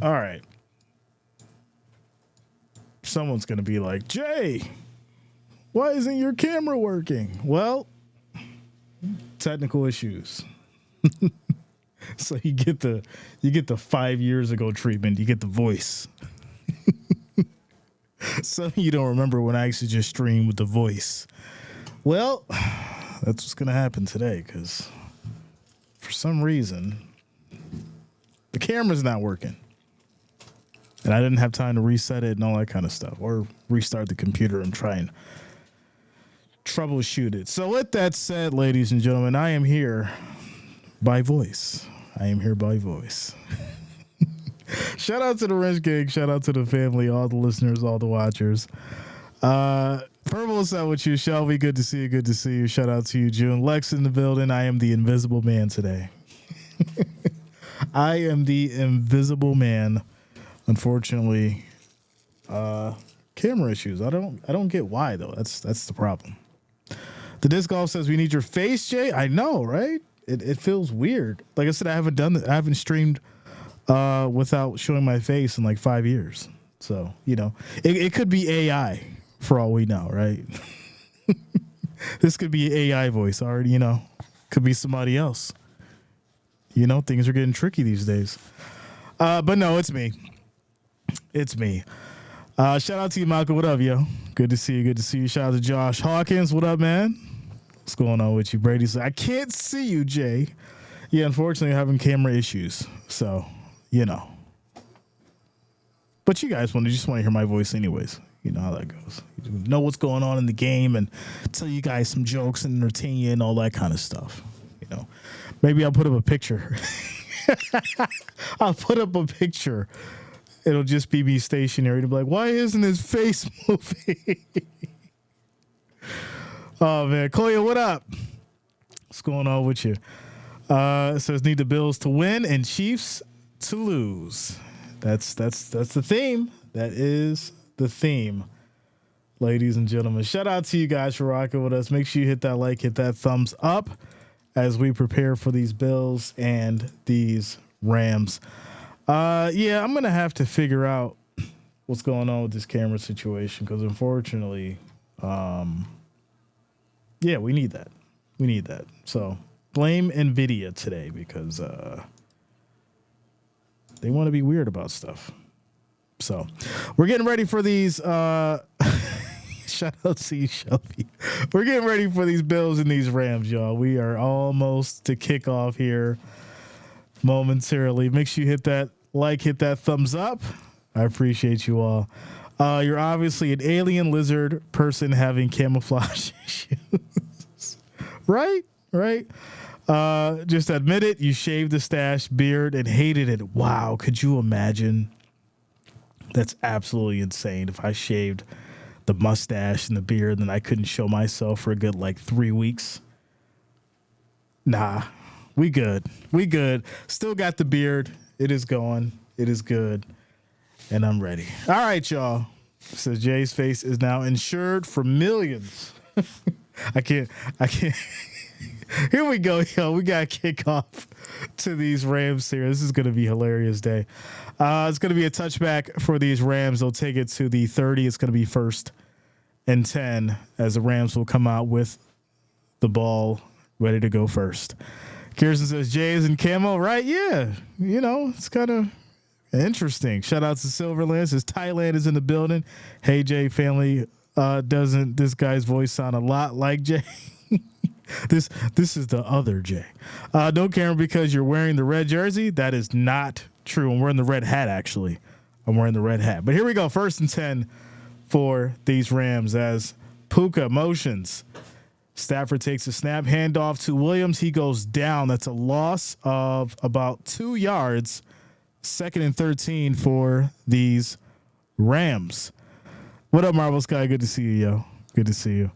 All right. Someone's going to be like, Jay, why isn't your camera working? Well, technical issues. So you get the 5 years ago treatment. You get the voice. Some of you don't remember when I actually just streamed with the voice. Well, that's what's going to happen today because for some reason the camera's not working. And I didn't have time to reset it and all that kind of stuff or restart the computer and try and troubleshoot it. So with that said, ladies and gentlemen, I am here by voice. Shout out to the Rich Gang. Shout out to the family, all the listeners, all the watchers. Purple is out with you. Shelby, good to see you. Good to see you. Shout out to you, June. Lex in the building. I am the invisible man today. I am the invisible man. Unfortunately, camera issues. I don't get why though. That's the problem. The disc golf says we need your face, Jay. I know, right? It feels weird. Like I said, I haven't streamed without showing my face in like 5 years. So, it could be AI for all we know, right? This could be AI voice already, could be somebody else. Things are getting tricky these days. But no, it's me. It's me. Shout out to you, Malcolm. What up, yo? Good to see you. Good to see you. Shout out to Josh Hawkins. What up, man? What's going on with you? Brady said, I can't see you, Jay. Yeah, unfortunately, having camera issues. So, But you guys just want to hear my voice anyways. You know how that goes. You know what's going on in the game and tell you guys some jokes and entertain you and all that kind of stuff. Maybe I'll put up a picture. I'll put up a picture. It'll just be me stationary to be like, why isn't his face moving? Oh, man. Koya, what up? What's going on with you? It says need the Bills to win and Chiefs to lose. That's the theme. That is the theme, ladies and gentlemen. Shout out to you guys for rocking with us. Make sure you hit that like, hit that thumbs up as we prepare for these Bills and these Rams. Yeah, I'm going to have to figure out what's going on with this camera situation because unfortunately, yeah, we need that. We need that. So blame NVIDIA today because they want to be weird about stuff. So we're getting ready for these. Shout out to you, Shelby. We're getting ready for these Bills and these Rams, y'all. We are almost to kick off here momentarily. Make sure you hit that like, hit that thumbs up. I appreciate you all. You're obviously an alien lizard person having camouflage issues. Right? Just admit it. You shaved the stash, beard, and hated it. Wow. Could you imagine? That's absolutely insane. If I shaved the mustache and the beard, then I couldn't show myself for a good 3 weeks. Nah, we good. Still got the beard. It is going. It is good. And I'm ready. All right, y'all. So Jay's face is now insured for millions. I can't. Here we go, yo. We got to kick off to these Rams here. This is going to be a hilarious day. It's going to be a touchback for these Rams. They'll take it to the 30. It's going to be 1st and 10 as the Rams will come out with the ball ready to go first. Kirsten says, Jay's in camo, right? Yeah. It's kind of interesting. Shout out to Silverland. Says Thailand is in the building. Hey, Jay family. Doesn't this guy's voice sound a lot like Jay? This is the other Jay. Don't care because you're wearing the red jersey. That is not true. I'm wearing the red hat, actually. I'm wearing the red hat. But here we go. 1st and 10 for these Rams as Puka motions. Stafford takes a snap, handoff to Williams. He goes down. That's a loss of about 2 yards. 2nd and 13 for these Rams. What up, Marvel Sky? Good to see you, yo. Good to see you.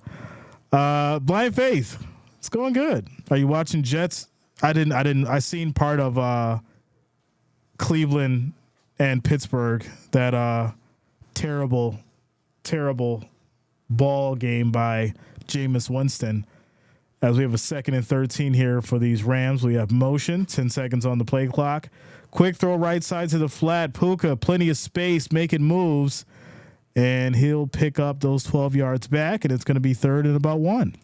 Blind Faith. It's going good. Are you watching Jets? I seen part of Cleveland and Pittsburgh. That terrible ball game by Jameis Winston. As we have a 2nd and 13 here for these Rams. We have motion, 10 seconds on the play clock. Quick throw right side to the flat. Puka, plenty of space, making moves. And he'll pick up those 12 yards back, and it's going to be 3rd and about 1.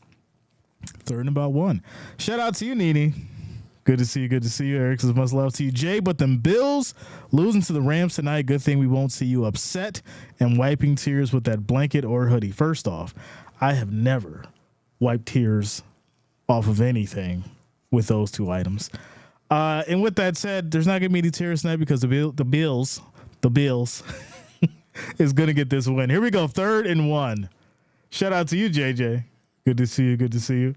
3rd and about 1. Shout out to you, Nene. Good to see you. Good to see you. Eric says much love to you, Jay. But them Bills losing to the Rams tonight. Good thing we won't see you upset and wiping tears with that blanket or hoodie. First off, I have never wiped tears off of anything with those two items. And with that said, there's not going to be any tears tonight because the Bills is going to get this win. Here we go. 3rd and 1. Shout out to you, JJ. Good to see you. Good to see you.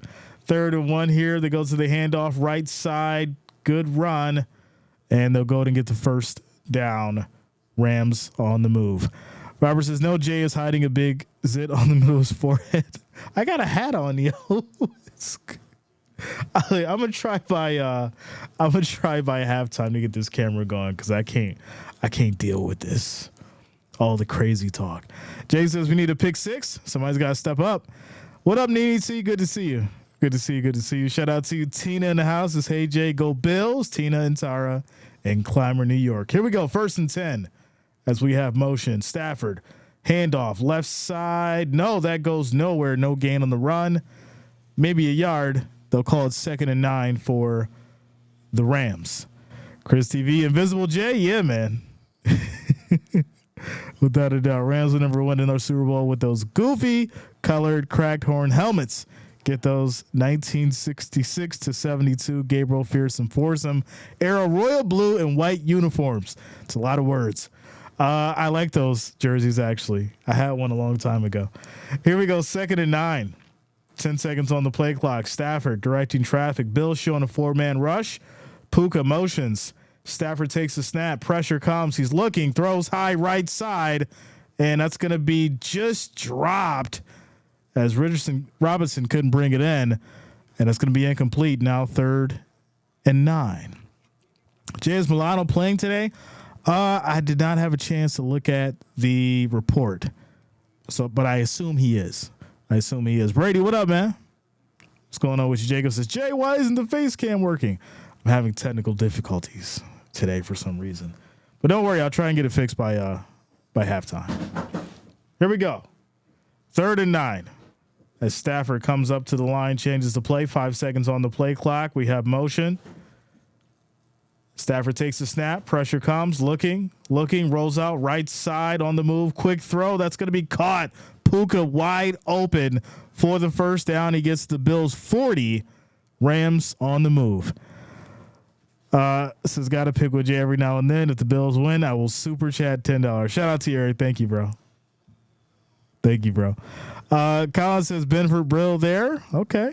3rd and 1 here. They go to the handoff right side. Good run. And they'll go ahead and get the first down. Rams on the move. Robert says, no, Jay is hiding a big zit on the middle of his forehead. I got a hat on, yo. I'm gonna try by halftime to get this camera going because I can't deal with this. All the crazy talk. Jay says we need a pick 6. Somebody's got to step up. What up, Nene T? Good to see you. Good to see you. Good to see you. Shout out to you, Tina in the house. It's Hey Jay, go Bills. Tina and Tara in Clymer, New York. Here we go. 1st and 10 as we have motion. Stafford handoff left side. No, that goes nowhere. No gain on the run. Maybe a yard. They'll call it 2nd and 9 for the Rams. Chris TV, Invisible J, yeah, man. Without a doubt, Rams will never win another Super Bowl with those goofy colored cracked horn helmets. Get those 1966 to 72 Gabriel Fearsome Foursome era royal blue and white uniforms. It's a lot of words. I like those jerseys, actually. I had one a long time ago. Here we go, 2nd and 9. 10 seconds on the play clock. Stafford directing traffic. Bill showing a 4-man rush. Puka motions. Stafford takes a snap. Pressure comes. He's looking. Throws high right side. And that's going to be just dropped as Robinson couldn't bring it in. And it's going to be incomplete now, 3rd and 9. Jay, is Milano playing today? I did not have a chance to look at the report. But I assume he is. Brady, what up, man? What's going on with you? Jacob says, Jay, why isn't the face cam working? I'm having technical difficulties today for some reason. But don't worry, I'll try and get it fixed by halftime. Here we go. 3rd and 9. As Stafford comes up to the line, changes the play. 5 seconds on the play clock. We have motion. Stafford takes the snap. Pressure comes. Looking, rolls out right side on the move. Quick throw. That's going to be caught. Puka wide open for the first down. He gets the Bills 40. Rams on the move. This has got to pick with Jay every now and then. If the Bills win, I will super chat $10. Shout out to you, Eric. Thank you, bro. Colin says Benford Brill there. Okay.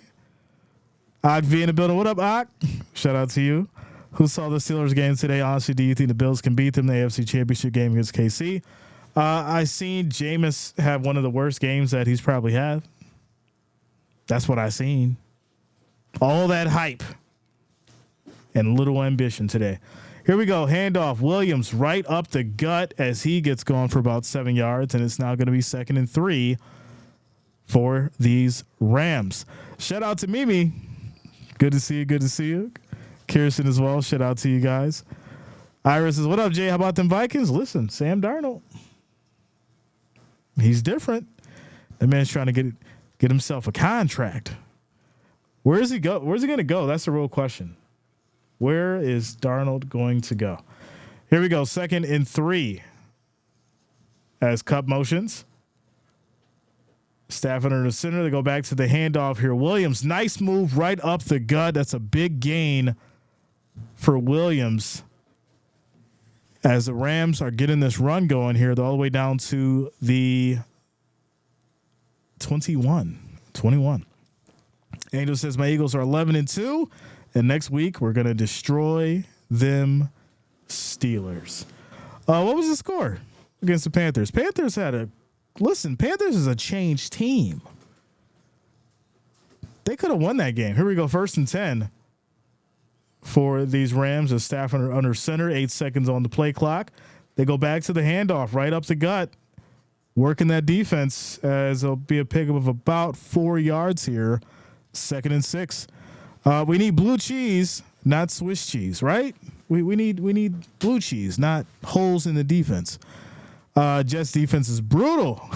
Ak V in the building. What up, Ak? Shout out to you. Who saw the Steelers game today? Honestly, do you think the Bills can beat them in the AFC Championship game against KC? I seen Jameis have one of the worst games that he's probably had. That's what I seen. All that hype and little ambition today. Here we go. Handoff. Williams right up the gut as he gets going for about 7 yards, and it's now going to be 2nd and 3 for these Rams. Shout out to Mimi. Good to see you. Kirsten as well. Shout out to you guys. Iris says, what up, Jay? How about them Vikings? Listen, Sam Darnold. He's different. That man's trying to get himself a contract. Where is he go? Where's he going to go? That's the real question. Where is Darnold going to go? Here we go. 2nd and 3 as Kupp motions. Stafford under the center. They go back to the handoff here. Williams, nice move right up the gut. That's a big gain for Williams as the Rams are getting this run going here. They're all the way down to the 21. Angel says my Eagles are 11-2, and next week we're going to destroy them Steelers. What was the score against the Panthers? Panthers is a changed team. They could have won that game. Here we go. 1st and 10 for these Rams as Stafford under center. 8 seconds on the play clock. They go back to the handoff right up the gut, working that defense as there'll be a pickup of about 4 yards here. 2nd and 6. We need blue cheese, not Swiss cheese, right? We need blue cheese, not holes in the defense. Jets defense is brutal.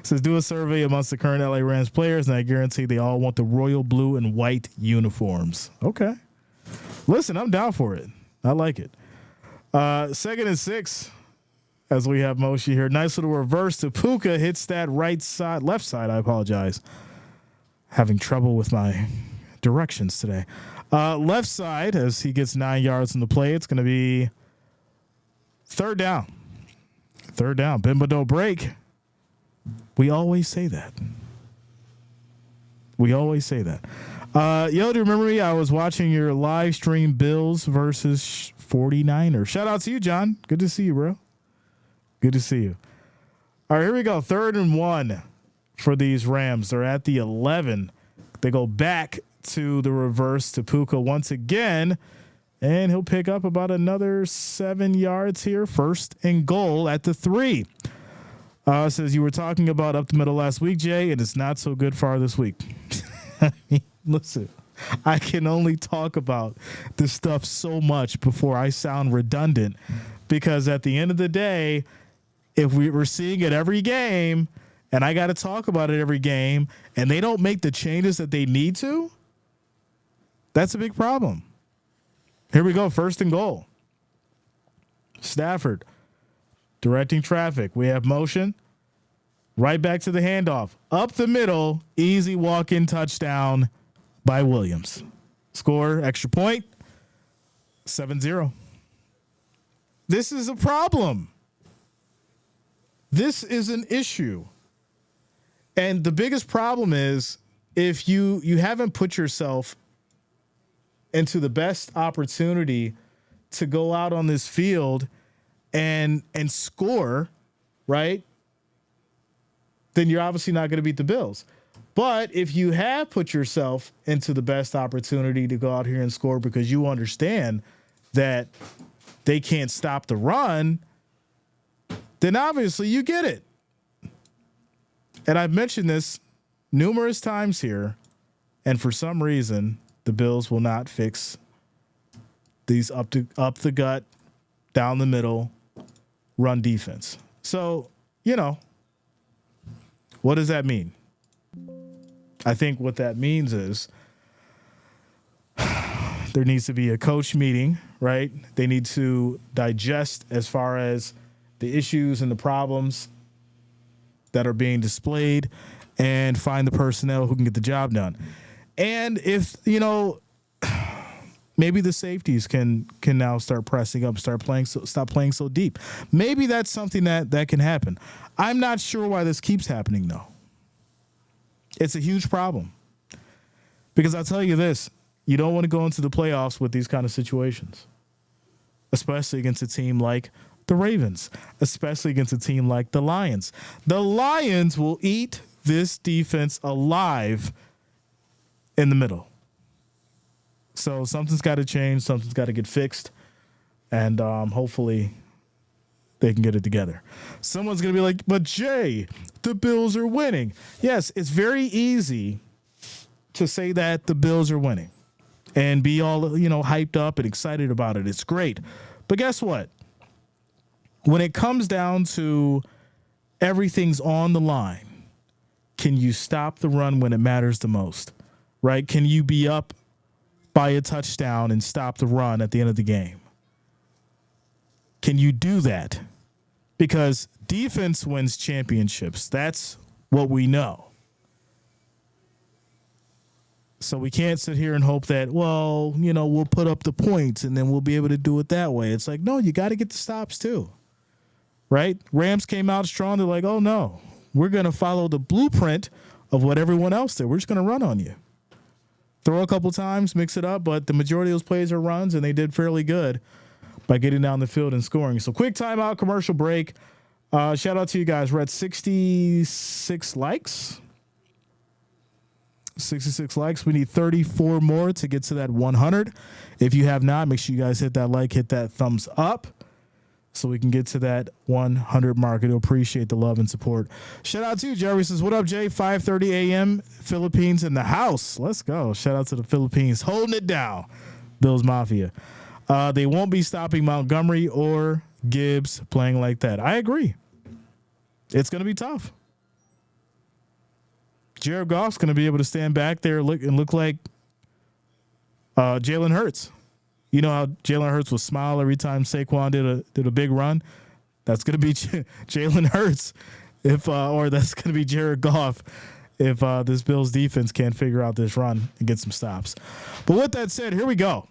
Says do a survey amongst the current LA Rams players, and I guarantee they all want the royal blue and white uniforms. Okay. Listen, I'm down for it. I like it. 2nd and 6, as we have Moshe here. Nice little reverse to Puka. Hits that left side. I apologize. Having trouble with my directions today. Left side, as he gets 9 yards in the play. It's going to be 3rd down. 3rd down. Bimbo don't break. We always say that. Yo, do you remember me? I was watching your live stream Bills versus 49ers. Shout out to you, John. Good to see you, bro. Good to see you. All right, here we go. 3rd and 1 for these Rams. They're at the 11. They go back to the reverse to Puka once again, and he'll pick up about another 7 yards here. 1st and goal at the 3. Says you were talking about up the middle last week, Jay, and it's not so good far this week. I mean, listen, I can only talk about this stuff so much before I sound redundant, because at the end of the day, if we were seeing it every game and I got to talk about it every game and they don't make the changes that they need to, that's a big problem. Here we go. 1st and goal. Stafford directing traffic. We have motion. Right back to the handoff. Up the middle. Easy walk-in touchdown by Williams. Score, extra point. 7-0. This is a problem. This is an issue. And the biggest problem is if you haven't put yourself into the best opportunity to go out on this field and score, right? Then you're obviously not going to beat the Bills. But if you have put yourself into the best opportunity to go out here and score because you understand that they can't stop the run, then obviously you get it. And I've mentioned this numerous times here, and for some reason, the Bills will not fix these up the gut, down the middle, run defense. So, what does that mean? I think what that means is there needs to be a coach meeting, right? They need to digest as far as the issues and the problems that are being displayed and find the personnel who can get the job done. And if, maybe the safeties can now start pressing up, stop playing so deep. Maybe that's something that can happen. I'm not sure why this keeps happening, though. It's a huge problem. Because I'll tell you this, you don't want to go into the playoffs with these kind of situations, especially against a team like the Ravens, especially against a team like the Lions. The Lions will eat this defense alive in the middle. So something's got to change. Something's got to get fixed. And hopefully they can get it together. Someone's going to be like, but Jay, the Bills are winning. Yes, it's very easy to say that the Bills are winning and be all, hyped up and excited about it. It's great. But guess what? When it comes down to everything's on the line, can you stop the run when it matters the most? Right? Can you be up by a touchdown and stop the run at the end of the game? Can you do that? Because defense wins championships. That's what we know. So we can't sit here and hope that, we'll put up the points and then we'll be able to do it that way. It's like, no, you got to get the stops too. Right? Rams came out strong. They're like, oh, no, we're going to follow the blueprint of what everyone else did. We're just going to run on you. Throw a couple times, mix it up, but the majority of those plays are runs, and they did fairly good by getting down the field and scoring. So quick timeout, commercial break. Shout out to you guys. We're at 66 likes. 66 likes. We need 34 more to get to that 100. If you have not, make sure you guys hit that like, hit that thumbs up. so we can get to that 100 mark. I do appreciate the love and support. Shout out to you, Jerry says, what up, Jay? 5:30 a.m. Philippines in the house. Let's go. Shout out to the Philippines holding it down. Bills Mafia. They won't be stopping Montgomery or Gibbs playing like that. I agree. It's going to be tough. Jared Goff's going to be able to stand back there and look like Jalen Hurts. You know how Jalen Hurts will smile every time Saquon did a big run? That's going to be Jalen Hurts or that's going to be Jared Goff if this Bills defense can't figure out this run and get some stops. But with that said, here we go.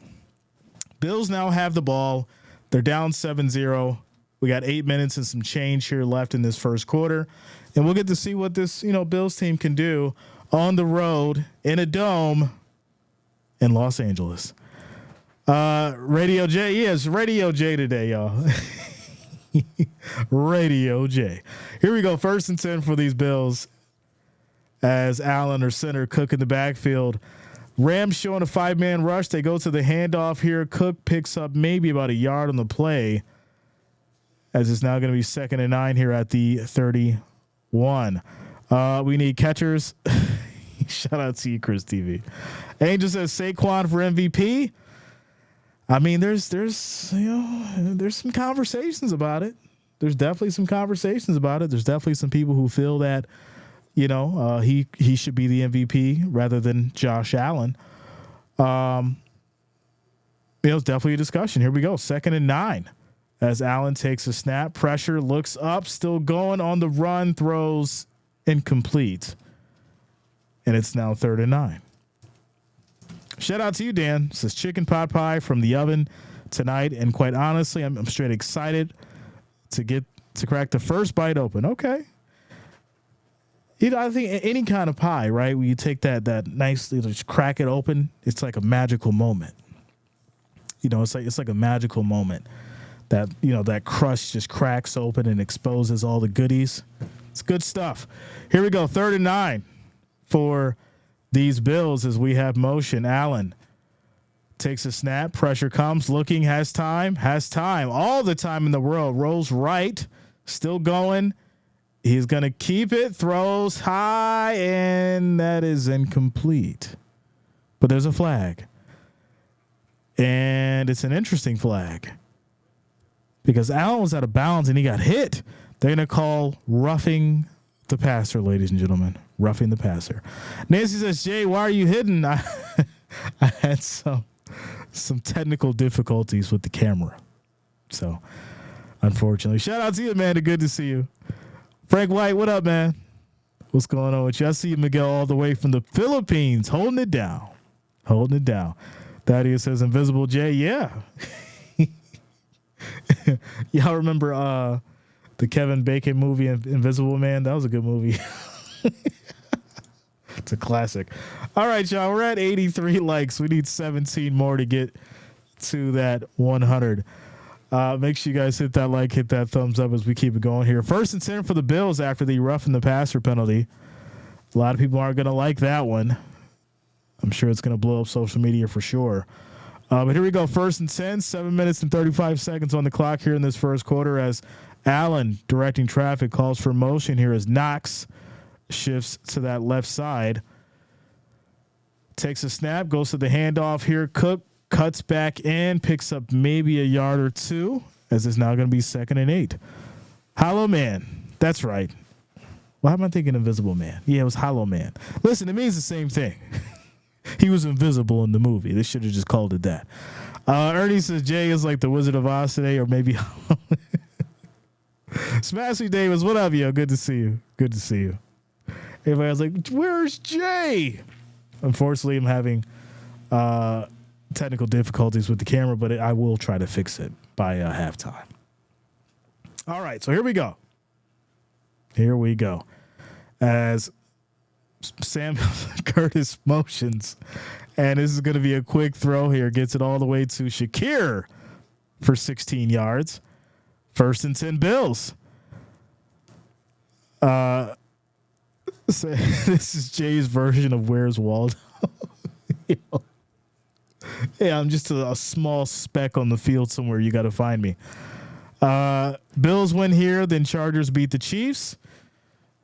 Bills now have the ball. They're down 7-0. We got 8 minutes and some change here left in this first quarter. And we'll get to see what this, Bills team can do on the road in a dome in Los Angeles. Radio J. Yes, Radio J today, y'all. Radio J. Here we go. 1st and 10 for these Bills as Allen or center, Cook in the backfield. Rams showing a 5-man rush. They go to the handoff here. Cook picks up maybe about a yard on the play as it's now going to be 2nd and 9 here at the 31. We need catchers. Shout out to you, Chris TV. Angel says Saquon for MVP. I mean, there's some conversations about it. There's definitely some conversations about it. There's definitely some people who feel that, he should be the MVP rather than Josh Allen. It's definitely a discussion. Here we go. 2nd and 9 as Allen takes a snap. Pressure, looks up, still going on the run, throws incomplete. And it's now 3rd and 9. Shout out to you, Dan. It says chicken pot pie from the oven tonight. And quite honestly, I'm straight excited to crack the first bite open. Okay. I think any kind of pie, right? When you take that nicely, just crack it open, it's like a magical moment. It's like a magical moment that, that crust just cracks open and exposes all the goodies. It's good stuff. Here we go. 3rd and 9 for these Bills as we have motion. Allen takes a snap. Pressure comes. Looking. Has time. All the time in the world. Rolls right. Still going. He's going to keep it. Throws high. And that is incomplete. But there's a flag. And it's an interesting flag. Because Allen was out of bounds and he got hit. They're going to call roughing the passer, ladies and gentlemen. Roughing the passer. Nancy says, Jay, why are you hidden? I had some technical difficulties with the camera. So, unfortunately. Shout out to you, man. Good to see you. Frank White, what up, man? What's going on with you? I see you, Miguel, all the way from the Philippines. Holding it down. Thaddeus says, Invisible Jay. Yeah. Y'all remember the Kevin Bacon movie, Invisible Man? That was a good movie. It's a classic. All right, y'all. We're at 83 likes. We need 17 more to get to that 100. Make sure you guys hit that like, hit that thumbs up as we keep it going here. 1st and 10 for the Bills after the roughing the passer penalty. A lot of people aren't going to like that one. I'm sure it's going to blow up social media for sure. But here we go. 1st and 10, 7 minutes and 35 seconds on the clock here in this first quarter as Allen directing traffic calls for motion here as Knox shifts to that left side. Takes a snap, goes to the handoff here. Cook cuts back in, picks up maybe a yard or two as it's now going to be 2nd and 8. Hollow Man. That's right. Why am I thinking Invisible Man? Yeah, it was Hollow Man. Listen, it means the same thing. He was invisible in the movie. They should have just called it that. Ernie says Jay is like the Wizard of Oz today, or maybe Smashy Davis, what up, yo? Good to see you. Everybody was like, where's Jay? Unfortunately, I'm having technical difficulties with the camera, but I will try to fix it by halftime. All right, so here we go. As Sam Curtis motions, and this is going to be a quick throw here. Gets it all the way to Shakir for 16 yards. 1st and 10 Bills. So this is Jay's version of Where's Waldo. Yeah, I'm just a small speck on the field somewhere. You got to find me. Bills win here, then Chargers beat the Chiefs.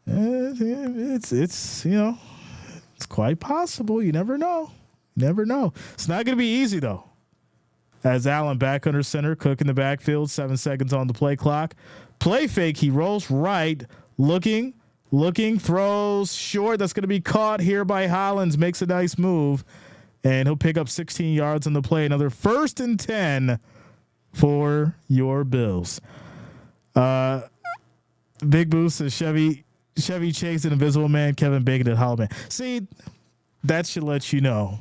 It's it's quite possible. You never know. Never know. It's not going to be easy though. As Allen back under center, Cook in the backfield, 7 seconds on the play clock. Play fake. He rolls right, looking, throws short. That's going to be caught here by Hollins. Makes a nice move, and he'll pick up 16 yards on the play. Another 1st and 10 for your Bills. Big Boost says Chevy Chase an Invisible Man. Kevin Bacon at Hollow Man. See, that should let you know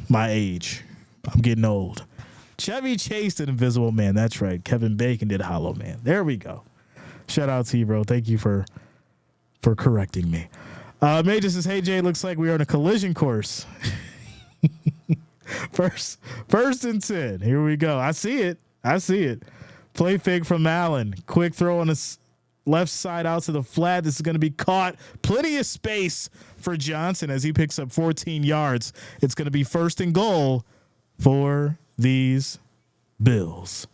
my age. I'm getting old. Chevy chased an Invisible Man. That's right. Kevin Bacon did Hollow Man. There we go. Shout out to you, bro. Thank you for correcting me. Major says, hey, Jay, looks like we are on a collision course. First and 10. Here we go. I see it. Play fake from Allen. Quick throw on the left side out to the flat. This is going to be caught. Plenty of space for Johnson as he picks up 14 yards. It's going to be 1st and goal for these Bills.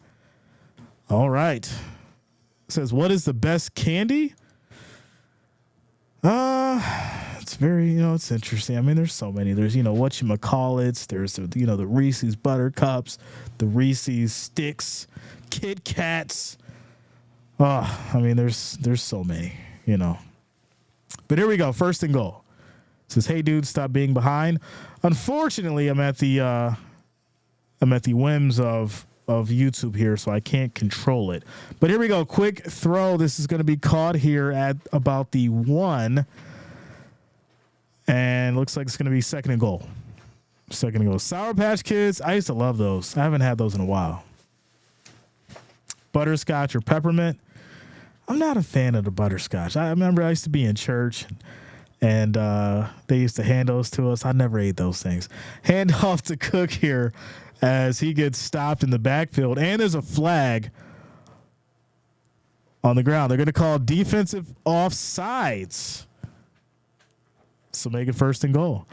All right. It says, what is the best candy? It's very, it's interesting. I mean, there's so many. There's, whatchamacallits. There's, the Reese's Buttercups, the Reese's Sticks, Kit Kats. Oh, I mean, there's so many, But here we go. 1st and goal. It says, hey, dude, stop being behind. Unfortunately, I'm at the whims of YouTube here, so I can't control it. But here we go. Quick throw. This is going to be caught here at about the 1. And looks like it's going to be 2nd and goal. 2nd and goal. Sour Patch Kids. I used to love those. I haven't had those in a while. Butterscotch or peppermint. I'm not a fan of the butterscotch. I remember I used to be in church and they used to hand those to us. I never ate those things. Hand off to Cook here as he gets stopped in the backfield. And there's a flag on the ground. They're going to call defensive offsides. So make it 1st and goal.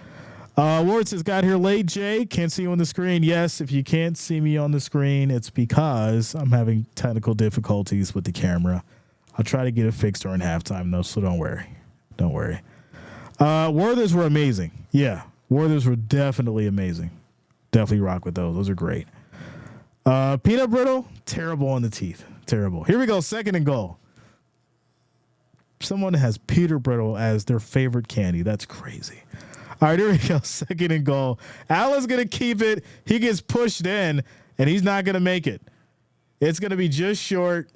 Ward says, got here late, Jay. Can't see you on the screen. Yes, if you can't see me on the screen, it's because I'm having technical difficulties with the camera. I'll try to get it fixed during halftime, though, so don't worry. Don't worry. Werthers were amazing. Yeah, Werthers were definitely amazing. Definitely rock with those. Those are great. Peanut brittle, terrible on the teeth. Terrible. Here we go, 2nd and goal. Someone has peanut brittle as their favorite candy. That's crazy. All right, here we go. 2nd and goal. Allen's going to keep it. He gets pushed in, and he's not going to make it. It's going to be just short.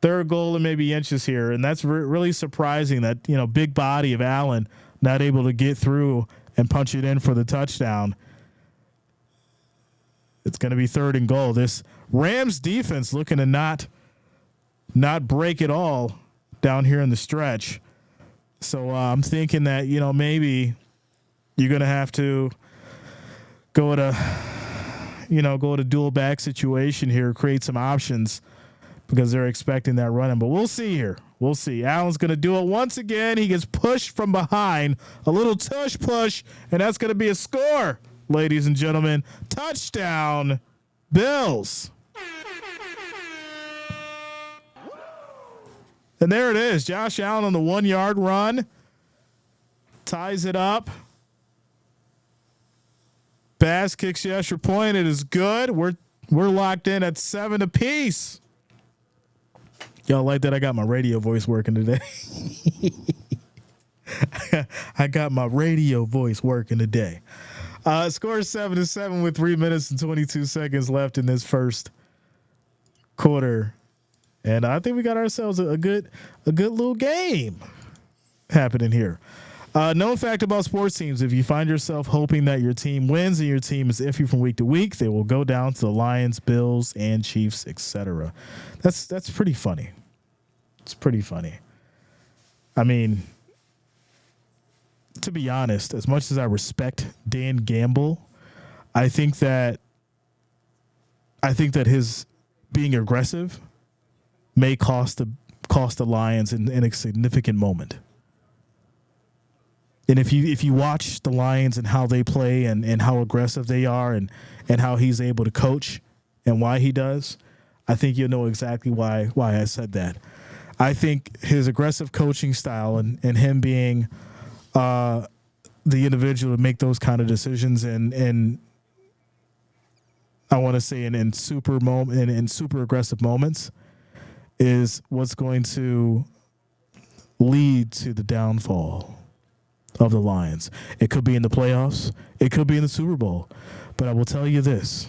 3rd goal and maybe inches here. And that's really surprising that, big body of Allen not able to get through and punch it in for the touchdown. It's going to be 3rd and goal. This Rams defense looking to not break it all down here in the stretch. So I'm thinking that, maybe you're going to have to go to dual back situation here, create some options because they're expecting that running. But we'll see here. We'll see. Allen's going to do it once again. He gets pushed from behind, a little tush push, and that's going to be a score, ladies and gentlemen. Touchdown, Bills. And there it is. Josh Allen on the 1-yard run. Ties it up. Bass kicks the extra point. It is good. We're locked in at 7 apiece. Y'all like that? I got my radio voice working today. I got my radio voice working today. Score 7-7 with 3 minutes and 22 seconds left in this first quarter. And I think we got ourselves a good little game happening here. Known fact about sports teams: if you find yourself hoping that your team wins and your team is iffy from week to week, they will go down to the Lions, Bills, and Chiefs, etc. That's pretty funny. It's pretty funny. I mean, to be honest, as much as I respect Dan Gamble, I think that his being aggressive may cost the Lions in a significant moment. And if you watch the Lions and how they play and how aggressive they are and how he's able to coach and why he does, I think you'll know exactly why I said that. I think his aggressive coaching style and him being the individual to make those kind of decisions and I want to say in super aggressive moments is what's going to lead to the downfall of the Lions. It could be in the playoffs. It could be in the Super Bowl. But I will tell you this.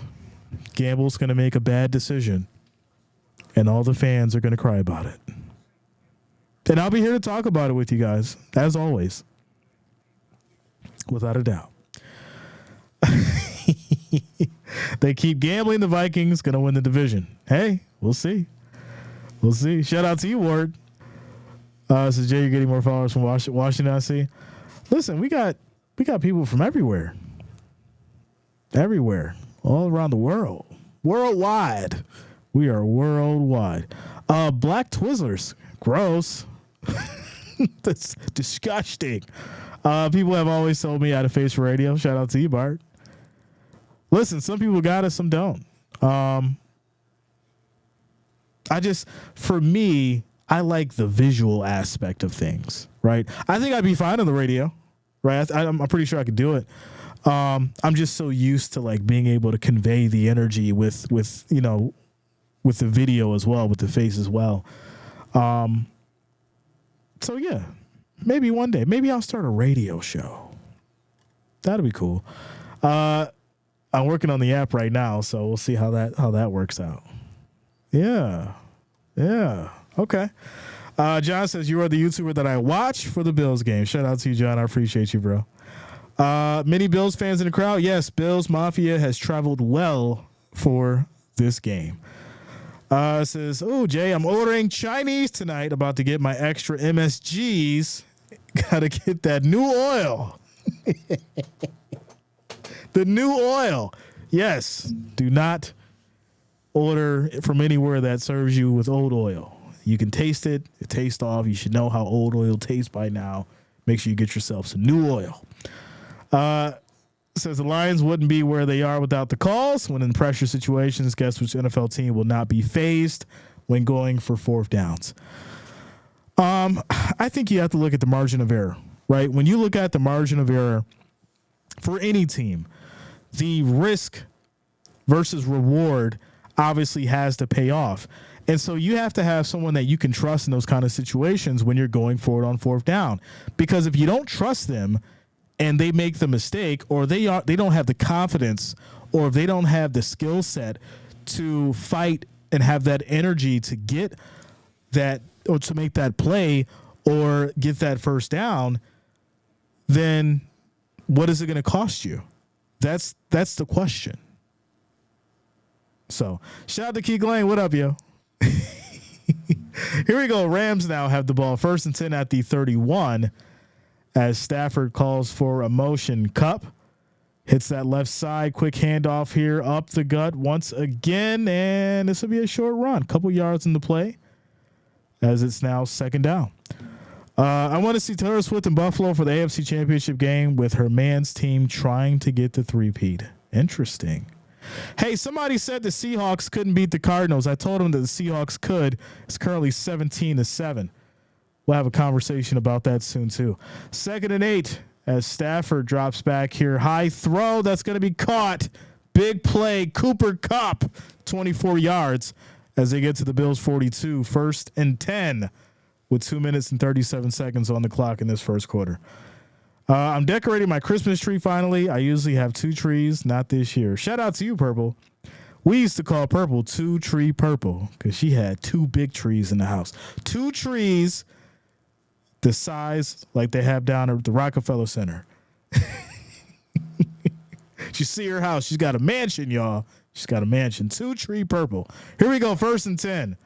Gamble's going to make a bad decision, and all the fans are going to cry about it. And I'll be here to talk about it with you guys, as always. Without a doubt. They keep gambling the Vikings going to win the division. Hey, we'll see. We'll see. Shout out to you, Ward. So Jay, you're getting more followers from Washington, I see. Listen, we got people from everywhere. Everywhere. All around the world. Worldwide. We are worldwide. Black Twizzlers. Gross. That's disgusting. People have always told me out of face for radio. Shout out to you, Bart. Listen, some people got it, some don't. For me, I like the visual aspect of things, right? I think I'd be fine on the radio, right? I'm pretty sure I could do it. I'm just so used to like being able to convey the energy with the video as well, with the face as well. So yeah, maybe one day, maybe I'll start a radio show. That'd be cool. I'm working on the app right now, so we'll see how that works out. Yeah. Okay. John says you are the YouTuber that I watch for the Bills game. Shout out to you, John. I appreciate you, bro. Many Bills fans in the crowd. Yes, Bills Mafia has traveled well for this game. Says, oh, Jay, I'm ordering Chinese tonight. About to get my extra MSGs. Gotta get that new oil. The new oil. Yes. Do not order from anywhere that serves you with old oil. You can taste it. It tastes off. You should know how old oil tastes by now. Make sure you get yourself some new oil. Says the Lions wouldn't be where they are without the calls. When in pressure situations, guess which NFL team will not be phased when going for fourth downs? I think you have to look at the margin of error, right? When you look at the margin of error for any team, the risk versus reward obviously has to pay off. And so you have to have someone that you can trust in those kind of situations when you're going forward on fourth down. Because if you don't trust them and they make the mistake, or they don't have the confidence, or if they don't have the skill set to fight and have that energy to get that or to make that play or get that first down, then what is it going to cost you? That's the question. So shout out to Keith Lane. What up, yo? Here we go. Rams now have the ball 1st and 10 at the 31 as Stafford calls for a motion. Kupp hits that left side. Quick handoff here up the gut once again. And this will be a short run. Couple yards in the play as it's now 2nd down. I want to see Taylor Swift in Buffalo for the AFC Championship game with her man's team trying to get the three-peat. Interesting. Hey, somebody said the Seahawks couldn't beat the Cardinals. I told them that the Seahawks could. It's currently 17-7. We'll have a conversation about that soon, too. 2nd and 8 as Stafford drops back here. High throw. That's going to be caught. Big play. Cooper Kupp, 24 yards as they get to the Bills' 42. 1st and 10 with 2 minutes and 37 seconds on the clock in this first quarter. I'm decorating my Christmas tree finally. I usually have 2 trees, not this year. Shout out to you, Purple. We used to call Purple 2-Tree Purple because she had 2 big trees in the house. 2 trees the size like they have down at the Rockefeller Center. You see her house. She's got a mansion, y'all. She's got a mansion. 2-Tree Purple. Here we go. 1st and 10.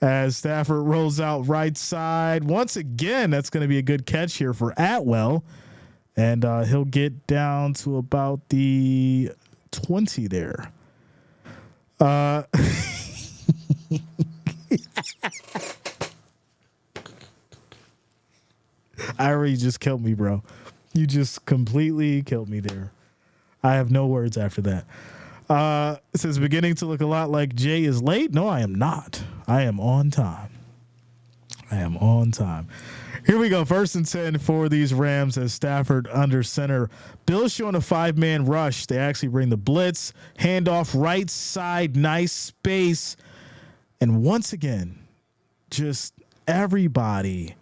As Stafford rolls out right side. Once again, that's going to be a good catch here for Atwell. And he'll get down to about the 20 there. I already just killed me, bro. You just completely killed me there. I have no words after that. It says beginning to look a lot like Jay is late. No, I am not. I am on time. Here we go. 1st and 10 for these Rams as Stafford under center. Bills showing a 5-man rush. They actually bring the blitz. Handoff right side. Nice space. And once again, just everybody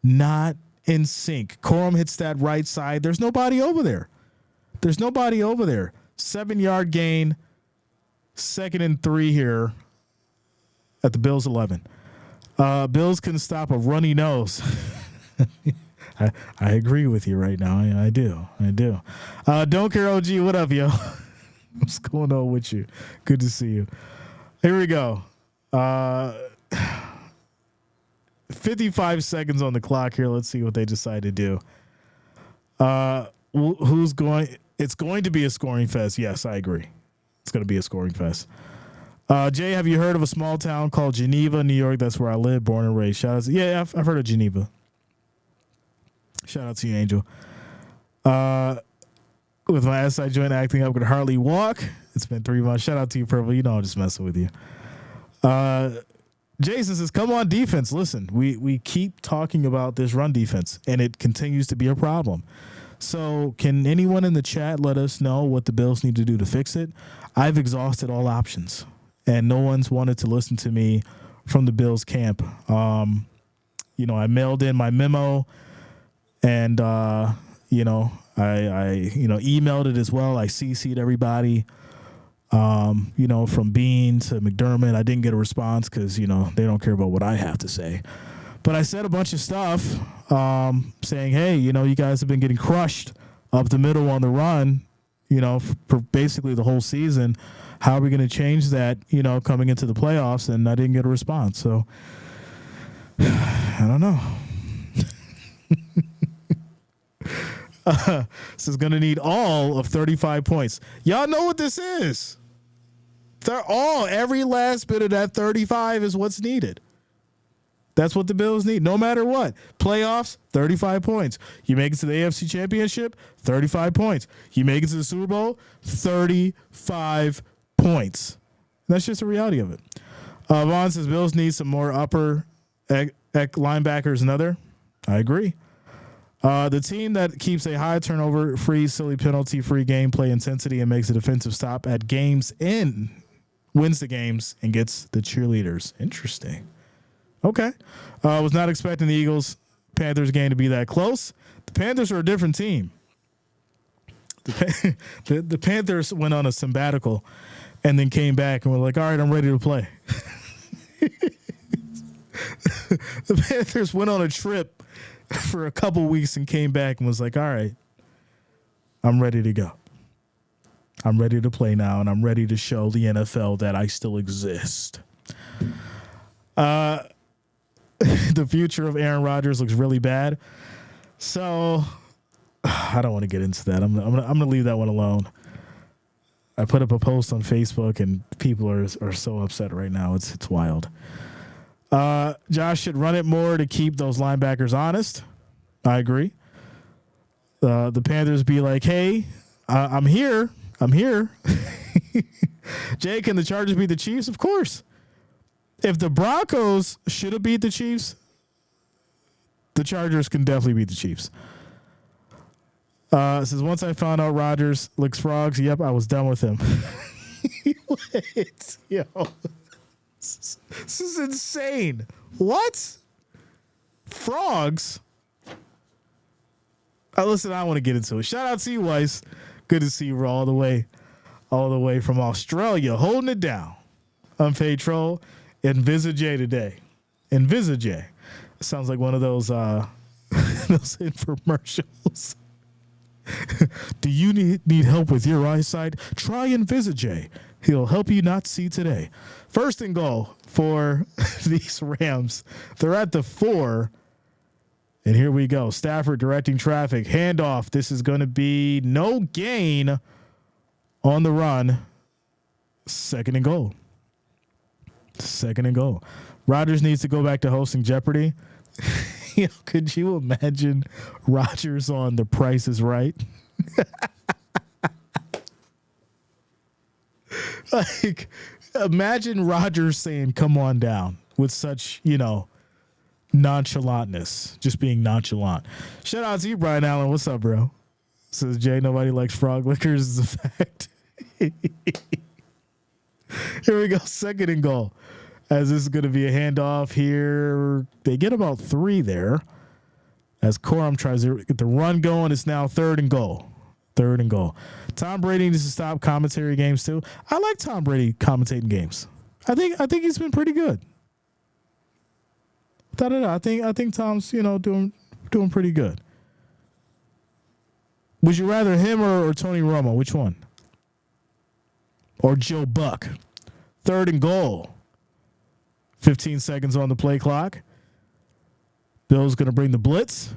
not in sync. Corum hits that right side. There's nobody over there. 7-yard gain. 2nd and 3 here at the Bills 11. Bills can stop a runny nose. I agree with you right now. I do. Don't care, OG. What up, yo? What's going on with you? Good to see you. Here we go. 55 seconds on the clock here. Let's see what they decide to do. Who's going? It's going to be a scoring fest. Yes, I agree. It's going to be a scoring fest. Jay, have you heard of a small town called Geneva, New York? That's where I live, born and raised. Shout out to, yeah, I've heard of Geneva. Shout out to you, Angel. With my SI joint acting up, could hardly walk. It's been 3 months. Shout out to you, Purple. You know I'm just messing with you. Jason says, come on, defense. Listen, we keep talking about this run defense, and it continues to be a problem. So can anyone in the chat let us know what the Bills need to do to fix it? I've exhausted all options, and no one's wanted to listen to me from the Bills camp. I mailed in my memo, and, I emailed it as well. I CC'd everybody, from Bean to McDermott. I didn't get a response because, they don't care about what I have to say. But I said a bunch of stuff saying, hey, you guys have been getting crushed up the middle on the run, for basically the whole season. How are we going to change that, coming into the playoffs? And I didn't get a response. So I don't know. This is going to need all of 35 points. Y'all know what this is. Every last bit of that 35 is what's needed. That's what the Bills need, no matter what. Playoffs, 35 points. You make it to the AFC Championship, 35 points. You make it to the Super Bowl, 35 points. That's just the reality of it. Vaughn says Bills need some more upper linebackers and other. I agree. The team that keeps a high turnover-free, silly penalty-free gameplay intensity and makes a defensive stop at games in wins the games and gets the cheerleaders. Interesting. Okay. Was not expecting the Eagles-Panthers game to be that close. The Panthers are a different team. The Panthers went on a sabbatical and then came back and were like, all right, I'm ready to play. The Panthers went on a trip for a couple weeks and came back and was like, all right, I'm ready to go. I'm ready to play now, and I'm ready to show the NFL that I still exist. The future of Aaron Rodgers looks really bad. So I don't want to get into that. I'm gonna leave that one alone. I put up a post on Facebook, and people are so upset right now. It's wild. Josh should run it more to keep those linebackers honest. I agree. The Panthers be like, hey, I'm here. Jay, can the Chargers beat the Chiefs? Of course. If the Broncos should have beat the Chiefs, the Chargers can definitely beat the Chiefs. Says, once I found out Rodgers licks frogs, yep, I was done with him. What? Yo. This is insane. What? Frogs? Listen, I don't want to get into it. Shout out to you, Weiss. Good to see you all the way from Australia, holding it down. Unpaid Troll. Envisage today. Envisage. Sounds like one of those those infomercials. Do you need help with your eyesight? Try Envisage. He'll help you not see today. 1st and goal for these Rams. They're at the 4. And here we go. Stafford directing traffic. Handoff. This is going to be no gain on the run. 2nd and goal. 2nd and goal. Rodgers needs to go back to hosting Jeopardy. Could you imagine Rodgers on The Price is Right? Like, imagine Rodgers saying, "Come on down," with such, nonchalantness, just being nonchalant. Shout out to you, Brian Allen. What's up, bro? Says Jay, nobody likes frog lickers is a fact. Here we go. 2nd and goal. As this is going to be a handoff here. They get about 3 there. As Corum tries to get the run going, it's now 3rd and goal. 3rd and goal. Tom Brady needs to stop commentary games too. I like Tom Brady commentating games. I think he's been pretty good. I think Tom's doing pretty good. Would you rather him or Tony Romo? Which one? Or Joe Buck? 3rd and goal. 15 seconds on the play clock. Bill's going to bring the blitz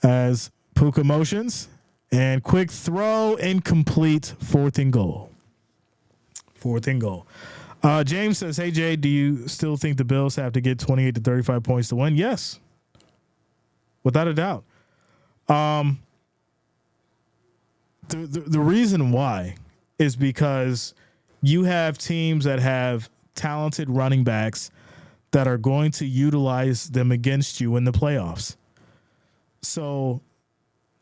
as Puka motions. And quick throw, incomplete, 4th and goal. 4th and goal. James says, "Hey, Jay, do you still think the Bills have to get 28 to 35 points to win?" Yes. Without a doubt. The reason why is because you have teams that have talented running backs that are going to utilize them against you in the playoffs. So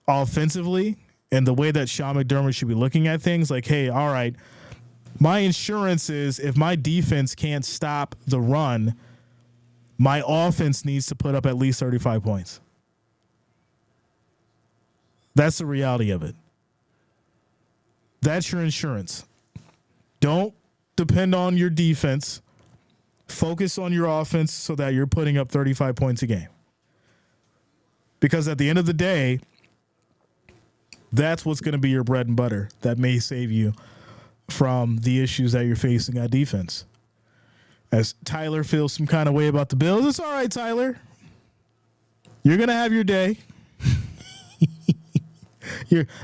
offensively, and the way that Sean McDermott should be looking at things, like, hey, all right, my insurance is if my defense can't stop the run, my offense needs to put up at least 35 points. That's the reality of it. That's your insurance. Don't depend on your defense. Focus on your offense so that you're putting up 35 points a game. Because at the end of the day, that's what's going to be your bread and butter that may save you from the issues that you're facing at defense. As Tyler feels some kind of way about the Bills, it's all right, Tyler. You're going to have your day.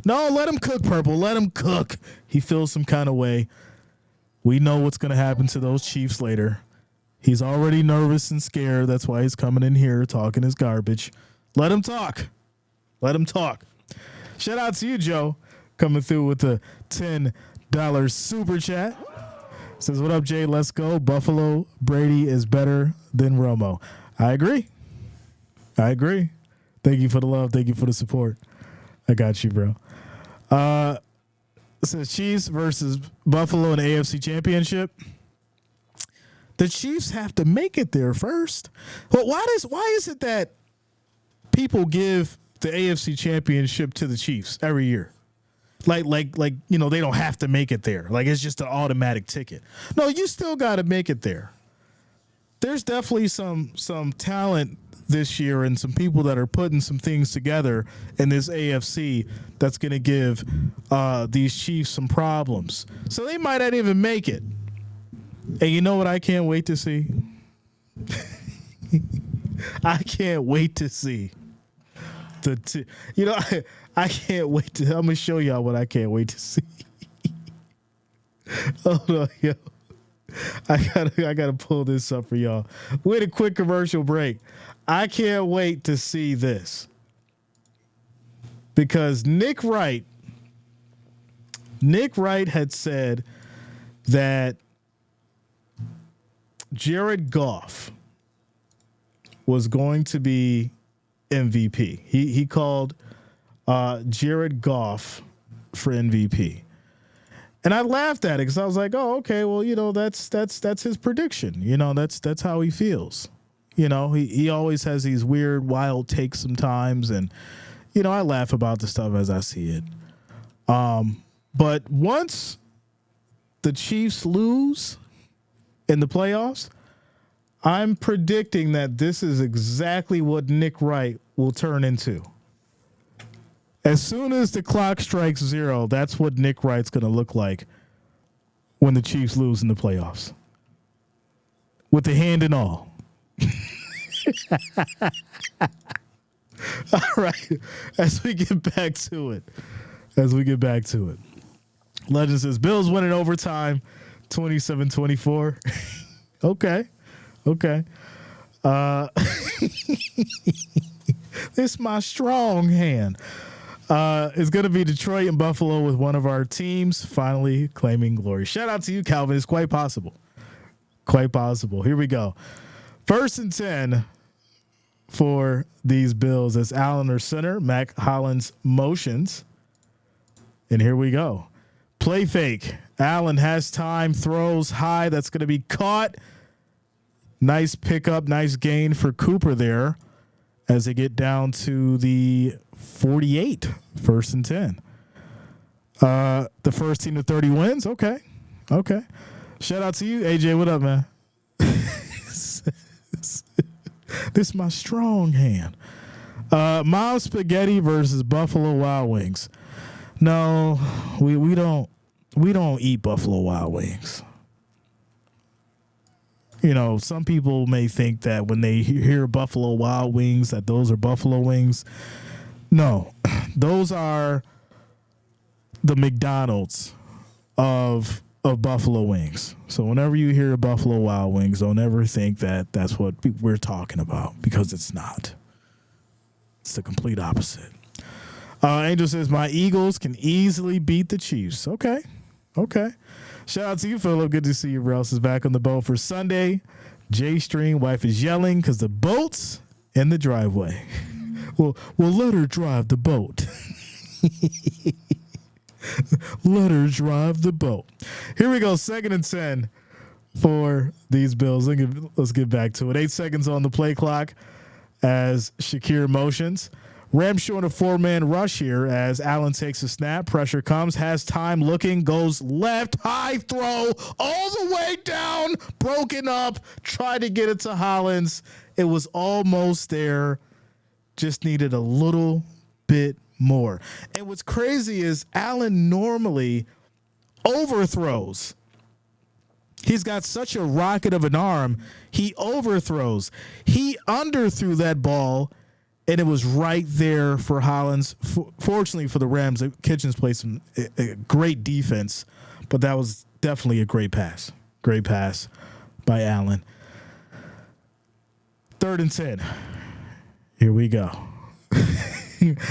No, let him cook, Purple. Let him cook. He feels some kind of way. We know what's going to happen to those Chiefs later. He's already nervous and scared. That's why he's coming in here talking his garbage. Let him talk. Let him talk. Shout out to you, Joe, coming through with the $10 super chat. Says, "What up, Jay? Let's go. Buffalo Brady is better than Romo." I agree. Thank you for the love. Thank you for the support. I got you, bro. Says Chiefs versus Buffalo in the AFC Championship. The Chiefs have to make it there first. But why is it that people give the AFC Championship to the Chiefs every year? Like they don't have to make it there. Like it's just an automatic ticket. No, you still got to make it there. There's definitely some talent this year and some people that are putting some things together in this AFC that's going to give these Chiefs some problems. So they might not even make it. And you know what I can't wait to see? I can't wait to see. I can't wait to. I'm going to show y'all what I can't wait to see. Hold on, yo. I gotta pull this up for y'all. We had a quick commercial break. I can't wait to see this. Because Nick Wright had said that Jared Goff was going to be MVP. He called Jared Goff for MVP. And I laughed at it because I was like, "Oh, okay. Well, that's his prediction. That's how he feels. He always has these weird, wild takes sometimes, and I laugh about the stuff as I see it. But once the Chiefs lose in the playoffs, I'm predicting that this is exactly what Nick Wright will turn into. As soon as the clock strikes 0, that's what Nick Wright's going to look like when the Chiefs lose in the playoffs. With the hand and all. All right. As we get back to it. Legend says, Bills win in overtime, 27-24. Okay. This is my strong hand. It's going to be Detroit and Buffalo with one of our teams finally claiming glory. Shout out to you, Calvin. It's quite possible. Quite possible. Here we go. 1st and 10 for these Bills as Allen or center. Mac Hollins motions. And here we go. Play fake. Allen has time, throws high. That's going to be caught. Nice pickup, nice gain for Cooper there as they get down to the 48, 1st and 10. The first team to 30 wins. Okay. Shout out to you, AJ. What up, man? This is my strong hand. Mom's Spaghetti versus Buffalo Wild Wings. No, we don't eat Buffalo Wild Wings. You know, some people may think that when they hear Buffalo Wild Wings that those are Buffalo wings. No, those are the McDonald's of Buffalo wings. So whenever you hear Buffalo Wild Wings, don't ever think that that's what we're talking about, because it's not. It's the complete opposite. Angel says, my Eagles can easily beat the Chiefs. Okay. Shout out to you, Philip. Good to see you. Rouse is back on the boat for Sunday. J-String, wife is yelling because the boat's in the driveway. Well, let her drive the boat. Let her drive the boat. Here we go. 2nd and 10 for these Bills. Let's get back to it. 8 seconds on the play clock as Shakir motions. Rams showing a 4-man rush here as Allen takes a snap. Pressure comes, has time, looking, goes left, high throw, all the way down, broken up, tried to get it to Hollins. It was almost there, just needed a little bit more. And what's crazy is Allen normally overthrows. He's got such a rocket of an arm, he overthrows. He underthrew that ball, and it was right there for Hollins. Fortunately for the Rams, Kitchens played some a great defense, but that was definitely a great pass. Great pass by Allen. 3rd and 10. Here we go.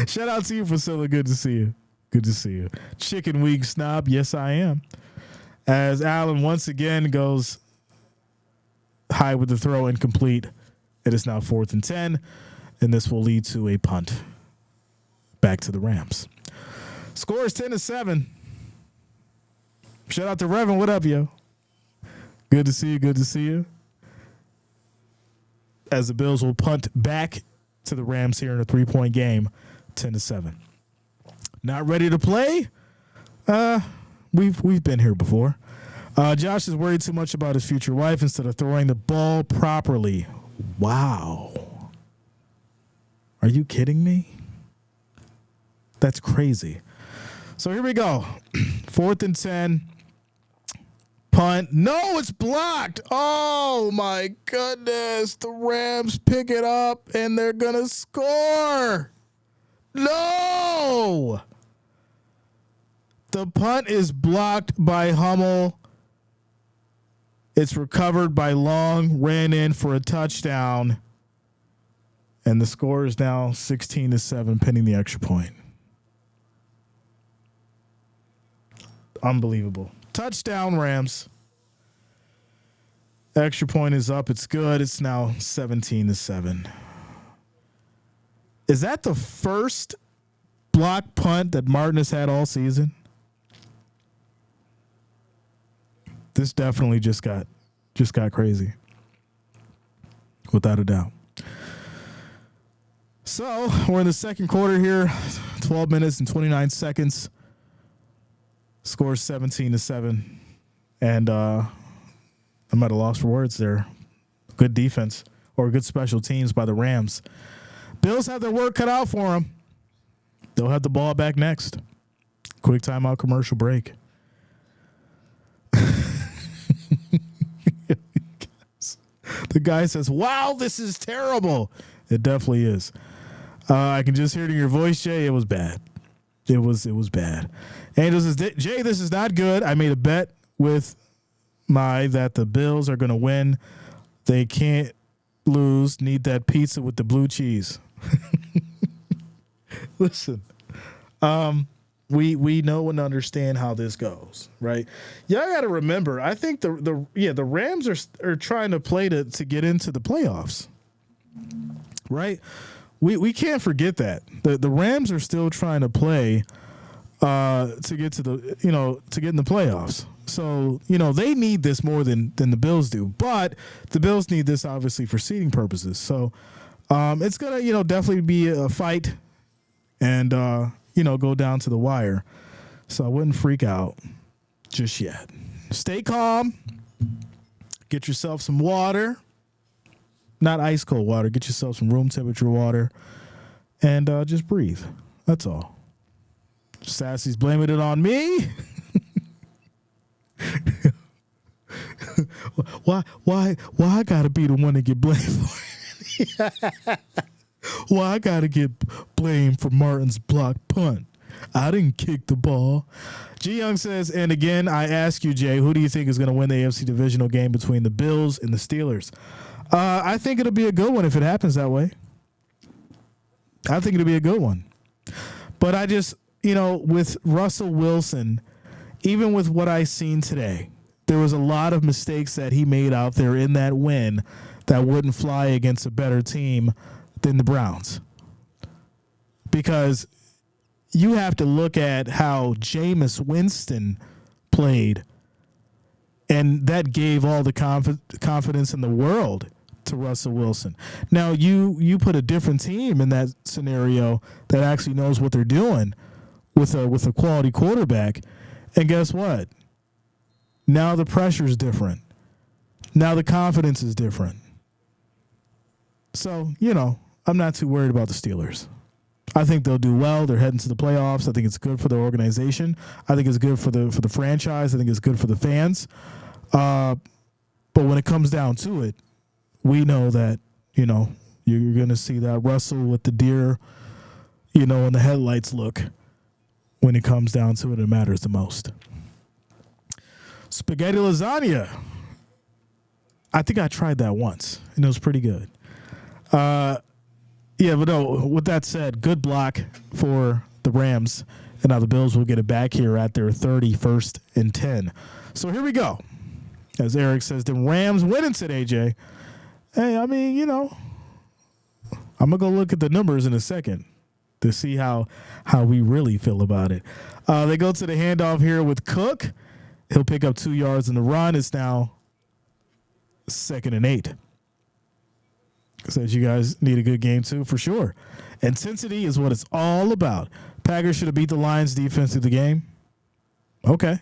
Shout out to you, Priscilla. Good to see you. Good to see you. Chicken wing snob. Yes, I am. As Allen once again goes high with the throw, incomplete. It is now 4th and 10. And this will lead to a punt back to the Rams. Score is 10-7. Shout out to Revan. What up, yo? Good to see you. Good to see you. As the Bills will punt back to the Rams here in a 3-point game, 10-7. Not ready to play? We've been here before. Josh is worried too much about his future wife instead of throwing the ball properly. Wow. Are you kidding me? That's crazy. So here we go. 4th and 10. Punt. No, it's blocked. Oh, my goodness. The Rams pick it up, and they're going to score. No. The punt is blocked by Hummel. It's recovered by Long. Ran in for a touchdown. And the score is now 16-7, pending the extra point. Unbelievable. Touchdown, Rams. Extra point is up. It's good. It's now 17-7. Is that the first block punt that Martin has had all season? This definitely just got crazy. Without a doubt. So we're in the second quarter here, 12 minutes and 29 seconds. Score 17-7. And I'm at a loss for words there. Good defense or good special teams by the Rams. Bills have their work cut out for them. They'll have the ball back next. Quick timeout commercial break. The guy says, wow, this is terrible. It definitely is. I can just hear it in your voice, Jay. It was bad. It was bad. Angel says, Jay, this is not good. I made a bet with that the Bills are going to win. They can't lose. Need that pizza with the blue cheese. Listen, We know and understand how this goes, right? Y'all got to remember. I think the Rams are trying to play to get into the playoffs, right? We can't forget that the Rams are still trying to play to get to to get in the playoffs. So they need this more than the Bills do, but the Bills need this obviously for seeding purposes. So it's gonna definitely be a fight and go down to the wire. So I wouldn't freak out just yet. Stay calm. Get yourself some water. Not ice cold water. Get yourself some room temperature water. And just breathe. That's all. Sassy's blaming it on me. Why I gotta be the one to get blamed for it? Why I gotta get blamed for Martin's blocked punt? I didn't kick the ball. G Young says, and again, I ask you, Jay, who do you think is going to win the AFC divisional game between the Bills and the Steelers? I think it'll be a good one if it happens that way. I think it'll be a good one. But I just, with Russell Wilson, even with what I've seen today, there was a lot of mistakes that he made out there in that win that wouldn't fly against a better team than the Browns. Because you have to look at how Jameis Winston played, and that gave all the confidence in the world to Russell Wilson. Now, you put a different team in that scenario that actually knows what they're doing with a quality quarterback, and guess what? Now the pressure is different. Now the confidence is different. So, I'm not too worried about the Steelers. I think they'll do well. They're heading to the playoffs. I think it's good for the organization. I think it's good for the franchise. I think it's good for the fans. But when it comes down to it, we know that, you're going to see that Russell with the deer, in the headlights look when it comes down to it. It matters the most. Spaghetti lasagna. I think I tried that once, and it was pretty good. Yeah, but no, with that said, good block for the Rams. And now the Bills will get it back here at their 31st and 10. So here we go. As Eric says, the Rams winning today, Jay. Hey, I mean, I'm going to go look at the numbers in a second to see how we really feel about it. They go to the handoff here with Cook. He'll pick up 2 yards in the run. It's now 2nd and 8. Says you guys need a good game too, for sure. Intensity is what it's all about. Packers should have beat the Lions defense through the game. Okay.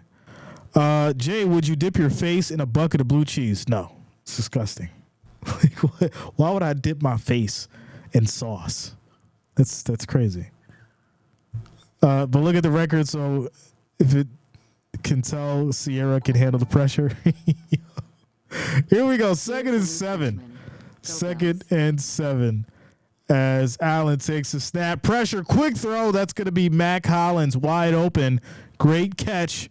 Jay, would you dip your face in a bucket of blue cheese? No. It's disgusting. Why would I dip my face in sauce? That's crazy. But look at the record. So if it can tell Sierra can handle the pressure. Here we go. 2nd and 7. 2nd and 7 as Allen takes a snap. Pressure, quick throw. That's going to be Mac Hollins wide open. Great catch.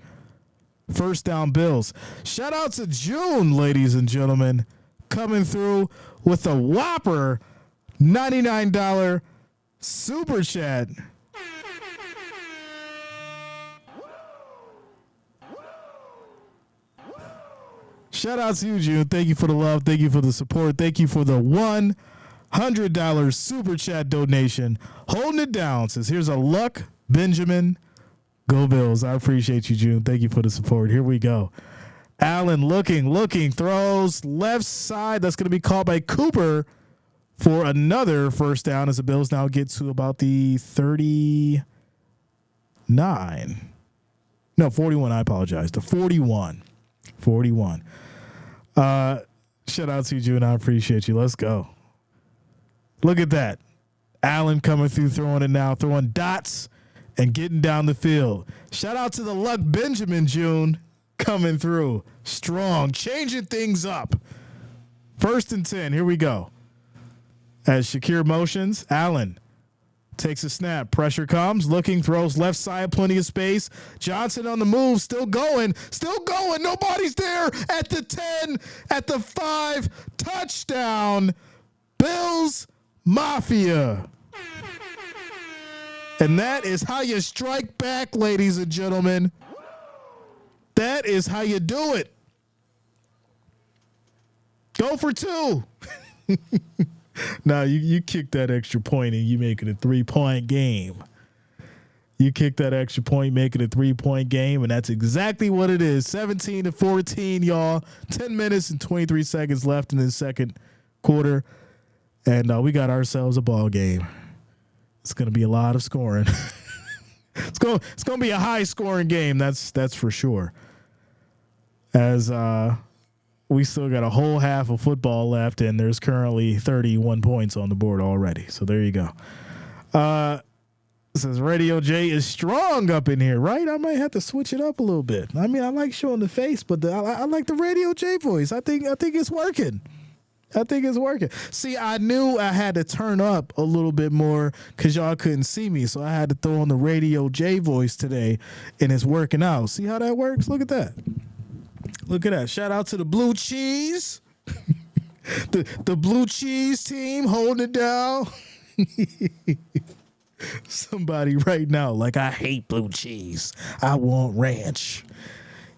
First down, Bills. Shout out to June, ladies and gentlemen, coming through with a whopper $99 super chat. Shout out to you, June. Thank you for the love. Thank you for the support. Thank you for the $100 super chat donation. Holding it down. Says, here's a luck, Benjamin. Go Bills. I appreciate you, June. Thank you for the support. Here we go. Allen looking, throws left side. That's going to be called by Cooper for another first down as the Bills now get to about the 39. No, 41. I apologize. The 41. 41. Shout out to you, June. I appreciate you. Let's go. Look at that. Allen coming through, throwing it now, throwing dots and getting down the field. Shout out to the luck Benjamin, June, coming through. Strong, changing things up. 1st and 10. Here we go. As Shakir motions, Allen takes a snap. Pressure comes. Looking, throws left side. Plenty of space. Johnson on the move. Still going. Nobody's there at the 10, at the 5. Touchdown. Bills Mafia. And that is how you strike back, ladies and gentlemen. That is how you do it. Go for 2. Now, you kick that extra point and you make it a 3-point game. You kick that extra point, make it a 3-point game, and that's exactly what it is. 17-14, y'all. 10 minutes and 23 seconds left in the second quarter, and we got ourselves a ball game. It's going to be a lot of scoring. It's going to be a high-scoring game, that's for sure. As we still got a whole half of football left, and there's currently 31 points on the board already. So there you go. It says Radio J is strong up in here, right? I might have to switch it up a little bit. I mean, I like showing the face, but I like the Radio J voice. I think it's working. I think it's working. See, I knew I had to turn up a little bit more because y'all couldn't see me, so I had to throw on the Radio J voice today, and it's working out. See how that works? Look at that. Look at that. Shout out to the Blue Cheese. the Blue Cheese team holding it down. Somebody right now, like, I hate blue cheese. I want ranch.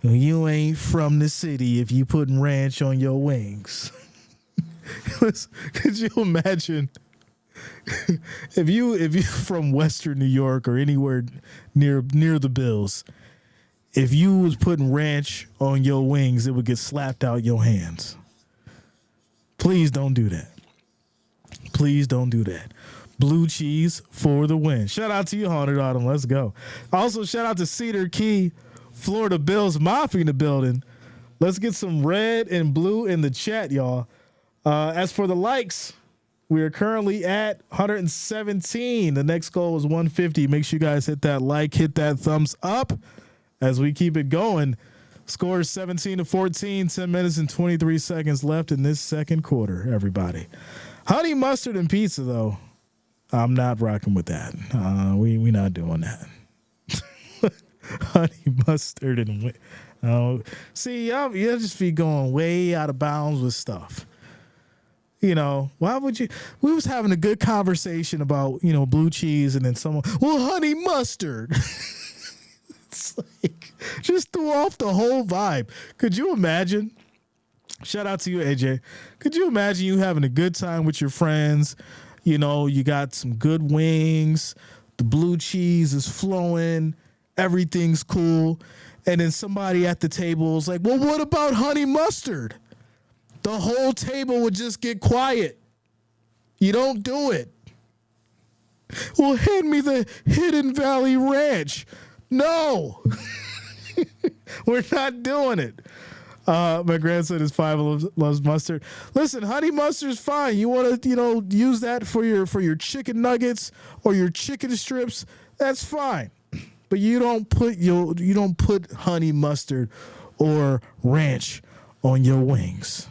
You ain't from the city if you putting ranch on your wings. Could you imagine if you from Western New York or anywhere near the Bills, if you was putting ranch on your wings, it would get slapped out your hands. Please don't do that. Please don't do that. Blue cheese for the win. Shout out to you, Haunted Autumn. Let's go. Also, shout out to Cedar Key, Florida Bills Mafia in the building. Let's get some red and blue in the chat, y'all. As for the likes, we are currently at 117. The next goal is 150. Make sure you guys hit that like, hit that thumbs up as we keep it going. Score is 17-14, 10 minutes and 23 seconds left in this second quarter, everybody. Honey mustard and pizza, though. I'm not rocking with that. We not doing that. Honey mustard and see, y'all just be going way out of bounds with stuff. You know, why would you? We was having a good conversation about, blue cheese, and then someone, well, honey mustard. It's like, just threw off the whole vibe. Could you imagine? Shout out to you, AJ. Could you imagine you having a good time with your friends? You got some good wings. The blue cheese is flowing. Everything's cool. And then somebody at the table is like, well, what about honey mustard? The whole table would just get quiet. You don't do it. Well, hand me the Hidden Valley Ranch. No. We're not doing it. My grandson is 5 and loves mustard. Listen, honey mustard is fine. You want to, use that for your chicken nuggets or your chicken strips. That's fine. But you don't put honey mustard or ranch on your wings.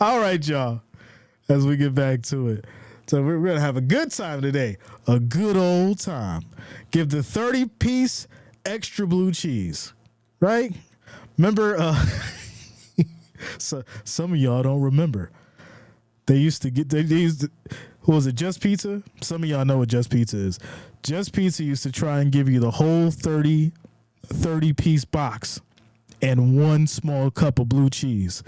All right, y'all. As we get back to it. So we're going to have a good time today. A good old time. Give the 30-piece extra blue cheese, right? Remember, so some of y'all don't remember. They used to, what was it, Just Pizza? Some of y'all know what Just Pizza is. Just Pizza used to try and give you the whole 30-piece box and one small cup of blue cheese.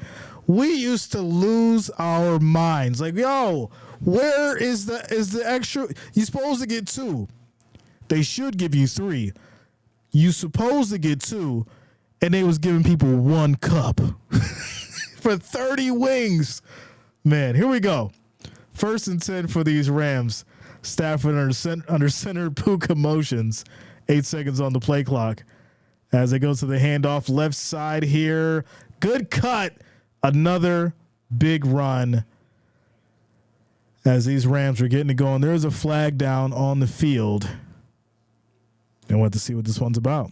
We used to lose our minds. Like, yo, where is the extra? You're supposed to get 2. They should give you 3. You supposed to get 2, and they was giving people 1 cup for 30 wings. Man, here we go. 1st and 10 for these Rams. Stafford under center Puka motions. 8 seconds on the play clock. As they go to the handoff left side here. Good cut. Another big run. As these Rams are getting it going. There's a flag down on the field. And we'll have to see what this one's about.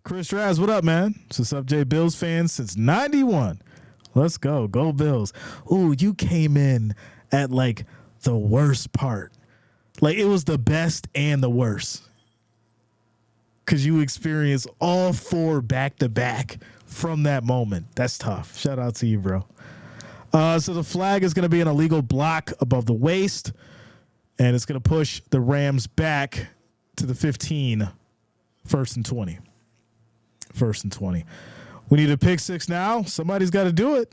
Chris Draz, what up, man? What's up, Jay? Bills fans since 91. Let's go. Go Bills. Ooh, you came in at like the worst part. Like it was the best and the worst. Because you experienced all 4 back-to-back from that moment. That's tough. Shout out to you, bro. So the flag is going to be an illegal block above the waist, and it's going to push the Rams back to the 15, 1st and 20. 1st and 20. We need a pick six now. Somebody's got to do it.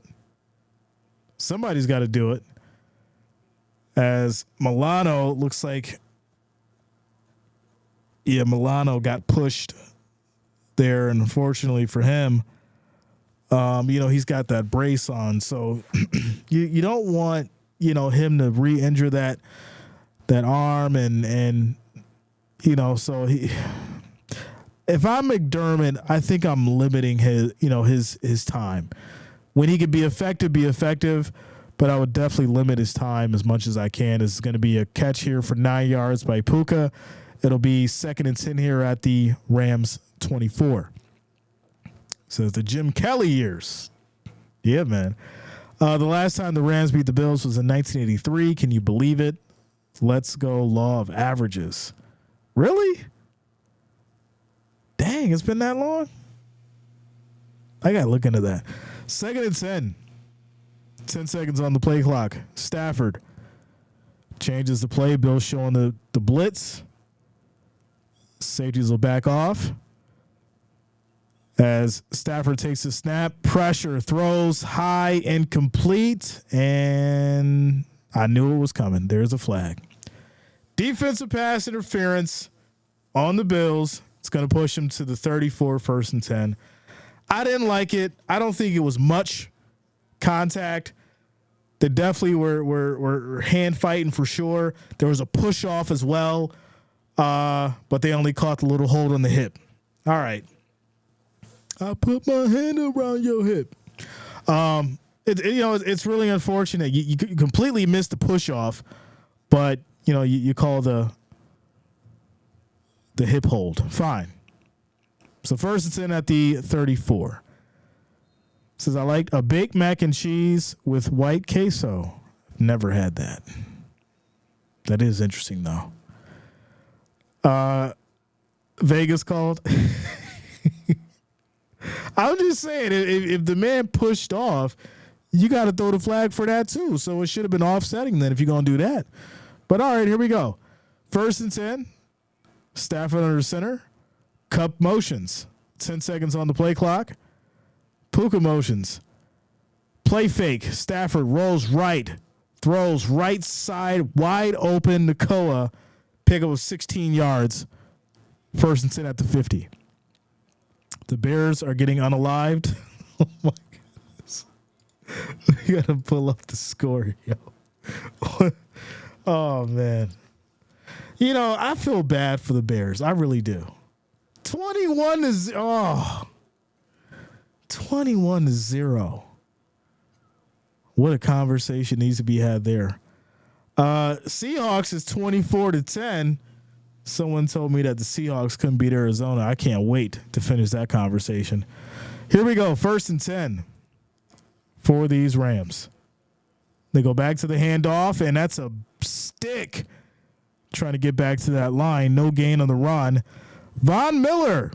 Somebody's got to do it. As Milano looks like, Milano got pushed there, and unfortunately for him, he's got that brace on, so you don't want him to re-injure that arm, and so if I'm McDermott, I think I'm limiting his time. When he could be effective, but I would definitely limit his time as much as I can. It's going to be a catch here for 9 yards by Puka. It'll be 2nd and 10 here at the Rams 24. So it's the Jim Kelly years. Yeah, man. The last time the Rams beat the Bills was in 1983. Can you believe it? Let's go law of averages. Really? Dang, it's been that long? I got to look into that. 2nd and 10. 10 seconds on the play clock. Stafford changes the play. Bill's showing the blitz. Safeties will back off. As Stafford takes a snap, pressure, throws high, incomplete, and I knew it was coming. There's a flag. Defensive pass interference on the Bills. It's going to push them to the 34, 1st and 10. I didn't like it. I don't think it was much contact. They definitely were hand fighting for sure. There was a push off as well, but they only caught the little hold on the hip. All right. I put my hand around your hip. It's really unfortunate. You completely missed the push off, but you call the hip hold. Fine. So 1st and 10 at the 34. Says I like a baked mac and cheese with white queso. Never had that. That is interesting though. Vegas called. I'm just saying, if the man pushed off, you got to throw the flag for that too. So it should have been offsetting then if you're going to do that. But all right, here we go. 1st and 10. Stafford under center. Kupp motions. 10 seconds on the play clock. Puka motions. Play fake. Stafford rolls right. Throws right side wide open. Nakoa. Pickup of 16 yards. 1st and 10 at the 50. The Bears are getting unalived. Oh, my goodness. We got to pull up the score, yo. Oh, man. I feel bad for the Bears. I really do. 21-0. What a conversation needs to be had there. Seahawks is 24-10. Someone told me that the Seahawks couldn't beat Arizona. I can't wait to finish that conversation. Here we go. 1st and 10 for these Rams. They go back to the handoff, and that's a stick. Trying to get back to that line. No gain on the run. Von Miller.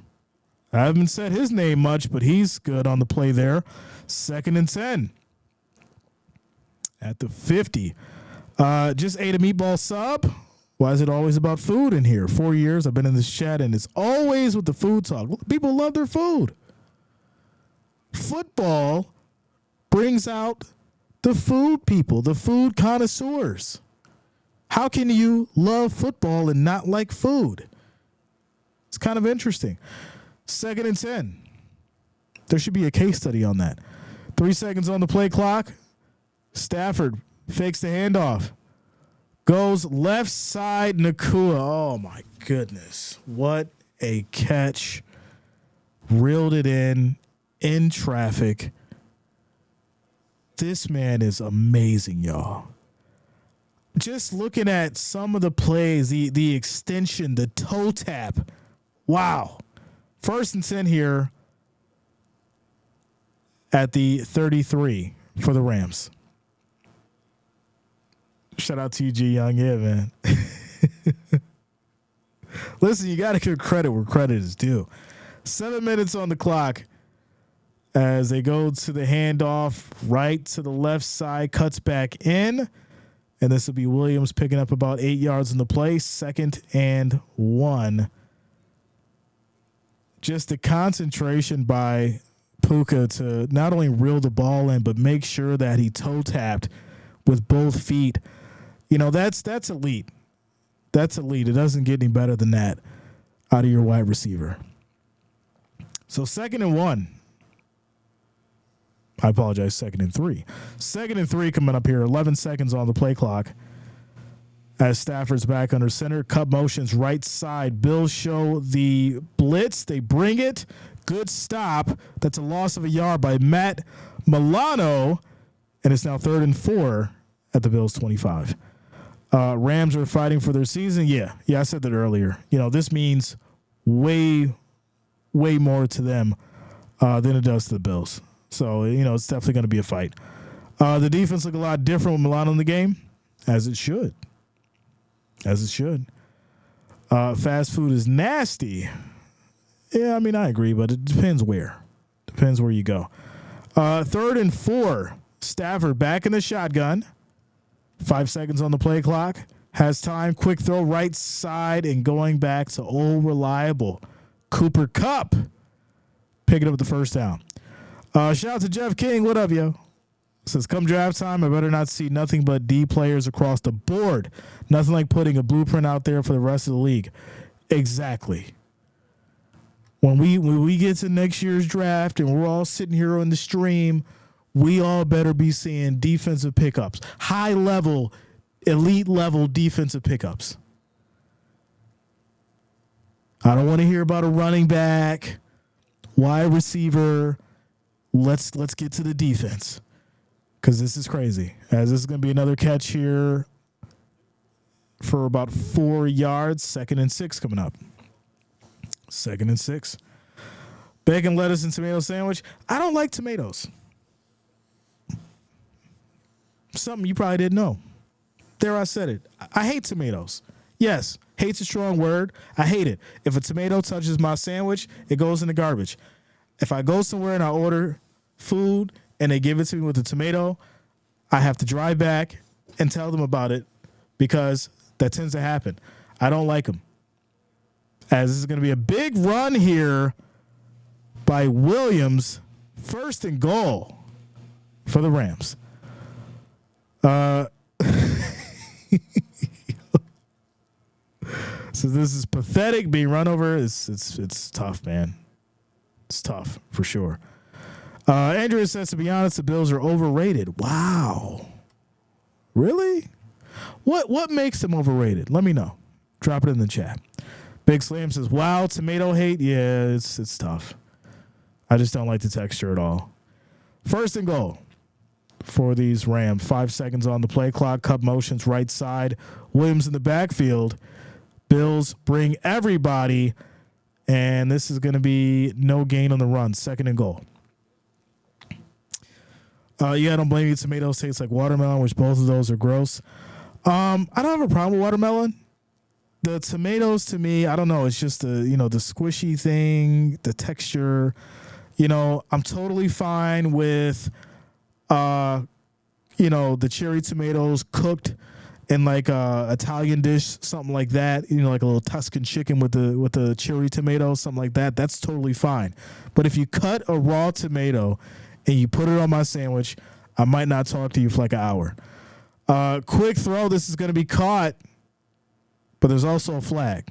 I haven't said his name much, but he's good on the play there. 2nd and 10 at the 50. Just ate a meatball sub. Why is it always about food in here? 4 years I've been in this chat, and it's always with the food talk. People love their food. Football brings out the food people, the food connoisseurs. How can you love football and not like food? It's kind of interesting. 2nd and 10. There should be a case study on that. 3 seconds on the play clock. Stafford fakes the handoff. Goes left side, Nakua. Oh, my goodness. What a catch. Reeled it in traffic. This man is amazing, y'all. Just looking at some of the plays, the extension, the toe tap. Wow. 1st and 10 here at the 33 for the Rams. Shout out to you, G Young. Yeah, man. Listen, you got to give credit where credit is due. 7 minutes on the clock as they go to the handoff right to the left side, cuts back in. And this will be Williams picking up about 8 yards in the play, 2nd and 1. Just the concentration by Puka to not only reel the ball in, but make sure that he toe tapped with both feet. You know, that's elite. That's elite. It doesn't get any better than that out of your wide receiver. So 2nd and 1. I apologize, 2nd and 3. 2nd and 3 coming up here. 11 seconds on the play clock. As Stafford's back under center. Kupp motions right side. Bills show the blitz. They bring it. Good stop. That's a loss of a yard by Matt Milano. And it's now 3rd and 4 at the Bills' 25. Rams are fighting for their season. Yeah, I said that earlier. You know, this means way more to them than it does to the Bills. So, you know, it's definitely going to be a fight. The defense look a lot different with Milano in the game, as it should. Fast food is nasty. Yeah, I mean, I agree, but it depends where. Depends where you go. 3rd and 4. Stafford back in the shotgun. 5 seconds on the play clock. Has time. Quick throw right side and going back to old reliable Cooper Kupp. Picking up the first down. Shout out to Jeff King. What up, yo? Says, come draft time, I better not see nothing but D players across the board. Nothing like putting a blueprint out there for the rest of the league. Exactly. When we get to next year's draft and we're all sitting here on the stream, we all better be seeing defensive pickups. High level, elite level defensive pickups. I don't want to hear about a running back, wide receiver. Let's get to the defense, because this is crazy. As this is going to be another catch here for about 4 yards. 2nd and 6 coming up. 2nd and 6. Bacon, lettuce, and tomato sandwich. I don't like tomatoes. Something you probably didn't know. There, I said it. I hate tomatoes. Yes, hate's a strong word. I hate it. If a tomato touches my sandwich, it goes in the garbage. If I go somewhere and I order food and they give it to me with a tomato, I have to drive back and tell them about it, because that tends to happen. I don't like them. As this is going to be a big run here by Williams. 1st and goal for the Rams. So this is pathetic. Being run over. It's tough, man. It's tough for sure. Andrew says, to be honest, the Bills are overrated. Wow. Really? What makes them overrated? Let me know. Drop it in the chat. Big Slam says, wow, tomato hate. Yeah, it's tough. I just don't like the texture at all. 1st and goal for these Rams. 5 seconds on the play clock. Kupp motions right side. Williams in the backfield. Bills bring everybody. And this is going to be no gain on the run. 2nd and goal. Yeah, I don't blame you. Tomatoes taste like watermelon, which both of those are gross. I don't have a problem with watermelon. The tomatoes, to me, I don't know. It's just the squishy thing, the texture. I'm totally fine with, the cherry tomatoes cooked in like a Italian dish, something like that. Like a little Tuscan chicken with the cherry tomatoes, something like that. That's totally fine. But if you cut a raw tomato and you put it on my sandwich, I might not talk to you for like an hour. Quick throw. This is going to be caught, but there's also a flag.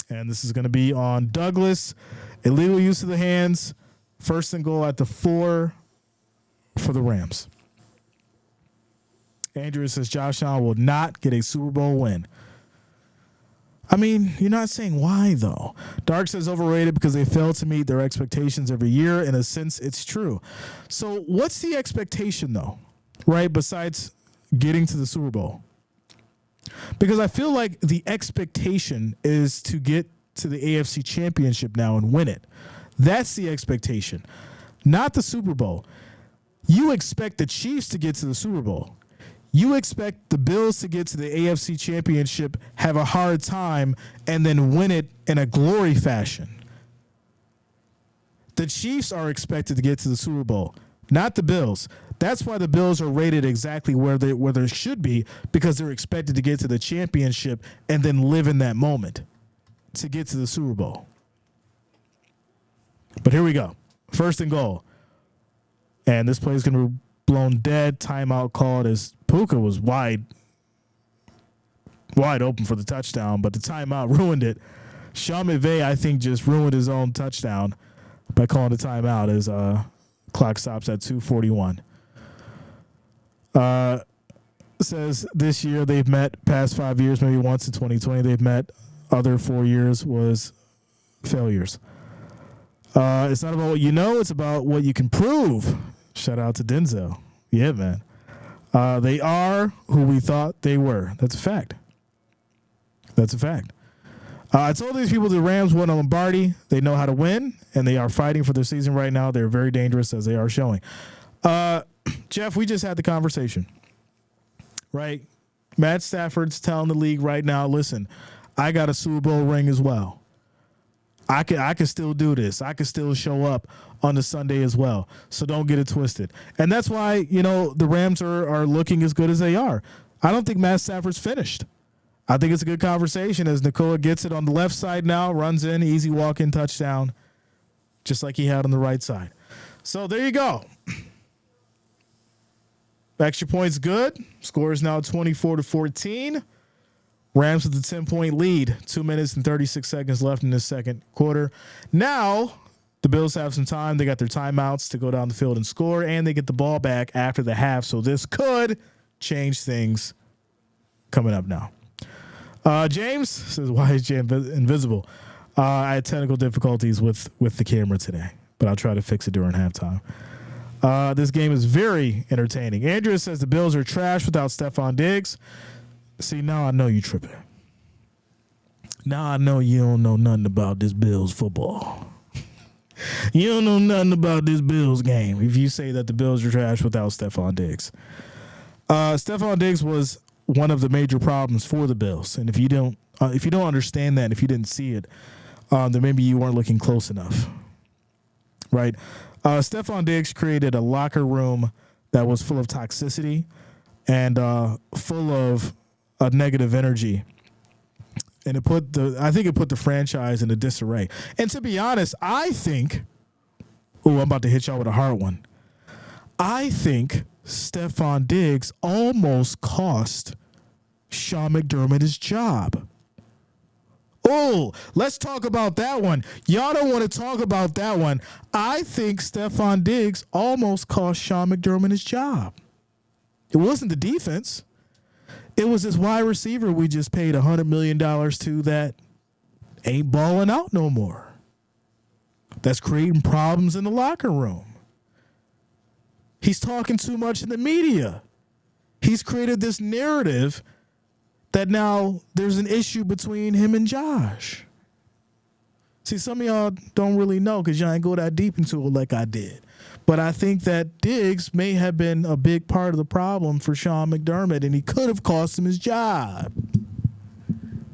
And this is going to be on Douglas. Illegal use of the hands. 1st and goal at the 4 for the Rams. Andrew says Josh Allen will not get a Super Bowl win. I mean, you're not saying why, though. Dark says overrated because they fail to meet their expectations every year. In a sense, it's true. So what's the expectation, though, right, besides getting to the Super Bowl? Because I feel like the expectation is to get to the AFC Championship now and win it. That's the expectation, not the Super Bowl. You expect the Chiefs to get to the Super Bowl. You expect the Bills to get to the AFC Championship, have a hard time, and then win it in a glory fashion. The Chiefs are expected to get to the Super Bowl, not the Bills. That's why the Bills are rated exactly where they should be, because they're expected to get to the championship and then live in that moment to get to the Super Bowl. But here we go. First and goal. And this play is going to be blown dead. Timeout called as Puka was wide open for the touchdown, but the timeout ruined it. Sean McVay, I think, just ruined his own touchdown by calling the timeout as clock stops at 2:41. Says this year they've met, past 5 years, maybe once in 2020 they've met. Other 4 years was failures. It's not about what you know, it's about what you can prove. Shout out to Denzel. Yeah, man. They are who we thought they were. That's a fact. That's a fact. I told these people the Rams won a Lombardi. They know how to win, and they are fighting for their season right now. They're very dangerous, as they are showing. Jeff, we just had the conversation, right? Matt Stafford's telling the league right now, listen, I got a Super Bowl ring as well. I can still do this. I can still show up on the Sunday as well. So don't get it twisted. And that's why, the Rams are looking as good as they are. I don't think Matt Stafford's finished. I think it's a good conversation as Nkoa gets it on the left side now, runs in, easy walk-in touchdown, just like he had on the right side. So there you go. Extra points good. Score is now 24-14. Rams with the 10-point lead. 2 minutes and 36 seconds left in the second quarter. Now the Bills have some time. They got their timeouts to go down the field and score, and they get the ball back after the half. So this could change things coming up now. James says, why is Jay invisible? I had technical difficulties with the camera today, but I'll try to fix it during halftime. This game is very entertaining. Andrew says the Bills are trash without Stephon Diggs. See, now I know you tripping. Now I know you don't know nothing about this Bills football. You don't know nothing about this Bills game if you say that the Bills are trash without Stephon Diggs. Stephon Diggs was one of the major problems for the Bills, and if you don't understand that, and if you didn't see it, then maybe you weren't looking close enough, right? Stephon Diggs created a locker room that was full of toxicity and full of negative energy, and I think it put the franchise in a disarray. And to be honest, I think, I'm about to hit y'all with a hard one. I think Stephon Diggs almost cost Sean McDermott his job. Oh, let's talk about that one. Y'all don't want to talk about that one. I think Stephon Diggs almost cost Sean McDermott his job. It wasn't the defense. It was this wide receiver we just paid $100 million to that ain't balling out no more. That's creating problems in the locker room. He's talking too much in the media. He's created this narrative that now there's an issue between him and Josh. See, some of y'all don't really know because y'all ain't go that deep into it like I did. But I think that Diggs may have been a big part of the problem for Sean McDermott, and he could have cost him his job.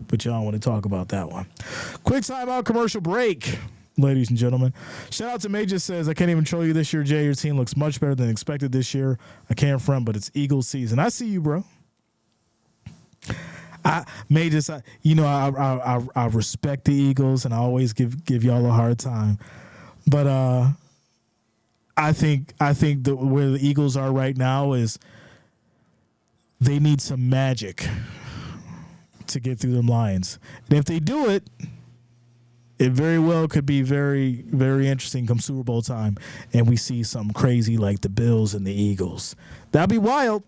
But y'all want to talk about that one. Quick timeout, commercial break, ladies and gentlemen. Shout out to Major says, I can't even troll you this year, Jay. Your team looks much better than expected this year. I can't front, but it's Eagles season. I see you, bro. I respect the Eagles, and I always give y'all a hard time. But I think where the Eagles are right now is they need some magic to get through them Lions. And if they do it, it very well could be very, very interesting come Super Bowl time, and we see something crazy like the Bills and the Eagles. That'd be wild.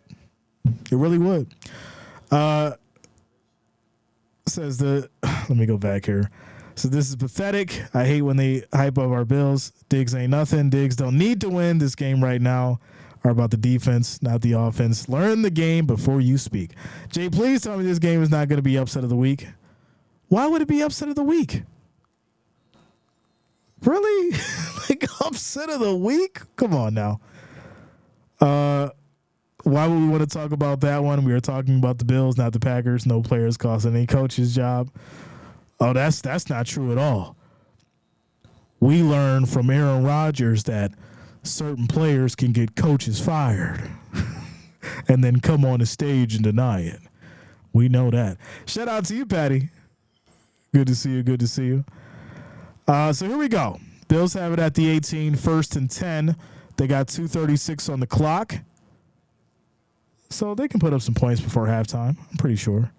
It really would. Let me go back here. So this is pathetic. I hate when they hype up our Bills. Diggs ain't nothing. Diggs don't need to win this game right now. Are about the defense, not the offense. Learn the game before you speak. Jay, please tell me this game is not going to be upset of the week. Why would it be upset of the week? Really? Like upset of the week? Come on now. Why would we want to talk about that one? We were talking about the Bills, not the Packers. No players cost any coach's job. Oh, that's not true at all. we learned from Aaron Rodgers that certain players can get coaches fired and then come on the stage and deny it. We know that. Shout out to you, Patty. Good to see you. Good to see you. So here we go. Bills have it at the 18, 1st and 10. They got 2:36 on the clock. So they can put up some points before halftime, I'm pretty sure.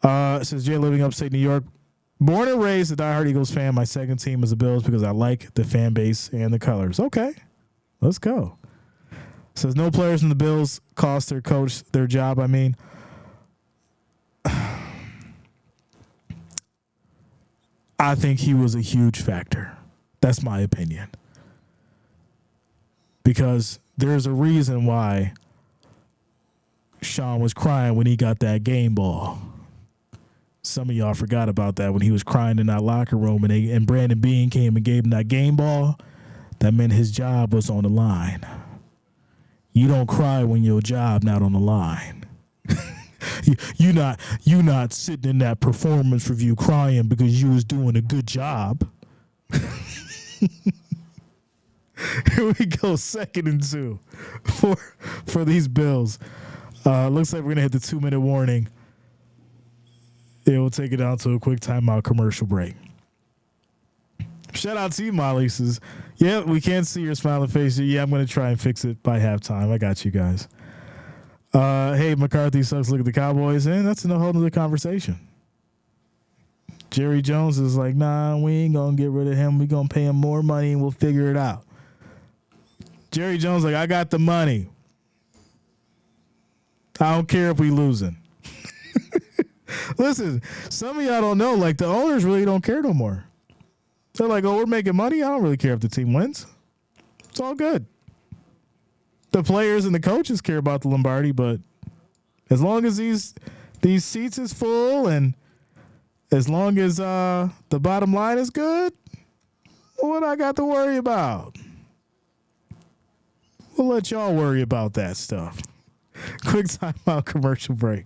It says, Jay, living upstate New York. Born and raised a diehard Eagles fan. My second team is the Bills because I like the fan base and the colors. Okay, let's go. It says, no players in the Bills cost their coach their job. I mean, I think he was a huge factor. That's my opinion. Because there's a reason why Sean was crying when he got that game ball. Some of y'all forgot about that when he was crying in that locker room and Brandon Beane came and gave him that game ball. That meant his job was on the line. You don't cry when your job not on the line. You not sitting in that performance review crying because you was doing a good job. Here we go, 2nd and 2 for these Bills. Looks like we're gonna hit the 2-minute warning. It will take it down to a quick timeout commercial break. Shout out to you, Molly. Says, yeah, we can't see your smiling face. Yeah, I'm gonna try and fix it by halftime. I got you guys. Hey, McCarthy sucks. Look at the Cowboys, and that's a whole other conversation. Jerry Jones is like, nah, we ain't gonna get rid of him. We gonna pay him more money, and we'll figure it out. Jerry Jones like, I got the money. I don't care if we losing. Listen, some of y'all don't know, like the owners really don't care no more. They're like, oh, we're making money. I don't really care if the team wins. It's all good. The players and the coaches care about the Lombardi, but as long as these seats is full and as long as the bottom line is good, what I got to worry about? We'll let y'all worry about that stuff. Quick timeout commercial break.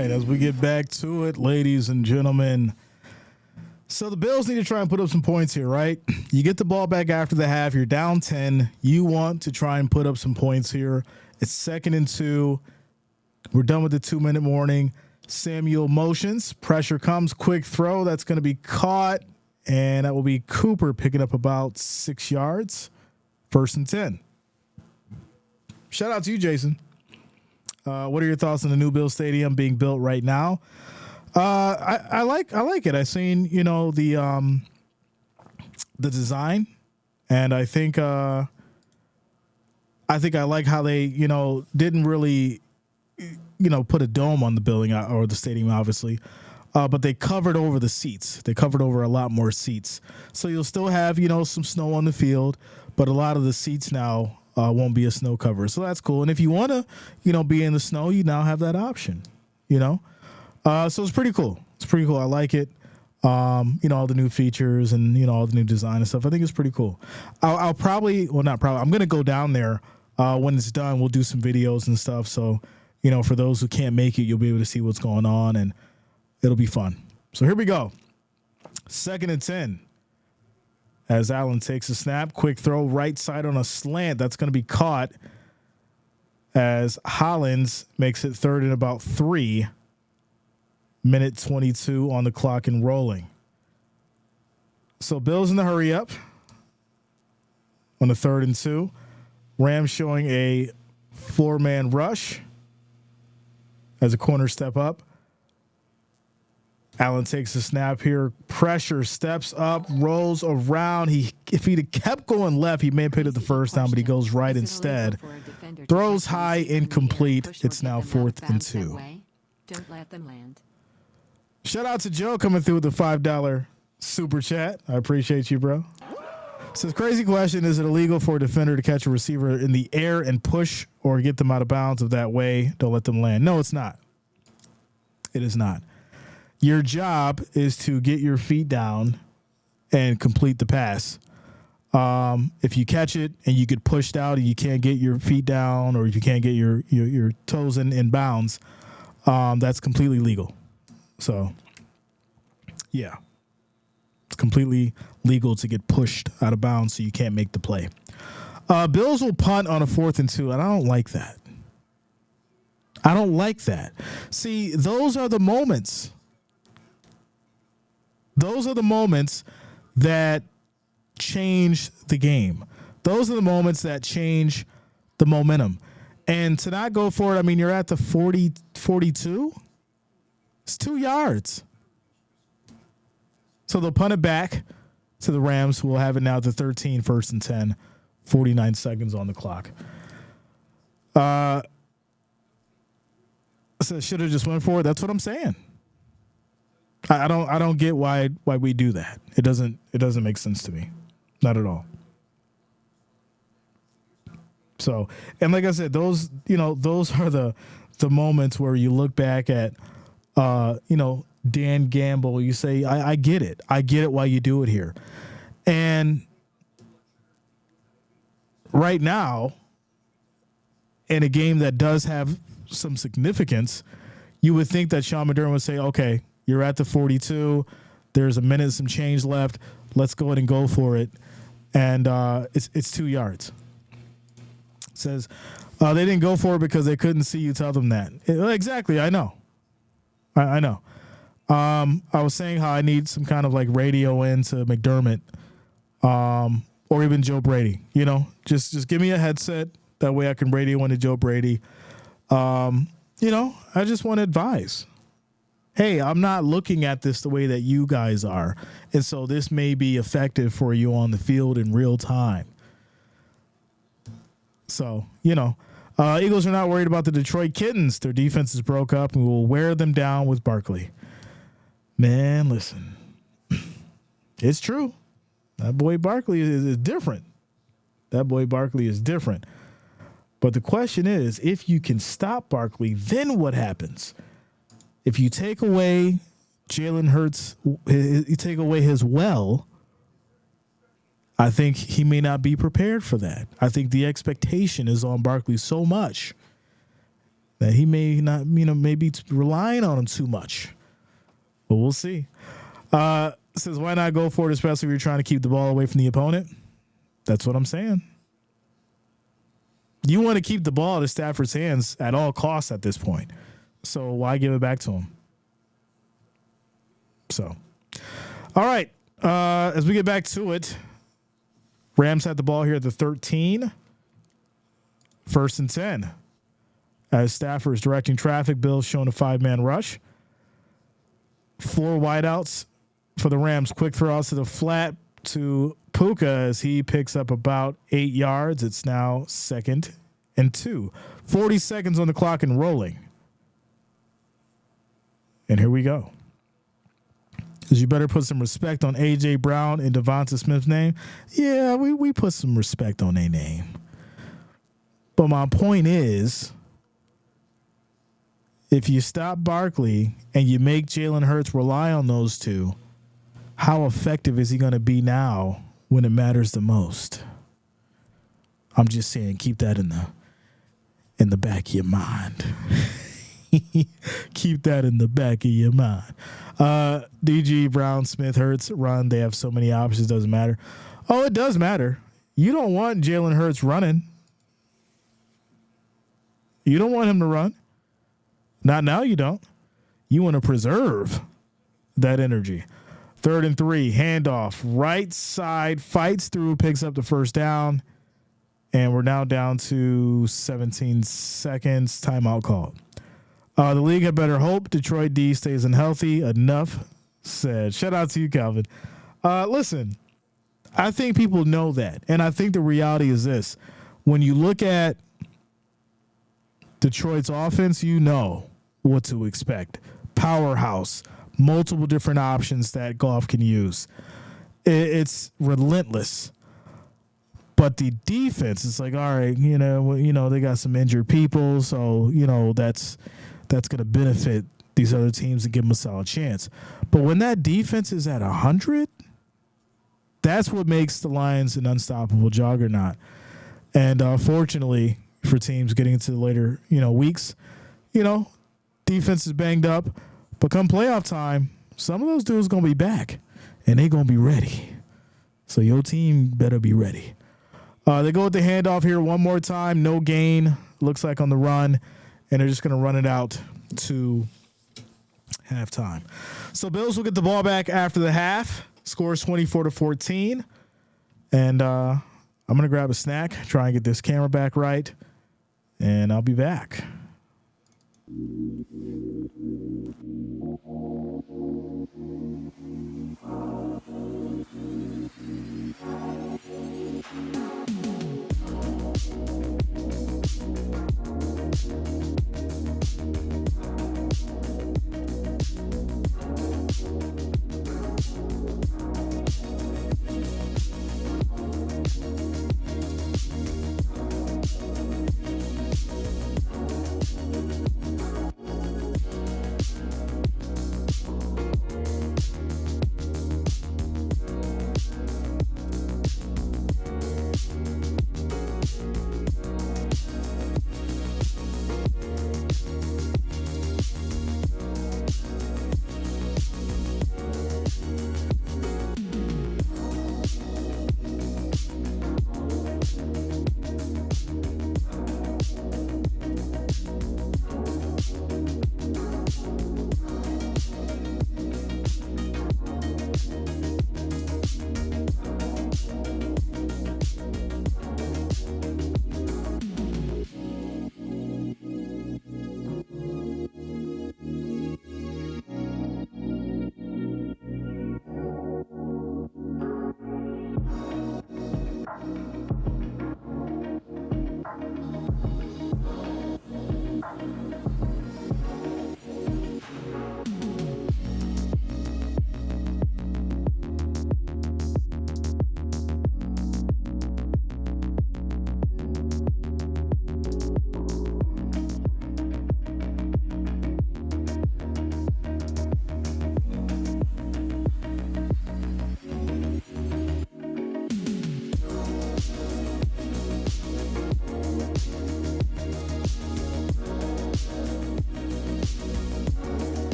As we get back to it, ladies and gentlemen. So the Bills need to try and put up some points here, right? You get the ball back after the half. You're down 10. You want to try and put up some points here. It's 2nd and 2. We're done with the 2-minute warning. Samuel motions. Pressure comes. Quick throw. That's going to be caught. And that will be Cooper picking up about 6 yards. 1st and 10. Shout out to you, Jason. What are your thoughts on the new Bill Stadium being built right now? I like it. I've seen, the design, and I think I like how they, didn't really, put a dome on the building or the stadium, obviously. But they covered over the seats. They covered over a lot more seats. So you'll still have, some snow on the field, but a lot of the seats now won't be a snow cover. So that's cool. And if you want to, be in the snow, you now have that option, So it's pretty cool. It's pretty cool. I like it. All the new features and, all the new design and stuff. I think it's pretty cool. I'll probably, well, not probably, I'm going to go down there when it's done. We'll do some videos and stuff. So, for those who can't make it, you'll be able to see what's going on and it'll be fun. So here we go. 2nd and 10. As Allen takes a snap, quick throw right side on a slant. That's going to be caught as Hollins makes it 3rd and about 3. Minute 22 on the clock and rolling. So Bills in the hurry up on the 3rd and 2. Rams showing a 4-man rush as a corner step up. Allen takes a snap here. Pressure, steps up, rolls around. If he'd have kept going left, he may have picked it the first time, but he goes right instead. Throws high, incomplete. It's now 4th and 2. Don't let them land. Shout out to Joe coming through with the $5 super chat. I appreciate you, bro. Says, crazy question. Is it illegal for a defender to catch a receiver in the air and push or get them out of bounds of that way? Don't let them land. No, it's not. It is not. Your job is to get your feet down and complete the pass. If you catch it and you get pushed out and you can't get your feet down or you can't get your toes in bounds, that's completely legal. So, yeah, it's completely legal to get pushed out of bounds so you can't make the play. Bills will punt on a 4th and 2, and I don't like that. I don't like that. See, those are the moments. Those are the moments that change the game. Those are the moments that change the momentum. And to not go for it, I mean, you're at the 42. It's 2 yards. So they'll punt it back to the Rams, who will have it now at the 13, 1st and 10, 49 seconds on the clock. So should have just went for it. That's what I'm saying. I don't get why we do that. It doesn't make sense to me. Not at all. So, and like I said, those are the moments where you look back at Dan Gamble, you say, I get it. I get it why you do it here. And right now, in a game that does have some significance, you would think that Sean McDermott would say, okay, you're at the 42. There's a minute, some change left. Let's go ahead and go for it. And it's 2 yards. It says they didn't go for it because they couldn't see you tell them that. Exactly, I know. I know. I was saying how I need some kind of like radio into McDermott, or even Joe Brady. Just give me a headset. That way I can radio into Joe Brady. I just want to advise. Hey, I'm not looking at this the way that you guys are, and so this may be effective for you on the field in real time. So, Eagles are not worried about the Detroit Kittens. Their defense is broke up, and we will wear them down with Barkley. Man, listen. It's true. That boy Barkley is different. That boy Barkley is different. But the question is, if you can stop Barkley, then what happens? If you take away Jalen Hurts, you take away his I think he may not be prepared for that. I think the expectation is on Barkley so much that he may not, maybe relying on him too much. But we'll see. Says, why not go for it, especially if you're trying to keep the ball away from the opponent? That's what I'm saying. You want to keep the ball out of Stafford's hands at all costs at this point. So why give it back to him? So, all right. As we get back to it, Rams had the ball here at the 13. 1st and 10. As Stafford is directing traffic, Bills showing a 5-man rush. 4 wideouts for the Rams. Quick throw out to the flat to Puka as he picks up about 8 yards. It's now 2nd and 2. 40 seconds on the clock and rolling. And here we go. Because you better put some respect on A.J. Brown and Devonta Smith's name. Yeah, we put some respect on their name. But my point is, if you stop Barkley and you make Jalen Hurts rely on those two, how effective is he going to be now when it matters the most? I'm just saying, keep that in the back of your mind. Keep that in the back of your mind. DG, Brown, Smith, Hurts, run. They have so many options. Doesn't matter. Oh, it does matter. You don't want Jalen Hurts running. You don't want him to run. Not now, you don't. You want to preserve that energy. 3rd and 3, handoff. Right side, fights through, picks up the first down. And we're now down to 17 seconds. Timeout called. The league had better hope Detroit D stays unhealthy. Enough said. Shout out to you, Calvin. Listen, I think people know that. And I think the reality is this. When you look at Detroit's offense, you know what to expect. Powerhouse, multiple different options that Goff can use. It's relentless. But the defense is like, all right, they got some injured people, so that's going to benefit these other teams and give them a solid chance. But when that defense is at 100, that's what makes the Lions an unstoppable juggernaut. And fortunately for teams getting into the later weeks, defense is banged up. But come playoff time, some of those dudes going to be back, and they going to be ready. So your team better be ready. They go with the handoff here one more time. No gain. Looks like on the run. And they're just going to run it out to halftime. So Bills will get the ball back after the half. Scores 24-14. And I'm going to grab a snack, try and get this camera back right. And I'll be back.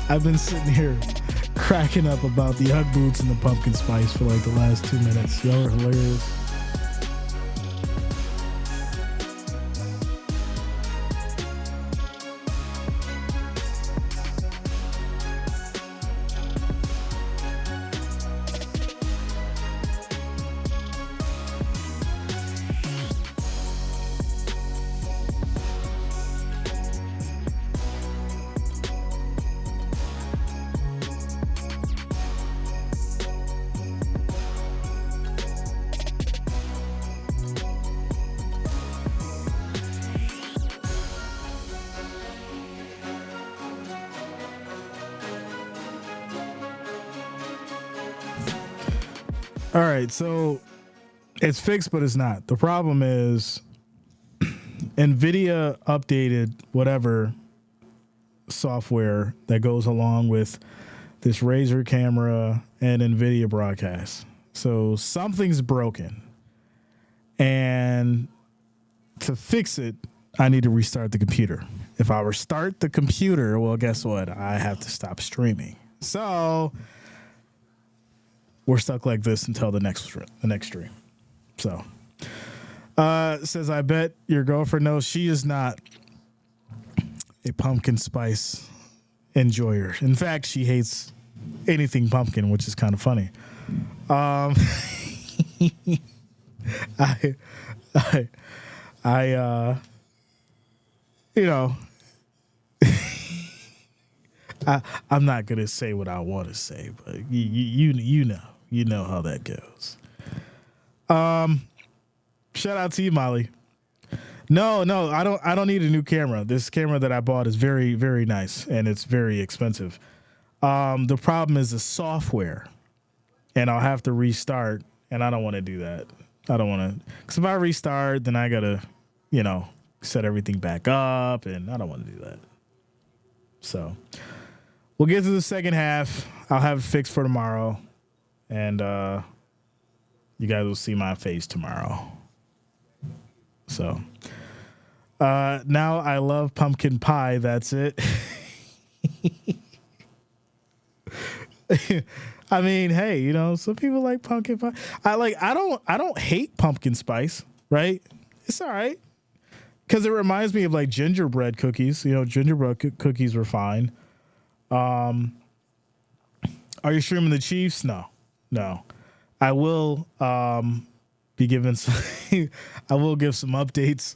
I've been sitting here cracking up about the Ugg boots and the pumpkin spice for like the last 2 minutes. Y'all are hilarious. All right, so it's fixed, but it's not. The problem is NVIDIA updated whatever software that goes along with this Razer camera and NVIDIA broadcast. So something's broken. And to fix it, I need to restart the computer. If I restart the computer, well, guess what? I have to stop streaming. So we're stuck like this until the next stream. So, says, I bet your girlfriend knows she is not a pumpkin spice enjoyer. In fact, she hates anything pumpkin, which is kind of funny. I'm not gonna say what I want to say, but you know how that goes. Shout out to you, Molly. No, I don't need a new camera. This camera that I bought is very, very nice, and it's very expensive. The problem is the software, and I'll have to restart, and I don't want to do that. I don't want to, because if I restart, then I gotta, set everything back up, and I don't want to do that. So we'll get to the second half. I'll have it fixed for tomorrow, and you guys will see my face tomorrow. So now I love pumpkin pie. That's it. I mean, hey, some people like pumpkin pie. I don't hate pumpkin spice, right? It's all right. Because it reminds me of like gingerbread cookies. Gingerbread cookies were fine. Are you streaming the Chiefs? No. I will be giving some I will give some updates,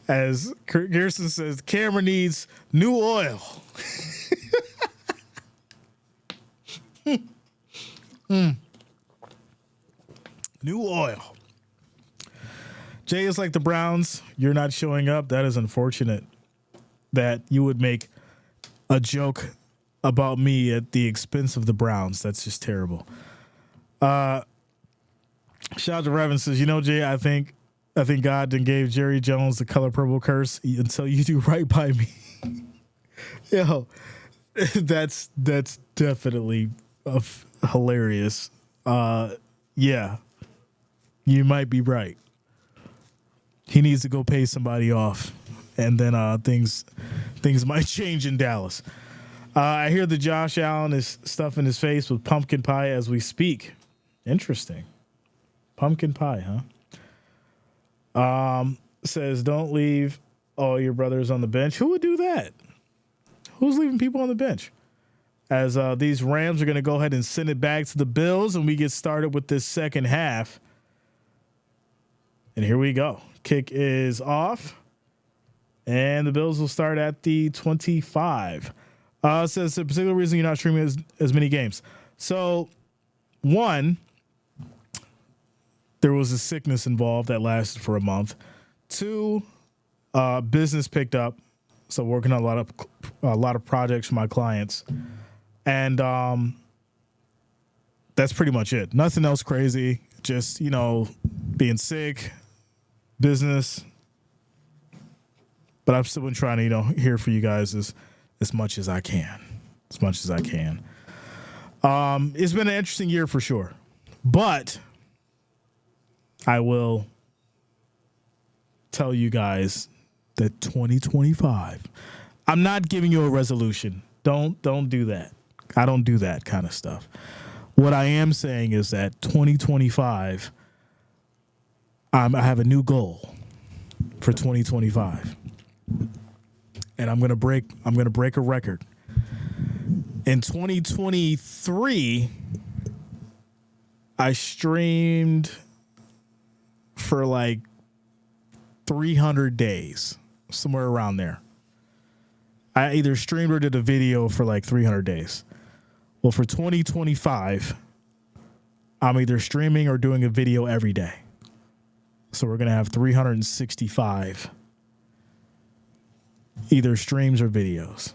as Jreasn says, the camera needs new oil. New oil. Jay is like the Browns. You're not showing up. That is unfortunate that you would make a joke about me at the expense of the Browns. That's just terrible. Shout out to Revan says, Jay, I think God then gave Jerry Jones the color purple curse until you do right by me. Yo, that's definitely hilarious. Yeah, you might be right. He needs to go pay somebody off, and then things might change in Dallas. I hear that Josh Allen is stuffing his face with pumpkin pie as we speak. Interesting. Pumpkin pie, huh? Says, don't leave all your brothers on the bench. Who would do that? Who's leaving people on the bench? As these Rams are going to go ahead and send it back to the Bills, and we get started with this second half. And here we go. Kick is off, and the Bills will start at the 25. Says the particular reason you're not streaming as many games. So, one, there was a sickness involved that lasted for a month. Two, business picked up, so working on a lot of projects for my clients, and that's pretty much it. Nothing else crazy. Just being sick, business. But I've still been trying to here for you guys as much as I can. As much as I can. It's been an interesting year for sure. But I will tell you guys that 2025, I'm not giving you a resolution. Don't do that. I don't do that kind of stuff. What I am saying is that 2025, I have a new goal for 2025, and I'm gonna break a record. In 2023, I streamed for like 300 days, somewhere around there. I either streamed or did a video for like 300 days. Well, for 2025, I'm either streaming or doing a video every day. So we're going to have 365 either streams or videos.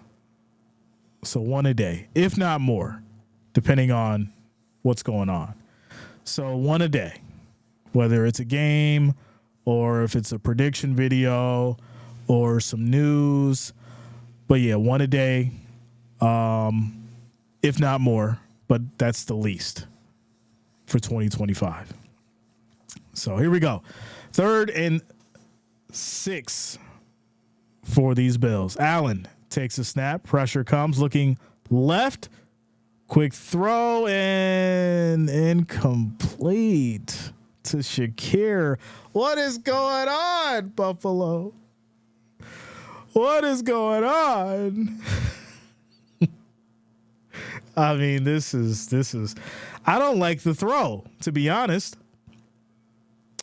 So one a day, if not more, depending on what's going on. So one a day, whether it's a game or if it's a prediction video or some news. But yeah, one a day, if not more, but that's the least for 2025. So here we go. 3rd and 6 for these Bills. Allen takes a snap. Pressure comes, looking left. Quick throw and incomplete to Shakir. What is going on, Buffalo? What is going on? I mean, this is. I don't like the throw, to be honest.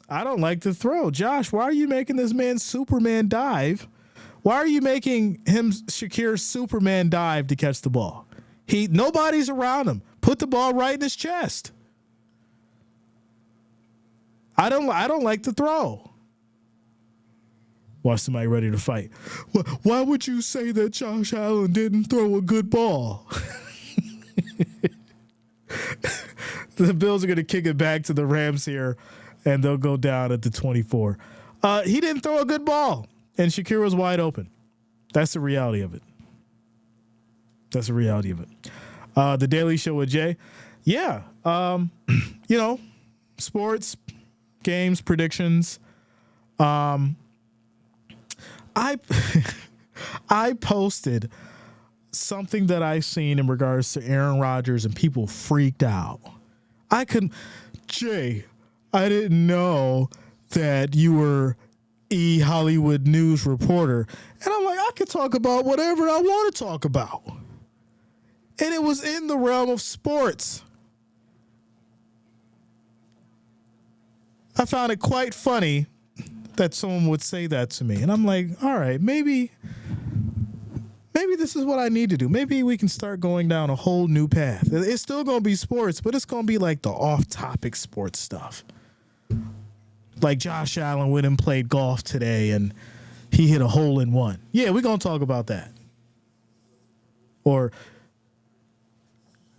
I don't like the throw. Josh, why are you making this man Superman dive? Why are you making him Shakir Superman dive to catch the ball? Nobody's around him. Put the ball right in his chest. I don't like the throw. Watch somebody ready to fight. Why would you say that Josh Allen didn't throw a good ball? The Bills are going to kick it back to the Rams here, and they'll go down at the 24. He didn't throw a good ball, and Shakir was wide open. That's the reality of it. That's the reality of it. The Daily Show with Jay. Yeah. Sports, games, predictions. I posted something that I seen in regards to Aaron Rodgers, and people freaked out. Jay, I didn't know that you were Hollywood news reporter. And I'm like, I could talk about whatever I want to talk about. And it was in the realm of sports. I found it quite funny that someone would say that to me. And I'm like, all right, maybe this is what I need to do. Maybe we can start going down a whole new path. It's still going to be sports, but it's going to be like the off-topic sports stuff. Like Josh Allen went and played golf today and he hit a hole in one. Yeah, we're going to talk about that. Or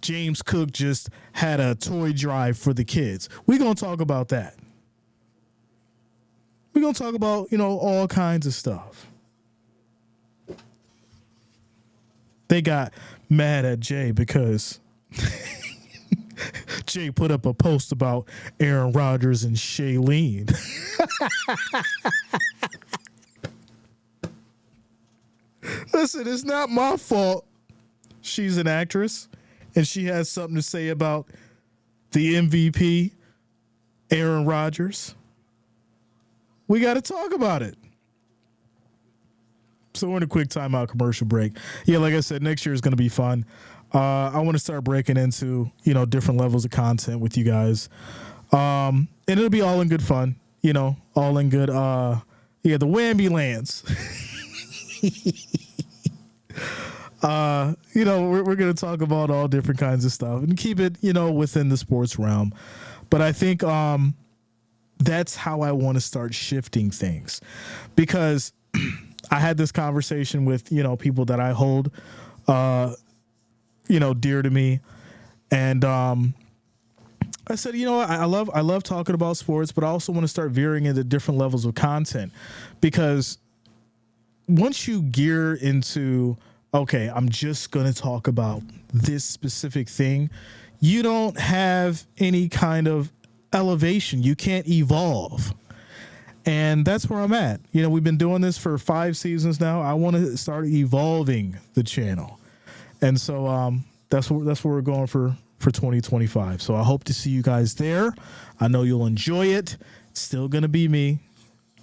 James Cook just had a toy drive for the kids. We're going to talk about that. We're going to talk about, all kinds of stuff. They got mad at Jay because Jay put up a post about Aaron Rodgers and Shailene. Listen, it's not my fault. She's an actress and she has something to say about the MVP, Aaron Rodgers. We got to talk about it. So we're in a quick timeout commercial break. Yeah, like I said, next year is going to be fun. I want to start breaking into, different levels of content with you guys. And it'll be all in good fun, all in good, the whammy lands. We're going to talk about all different kinds of stuff and keep it, within the sports realm. But I think that's how I want to start shifting things, because I had this conversation with, people that I hold, dear to me. And I said, I love talking about sports, but I also want to start veering into different levels of content, because once you gear into, okay, I'm just going to talk about this specific thing, you don't have any kind of elevation. You can't evolve. And that's where I'm at. You know, we've been doing this for 5 seasons now. I want to start evolving the channel. And so that's what we're going for 2025. So I hope to see you guys there. I know you'll enjoy it. It's still going to be me,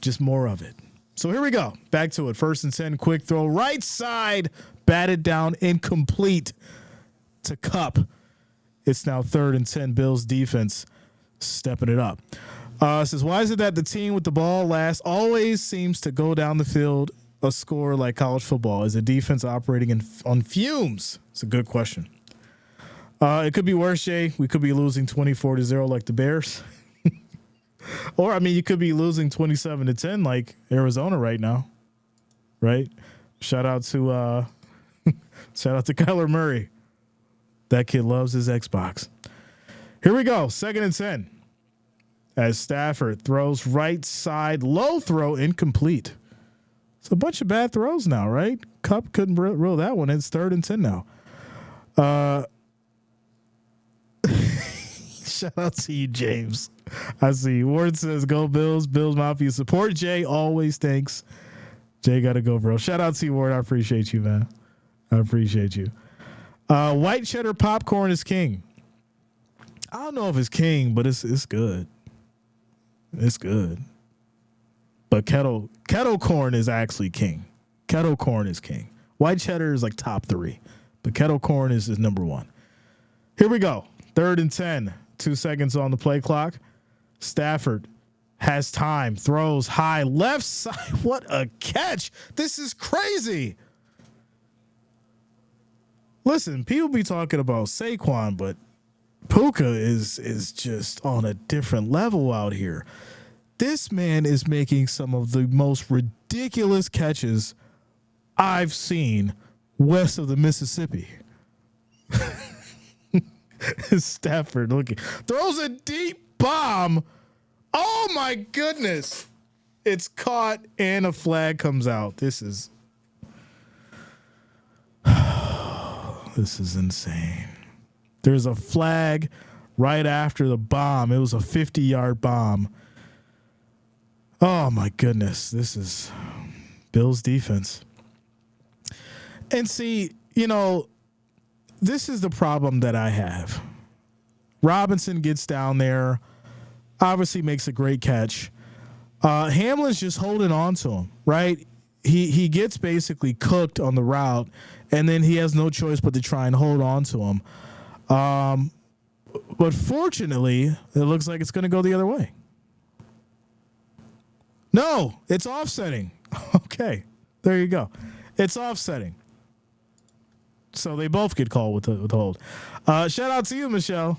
just more of it. So here we go. Back to it. 1st and 10, quick throw. Right side, batted down, incomplete to Kupp. It's now 3rd and 10. Bills defense stepping it up. Says, why is it that the team with the ball last always seems to go down the field a score like college football? Is the defense operating on fumes? It's a good question. It could be worse, Jay. We could be losing 24-0 like the Bears. Or, I mean, you could be losing 27-10 like Arizona right now. Right? Shout out to Kyler Murray. That kid loves his Xbox. Here we go. 2nd and 10. As Stafford throws right side, low throw, incomplete. It's a bunch of bad throws now, right? Kupp couldn't reel that one. It's 3rd and 10 now. Shout out to you, James. I see. Ward says, go Bills. Bills Mafia support. Jay, always thanks. Jay, got to go, bro. Shout out to you, Ward. I appreciate you, man. I appreciate you. White cheddar popcorn is king. I don't know if it's king, but it's good. It's good. But kettle corn is actually king. Kettle corn is king. White cheddar is like top 3. But kettle corn is number 1. Here we go. 3rd and 10. 2 seconds on the play clock. Stafford has time. Throws high left side. What a catch. This is crazy. Listen, people be talking about Saquon, but Puka is just on a different level out here. This man is making some of the most ridiculous catches I've seen west of the Mississippi. Stafford looking. Throws a deep bomb. Oh, my goodness. It's caught and a flag comes out. This is insane. There's a flag right after the bomb. It was a 50-yard bomb. Oh, my goodness. This is Bills defense. And see, you know, this is the problem that I have. Robinson gets down there, obviously makes a great catch. Hamlin's just holding on to him, right? He gets basically cooked on the route, and then he has no choice but to try and hold on to him. But fortunately, it looks like it's going to go the other way. No, it's offsetting. Okay, there you go. It's offsetting. So they both get called with the hold. Shout out to you, Michelle.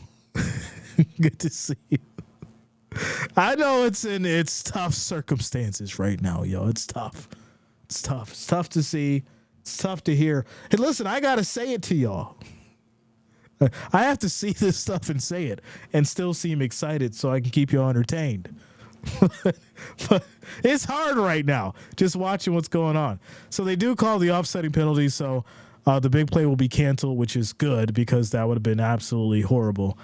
Good to see you. I know it's tough circumstances right now, yo. It's tough. It's tough. It's tough to see. It's tough to hear. Hey, listen, I got to say it to y'all. I have to see this stuff and say it and still seem excited so I can keep you entertained. But it's hard right now just watching what's going on. So they do call the offsetting penalty, so the big play will be canceled, which is good because that would have been absolutely horrible.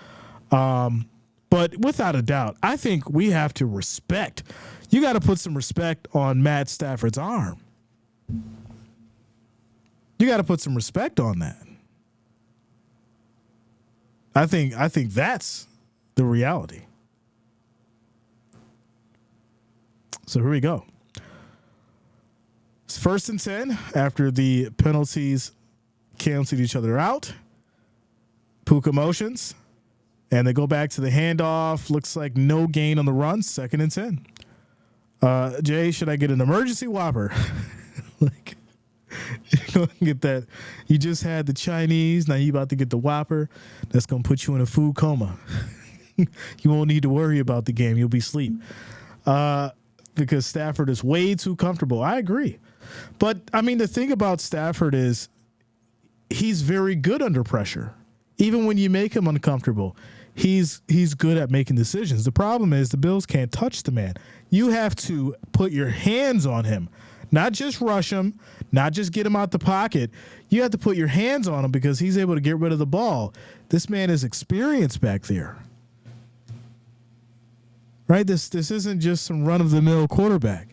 But without a doubt, I think we have to respect. You got to put some respect on Matt Stafford's arm. You got to put some respect on that. I think that's the reality. So here we go. It's 1st and 10 after the penalties canceled each other out. Puka motions. And they go back to the handoff. Looks like no gain on the run. 2nd and 10. Jay, should I get an emergency Whopper? Like, you're going to get that. You just had the Chinese. Now you about to get the Whopper. That's going to put you in a food coma. You won't need to worry about the game. You'll be asleep. Because Stafford is way too comfortable. I agree. But, I mean, the thing about Stafford is he's very good under pressure. Even when you make him uncomfortable, he's good at making decisions. The problem is the Bills can't touch the man. You have to put your hands on him, not just rush him, not just get him out the pocket. You have to put your hands on him because he's able to get rid of the ball. This man is experienced back there. right? This isn't just some run-of-the-mill quarterback.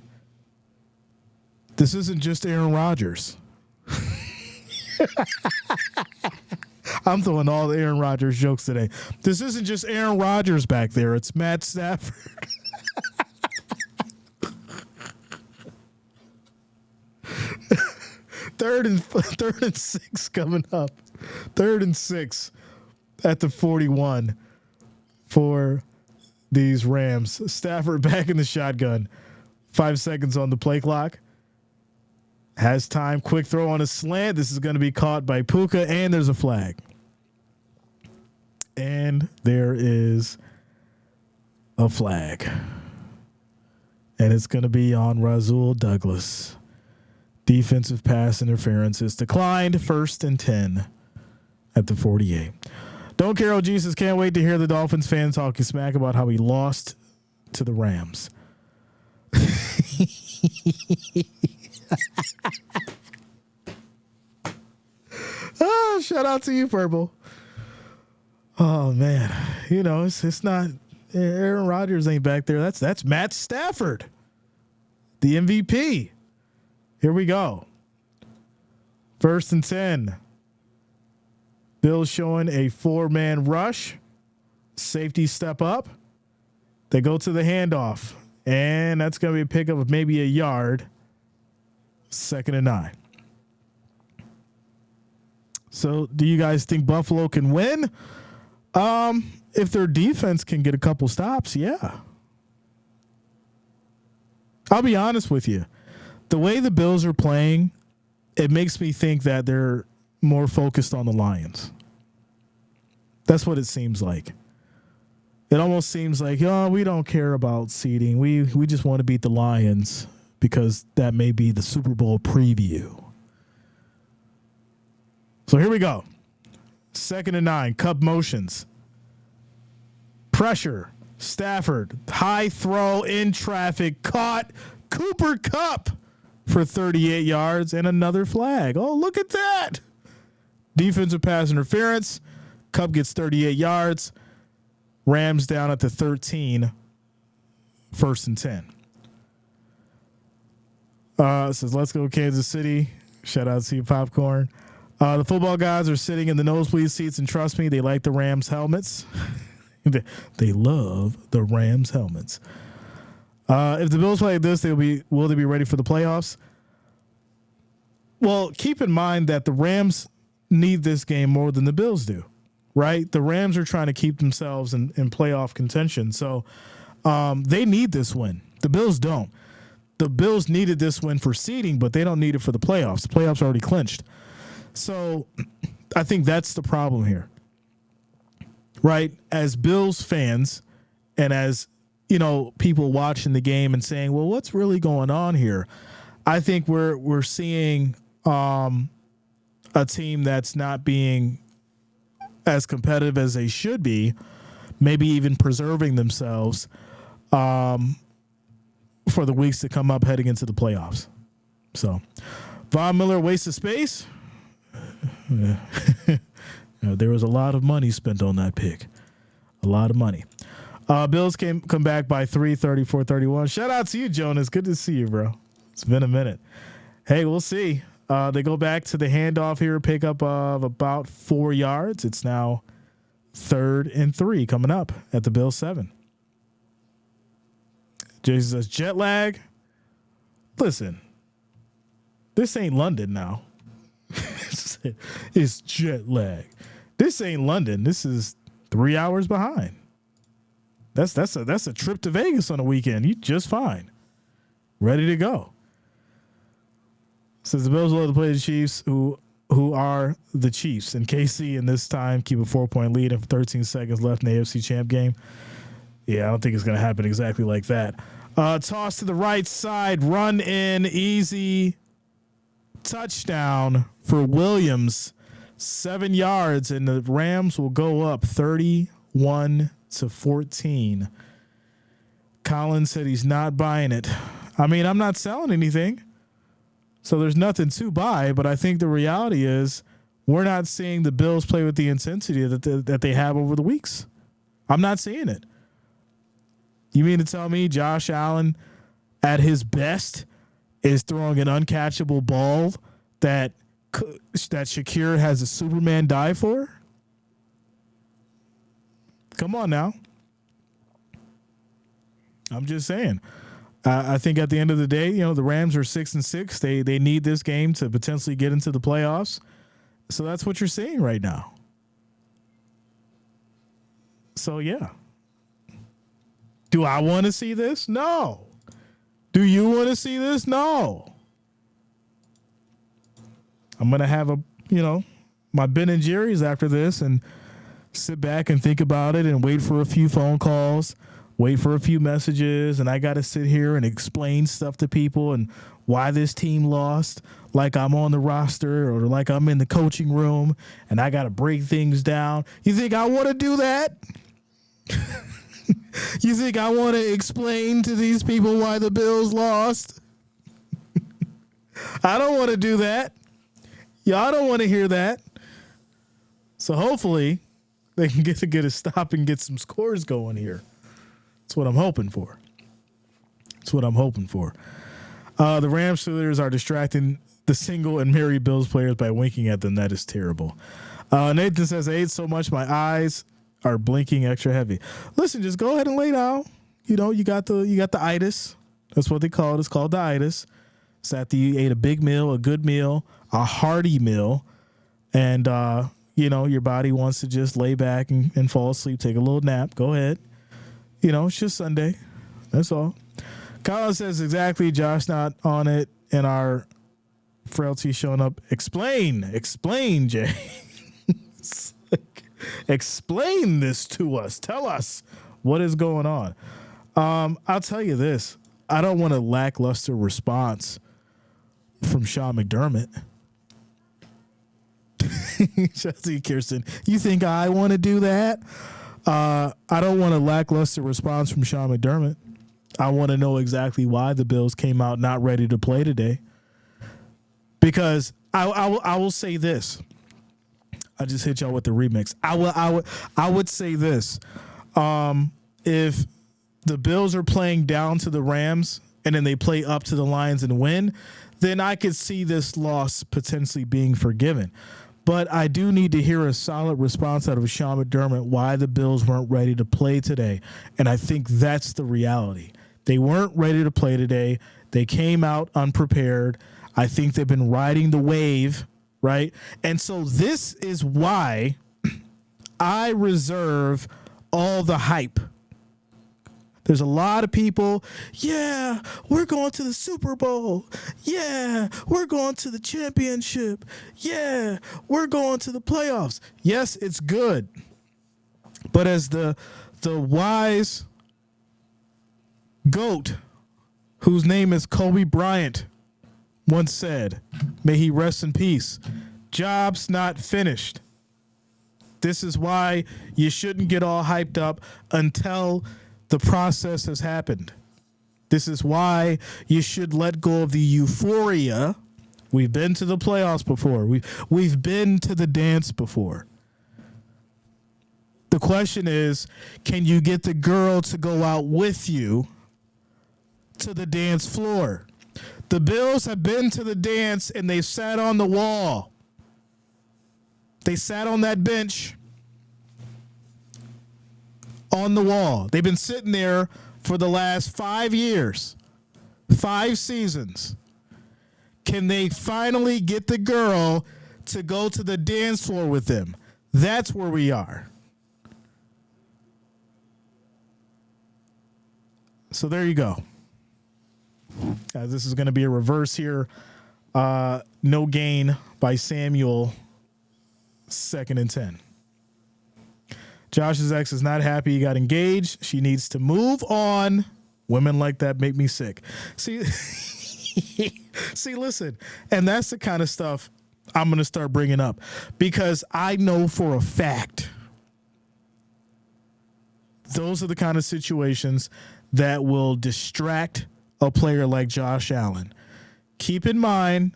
This isn't just Aaron Rodgers. I'm throwing all the Aaron Rodgers jokes today. This isn't just Aaron Rodgers back there. It's Matt Stafford. Third and 6 coming up. 3rd and 6 at the 41 for these Rams. Stafford back in the shotgun. 5 seconds on the play clock. Has time. Quick throw on a slant. This is going to be caught by Puka, and there's a flag. And there is a flag. And it's going to be on Rasul Douglas. Defensive pass interference is declined. 1st and 10 at the 48. Don't care, Jesus. Can't wait to hear the Dolphins fans talking smack about how he lost to the Rams. Oh, shout out to you, Purple. Oh man, you know it's not Aaron Rodgers ain't back there. That's Matt Stafford, the MVP. Here we go. 1st and 10. Bills showing a 4-man rush. Safety step up. They go to the handoff, and that's going to be a pickup of maybe a yard. 2nd and 9. So, do you guys think Buffalo can win? If their defense can get a couple stops, yeah. I'll be honest with you. The way the Bills are playing, it makes me think that they're more focused on the Lions. That's what it seems like. It almost seems like, oh, we don't care about seeding. We just want to beat the Lions because that may be the Super Bowl preview. So here we go. 2nd and 9. Kupp motions. Pressure. Stafford. High throw in traffic. Caught. Cooper Kupp for 38 yards and another flag. Oh, look at that. Defensive pass interference. Kupp gets 38 yards. Rams down at the 13. 1st and 10. Says, let's go Kansas City. Shout out to you, Popcorn. The football guys are sitting in the nosebleed seats, and trust me, they like the Rams helmets. They love the Rams helmets. If the Bills play like this, will they be ready for the playoffs? Well, keep in mind that the Rams need this game more than the Bills do, right? The Rams are trying to keep themselves in playoff contention. So they need this win. The Bills don't. The Bills needed this win for seeding, but they don't need it for the playoffs. The playoffs are already clinched. So I think that's the problem here, right? As Bills fans and as, you know, people watching the game and saying, well, what's really going on here? I think we're seeing a team that's not being as competitive as they should be, maybe even preserving themselves for the weeks to come up heading into the playoffs. So Von Miller, waste of space. There was a lot of money spent on that pick. A lot of money. Bills come back by 3, 34-31. Shout out to you, Jonas. Good to see you, bro. It's been a minute. Hey, we'll see. They go back to the handoff here, pickup of about 4 yards. It's now 3rd and 3 coming up at the Bills 7. Jason says, jet lag. Listen, this ain't London now. It's jet lag. This ain't London. This is 3 hours behind. That's a trip to Vegas on a weekend. You just fine. Ready to go. Says the Bills will play the Chiefs, who are the Chiefs. And KC in this time keep a 4-point lead and 13 seconds left in the AFC champ game. Yeah, I don't think it's going to happen exactly like that. Toss to the right side, run in, easy touchdown for Williams. 7 yards, and the Rams will go up 31-14. Collins said he's not buying it. I mean, I'm not selling anything, so there's nothing to buy, but I think the reality is we're not seeing the Bills play with the intensity that they have over the weeks. I'm not seeing it. You mean to tell me Josh Allen at his best is throwing an uncatchable ball that Shakir has a Superman dive for? Come on now. I'm just saying. I think at the end of the day, the Rams are 6-6. They need this game to potentially get into the playoffs. So that's what you're seeing right now. So, yeah. Do I want to see this? No. Do you want to see this? No. I'm going to have my Ben and Jerry's after this and sit back and think about it and wait for a few phone calls, wait for a few messages, and I got to sit here and explain stuff to people and why this team lost, like I'm on the roster or like I'm in the coaching room and I got to break things down. You think I want to do that? You think I want to explain to these people why the Bills lost? I don't want to do that. Y'all don't want to hear that. So hopefully they can get a stop and get some scores going here. That's what I'm hoping for. The Rams Steelers are distracting the single and merry Bills players by winking at them. That is terrible. Nathan says, I ate so much my eyes are blinking extra heavy. Listen, just go ahead and lay down. You got the itis. That's what they call it. It's called the itis. It's that you ate a big meal, a good meal, a hearty meal, and your body wants to just lay back and fall asleep, take a little nap. Go ahead. It's just Sunday. That's all. Kyle says exactly. Josh not on it, and our frailty showing up. Explain, Jay. Explain this to us. Tell us what is going on. I'll tell you this. I don't want a lackluster response from Sean McDermott. Chelsea Kirsten, you think I want to do that? I don't want a lackluster response from Sean McDermott. I want to know exactly why the Bills came out not ready to play today. Because I will say this. I just hit y'all with the remix. I would say this. If the Bills are playing down to the Rams and then they play up to the Lions and win, then I could see this loss potentially being forgiven. But I do need to hear a solid response out of Sean McDermott why the Bills weren't ready to play today. And I think that's the reality. They weren't ready to play today. They came out unprepared. I think they've been riding the wave, right? And so this is why I reserve all the hype. There's a lot of people, yeah, we're going to the Super Bowl. Yeah, we're going to the championship. Yeah, we're going to the playoffs. Yes, it's good. But as the wise GOAT, whose name is Kobe Bryant, once said, may he rest in peace, job's not finished. This is why you shouldn't get all hyped up until the process has happened. This is why you should let go of the euphoria. We've been to the playoffs before. We've been to the dance before. The question is, can you get the girl to go out with you to the dance floor? The Bills have been to the dance and they sat on the wall. They sat on that bench on the wall. They've been sitting there for the last 5 years, 5 seasons. Can they finally get the girl to go to the dance floor with them? That's where we are. So there you go. This is going to be a reverse here. No gain by Samuel. 2nd and 10. Josh's ex is not happy he got engaged. She needs to move on. Women like that make me sick. See, listen, and that's the kind of stuff I'm going to start bringing up because I know for a fact those are the kind of situations that will distract a player like Josh Allen. Keep in mind,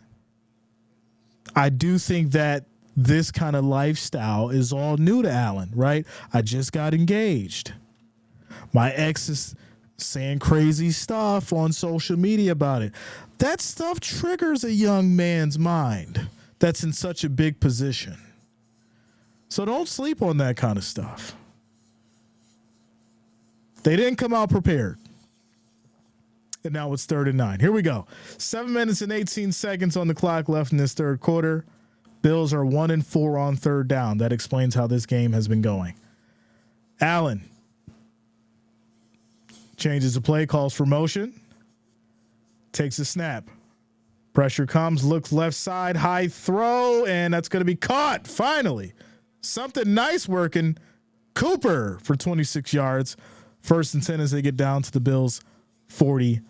I do think that this kind of lifestyle is all new to Allen, right? I just got engaged. My ex is saying crazy stuff on social media about it. That stuff triggers a young man's mind that's in such a big position. So don't sleep on that kind of stuff. They didn't come out prepared. And now it's 3rd and 9. Here we go. 7 minutes and 18 seconds on the clock left in this third quarter. Bills are 1-4 on third down. That explains how this game has been going. Allen changes the play, calls for motion, takes a snap. Pressure comes, looks left side, high throw, and that's going to be caught. Finally, something nice working. Cooper for 26 yards. 1st and 10 as they get down to the Bills' 47.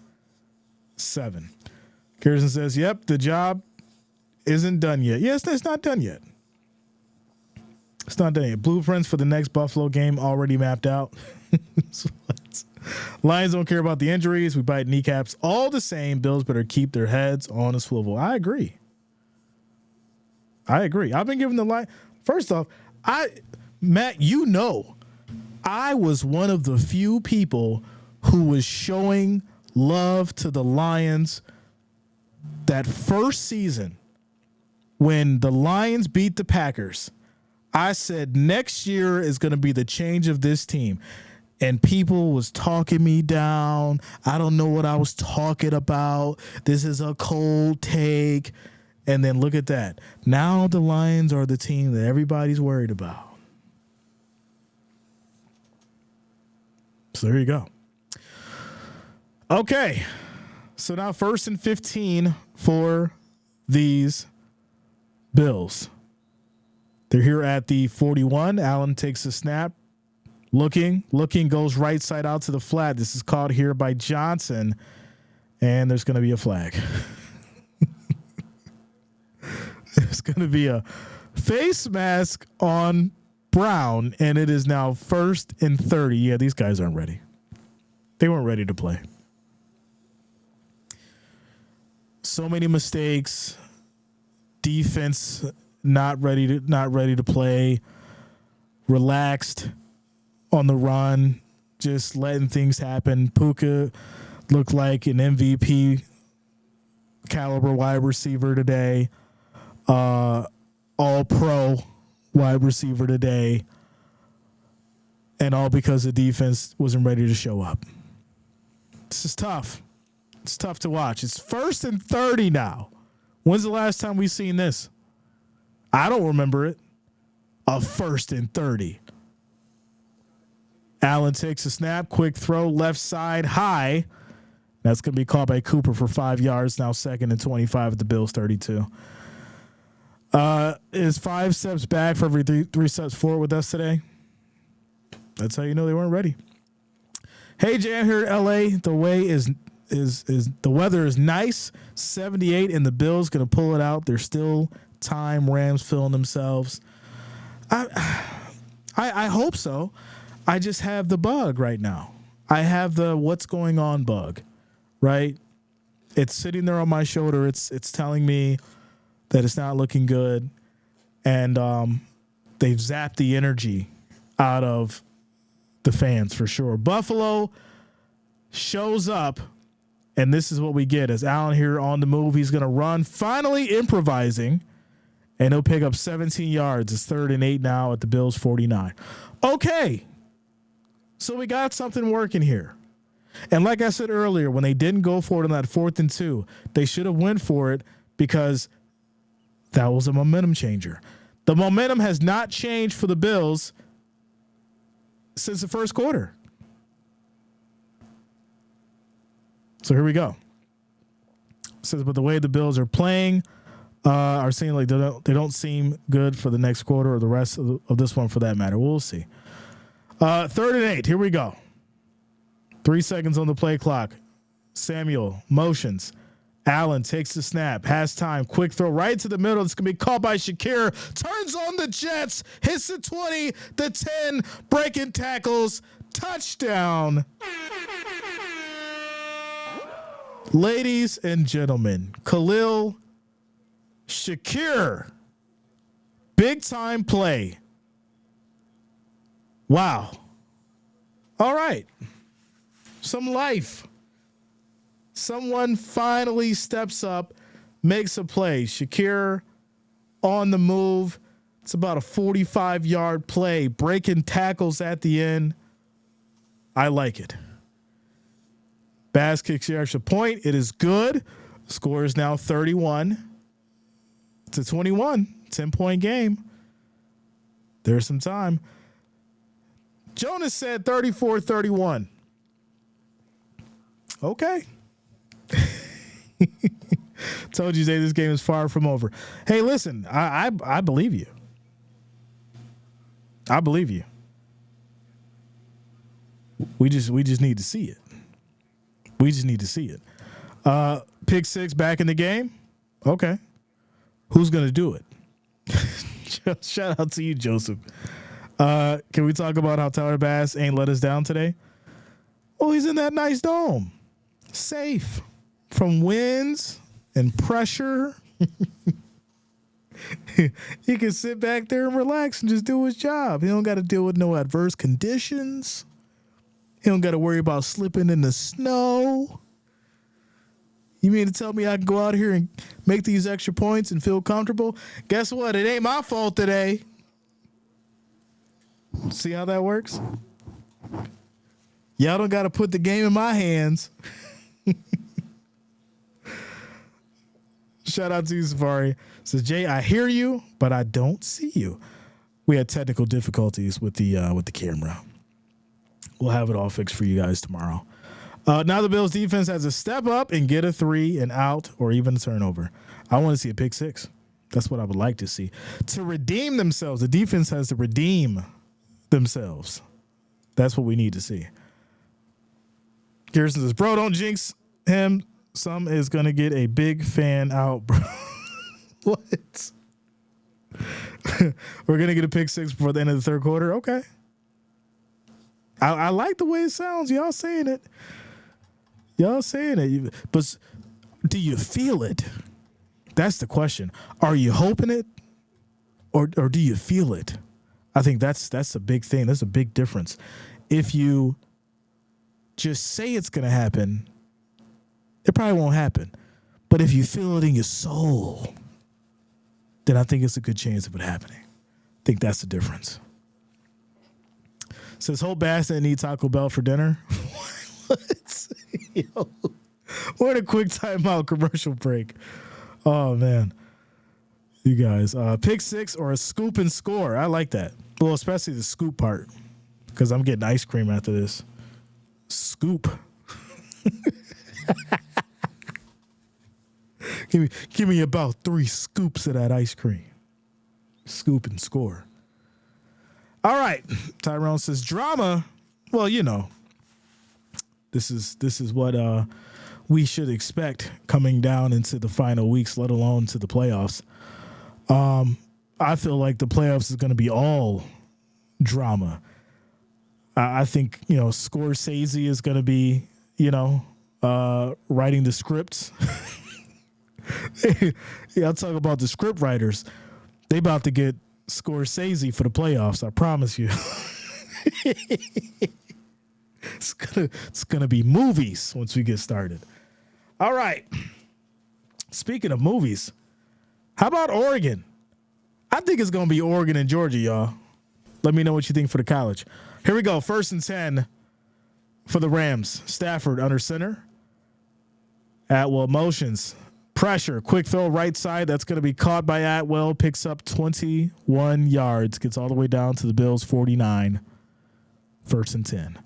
Jreasn says, yep, the job isn't done yet. Yes, it's not done yet. It's not done yet. Blueprints for the next Buffalo game already mapped out. Lions don't care about the injuries. We bite kneecaps all the same. Bills better keep their heads on a swivel. I agree. I've been giving the line. First off, Matt, I was one of the few people who was showing love to the Lions that first season when the Lions beat the Packers. I said next year is going to be the change of this team. And people was talking me down. I don't know what I was talking about. This is a cold take. And then look at that. Now the Lions are the team that everybody's worried about. So there you go. Okay. So now 1st and 15 for these Bills. They're here at the 41. Allen takes a snap. Looking, goes right side out to the flat. This is called here by Johnson, and there's going to be a flag. There's going to be a face mask on Brown, and it is now 1st and 30. Yeah, these guys aren't ready. They weren't ready to play. So many mistakes. Defense not ready to play. Relaxed on the run, just letting things happen. Puka looked like an MVP caliber wide receiver today. All pro wide receiver today. And all because the defense wasn't ready to show up. This is tough. It's tough to watch. It's 1st and 30 now. When's the last time we seen this? I don't remember it. A 1st and 30. Allen takes a snap, quick throw, left side, high. That's going to be caught by Cooper for 5 yards. Now 2nd and 25 at the Bills 32. Is 5 steps back for every three steps forward with us today. That's how you know they weren't ready. Hey, Jam here in LA. The weather is nice. 78, and the Bills going to pull it out. There's still time. Rams feeling themselves. I hope so. I just have the bug right now. I have the what's going on bug, right? It's sitting there on my shoulder. It's telling me that it's not looking good. And they've zapped the energy out of the fans for sure. Buffalo shows up, and this is what we get. As Allen here on the move, he's going to run, finally improvising, and he'll pick up 17 yards. It's 3rd and 8 now at the Bills 49. Okay. So we got something working here. And like I said earlier, when they didn't go for it on that 4th and 2, they should have went for it because that was a momentum changer. The momentum has not changed for the Bills since the first quarter. So here we go. It says, but the way the Bills are playing are seeming like they don't seem good for the next quarter or the rest of this one for that matter. We'll see. 3rd and 8. Here we go. 3 seconds on the play clock. Samuel motions. Allen takes the snap. Has time. Quick throw right to the middle. It's going to be caught by Shakir. Turns on the Jets. Hits the 20, the 10. Breaking tackles. Touchdown. Ladies and gentlemen, Khalil Shakir. Big time play. Wow. All right. some life. Someone finally steps up, makes a play. Shakir on the move. It's about a 45-yard play, breaking tackles at the end. I like it. Bass kicks the extra point. It is good. Score is now 31-21. 10-point game. There's some time. Jonas said 34-31. Okay. Told you today this game is far from over. Hey, listen, I believe you. I believe you. We just need to see it. We just need to see it. Pick six back in the game. Okay. Who's going to do it? Shout out to you, Joseph. Can we talk about how Tyler Bass ain't let us down today? Oh, he's in that nice dome. Safe from winds and pressure. He can sit back there and relax and just do his job. He don't got to deal with no adverse conditions. He don't got to worry about slipping in the snow. You mean to tell me I can go out here and make these extra points and feel comfortable? Guess what? It ain't my fault today. See how that works? Y'all don't got to put the game in my hands. Shout out to you, Safari. Says, Jay, I hear you, but I don't see you. We had technical difficulties with the camera. We'll have it all fixed for you guys tomorrow. Now the Bills defense has to step up and get a 3 and out or even a turnover. I want to see a pick six. That's what I would like to see. To redeem themselves, the defense has to redeem themselves. That's what we need to see. Jreasn says, bro, don't jinx him. Some is going to get a big fan out, bro. What? We're going to get a pick six before the end of the third quarter? Okay. I like the way it sounds. Y'all saying it. Y'all saying it. But do you feel it? That's the question. Are you hoping it or do you feel it? I think that's a big thing. That's a big difference. If you just say it's going to happen, it probably won't happen. But if you feel it in your soul, then I think it's a good chance of it happening. I think that's the difference. Says, Hope Bass didn't eat Taco Bell for dinner. What? Yo, we're in a quick timeout commercial break. Oh, man. You guys. Pick six or a scoop and score. I like that. Well, especially the scoop part because I'm getting ice cream after this. Scoop. Give me about 3 scoops of that ice cream. Scoop and score. All right. Tyrone says drama. Well, you know, this is what we should expect coming down into the final weeks, let alone to the playoffs. I feel like the playoffs is going to be all drama. I think, you know, Scorsese is going to be, you know, writing the scripts. Yeah, I'll talk about the script writers. They about to get Scorsese for the playoffs. I promise you. It's gonna be movies once we get started. All right. Speaking of movies, how about Oregon? I think it's gonna be Oregon and Georgia, y'all. Let me know what you think for the college. Here we go. 1st and 10 for the Rams. Stafford under center. Atwell motions. Pressure. Quick throw right side. That's going to be caught by Atwell. Picks up 21 yards. Gets all the way down to the Bills' 49. 1st and 10.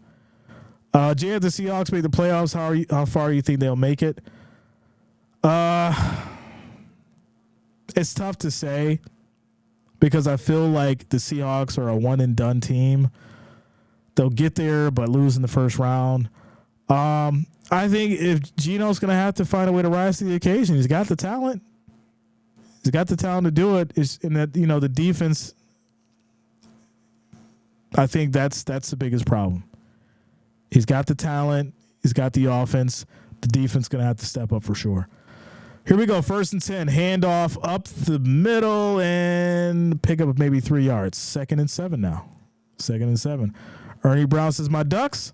Jay, if the Seahawks make the playoffs, how far do you think they'll make it? It's tough to say because I feel like the Seahawks are a one-and-done team. They'll get there but lose in the first round. I think if Geno's going to have to find a way to rise to the occasion, he's got the talent. He's got the talent to do it. It's in that, you know, the defense. I think that's the biggest problem. He's got the talent. He's got the offense. The defense going to have to step up for sure. Here we go. 1st and 10. Handoff up the middle and pick up maybe 3 yards. 2nd and 7 now. 2nd and 7. Ernie Brown says, my Ducks,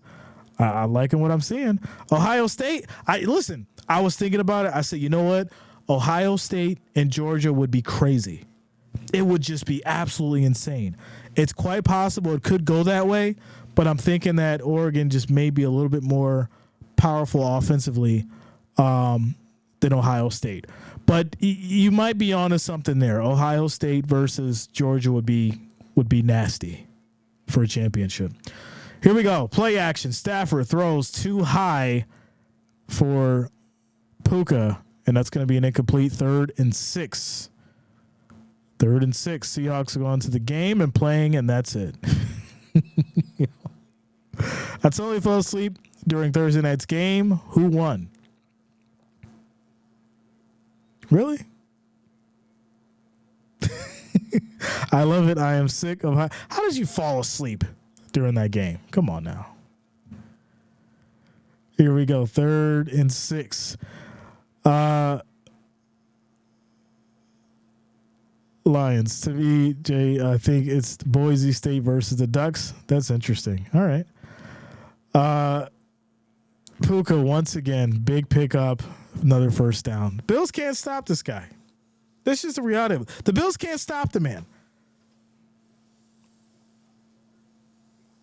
I liking what I'm seeing. Ohio State. I was thinking about it. I said, you know what? Ohio State and Georgia would be crazy. It would just be absolutely insane. It's quite possible it could go that way, but I'm thinking that Oregon just may be a little bit more powerful offensively than Ohio State. But you might be onto something there. Ohio State versus Georgia would be nasty for a championship. Here we go. Play action. Stafford throws too high for Puka, and that's going to be an incomplete 3rd and 6. 3rd and 6. Seahawks are going to the game and playing, and that's it. I totally fell asleep during Thursday night's game. Who won? Really? I love it. I am sick of how did you fall asleep during that game? Come on now. Here we go. 3rd and 6. Lions. To me, Jay, I think it's Boise State versus the Ducks. That's interesting. All right. Puka, once again, big pickup, another first down. Bills can't stop this guy. That's just the reality of it. The Bills can't stop the man.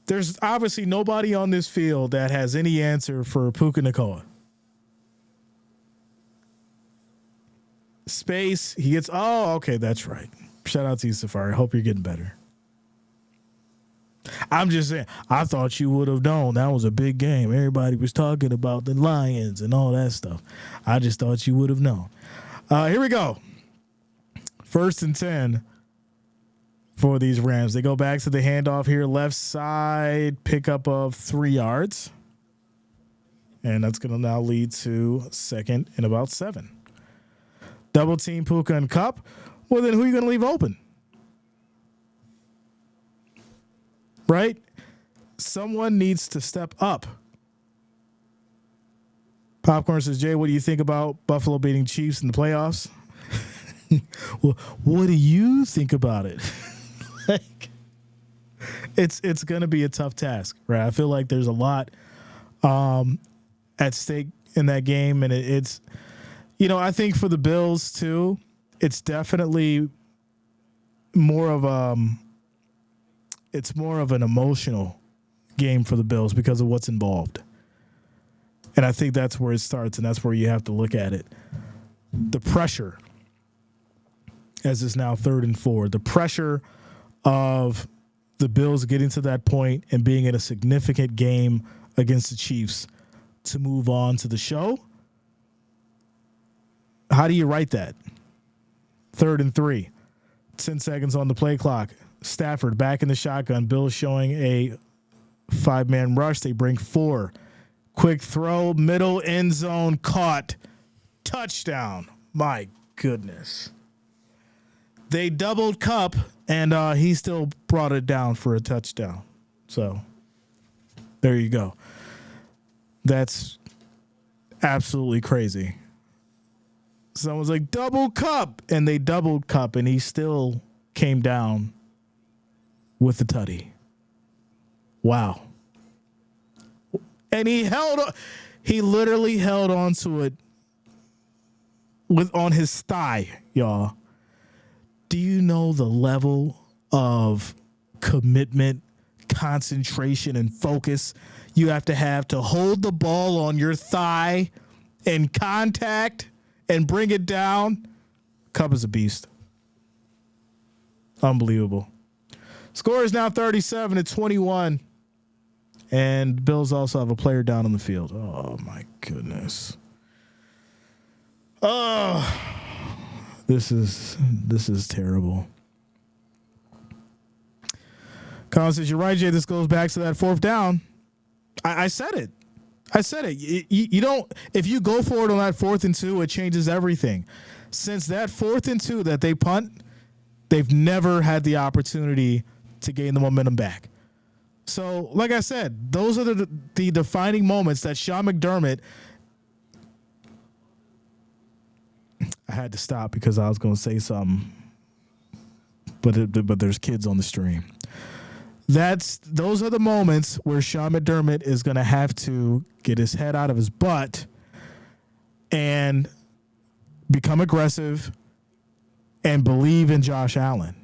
There's obviously nobody on this field that has any answer for Puka Nacua. Space, he gets, okay, that's right. Shout out to you, Safari. Hope you're getting better. I'm just saying, I thought you would have known that was a big game. Everybody was talking about the Lions and all that stuff. I just thought you would have known. Here we go. 1st and 10 for these Rams. They go back to the handoff here, left side, pickup of 3 yards. And that's going to now lead to 2nd and about 7. Double team Puka and Kupp. Well, then who are you going to leave open? Right? Someone needs to step up. Popcorn says, Jay, what do you think about Buffalo beating Chiefs in the playoffs? Well, what do you think about it? Like, it's going to be a tough task, right? I feel like there's a lot at stake in that game, and it's, I think for the Bills too, it's definitely more of it's more of an emotional game for the Bills because of what's involved. And I think that's where it starts, and that's where you have to look at it. The pressure, as it's now 3rd and 4, the pressure of the Bills getting to that point and being in a significant game against the Chiefs to move on to the show. How do you write that? 3rd and 3, 10 seconds on the play clock. Stafford back in the shotgun. Bills showing a 5-man rush. They bring 4. Quick throw, middle end zone, caught. Touchdown. My goodness. They doubled Kupp, and he still brought it down for a touchdown. So there you go. That's absolutely crazy. Someone's like, double Kupp, and they doubled Kupp, and he still came down with the tutty. Wow. And he literally held on to it on his thigh, y'all. Do you know the level of commitment, concentration, and focus you have to hold the ball on your thigh and contact and bring it down? Kupp is a beast. Unbelievable. Score is now 37-21. And Bills also have a player down on the field. Oh, my goodness. Oh, this is terrible. Colin says, you're right, Jay. This goes back to that 4th down. I said it. You don't, if you go for it on that 4th and 2, it changes everything. Since that 4th and 2 that they punt, they've never had the opportunity to gain the momentum back. So, like I said, those are the defining moments that Sean McDermott. I had to stop because I was going to say something, but there's kids on the stream. those are the moments where Sean McDermott is going to have to get his head out of his butt and become aggressive and believe in Josh Allen.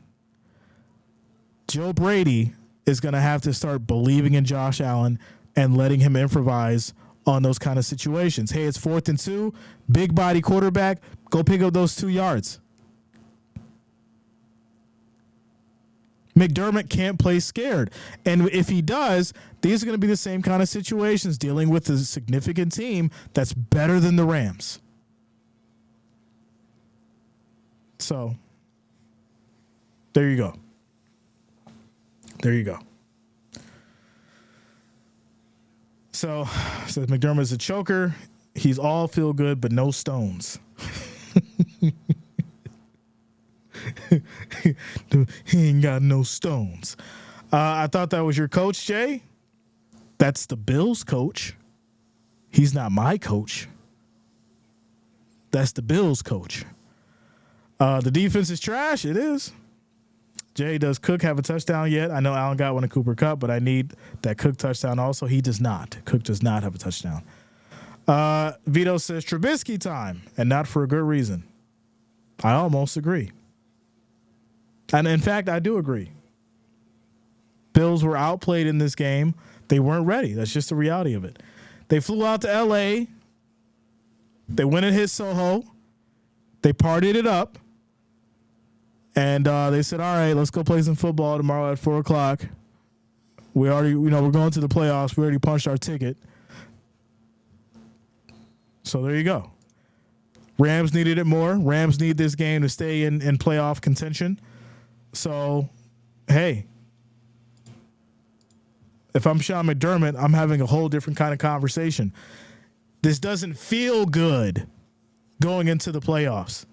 Joe Brady is going to have to start believing in Josh Allen and letting him improvise on those kind of situations. Hey, it's 4th and 2, big body quarterback, go pick up those 2 yards. McDermott can't play scared. And if he does, these are going to be the same kind of situations, dealing with a significant team that's better than the Rams. So, there you go. There you go. So, says McDermott's a choker. He's all feel good, but no stones. He ain't got no stones. I thought that was your coach, Jay. That's the Bills coach. He's not my coach. That's the Bills coach. The defense is trash. It is. Jay, does Cook have a touchdown yet? I know Allen got one in Cooper Kupp, but I need that Cook touchdown also. He does not. Cook does not have a touchdown. Vito says Trubisky time, and not for a good reason. I almost agree. And in fact, I do agree. Bills were outplayed in this game. They weren't ready. That's just the reality of it. They flew out to L.A. They went and hit Soho. They partied it up. And they said, all right, let's go play some football tomorrow at 4 o'clock. We already, we're going to the playoffs. We already punched our ticket. So there you go. Rams needed it more. Rams need this game to stay in playoff contention. So, hey, if I'm Sean McDermott, I'm having a whole different kind of conversation. This doesn't feel good going into the playoffs.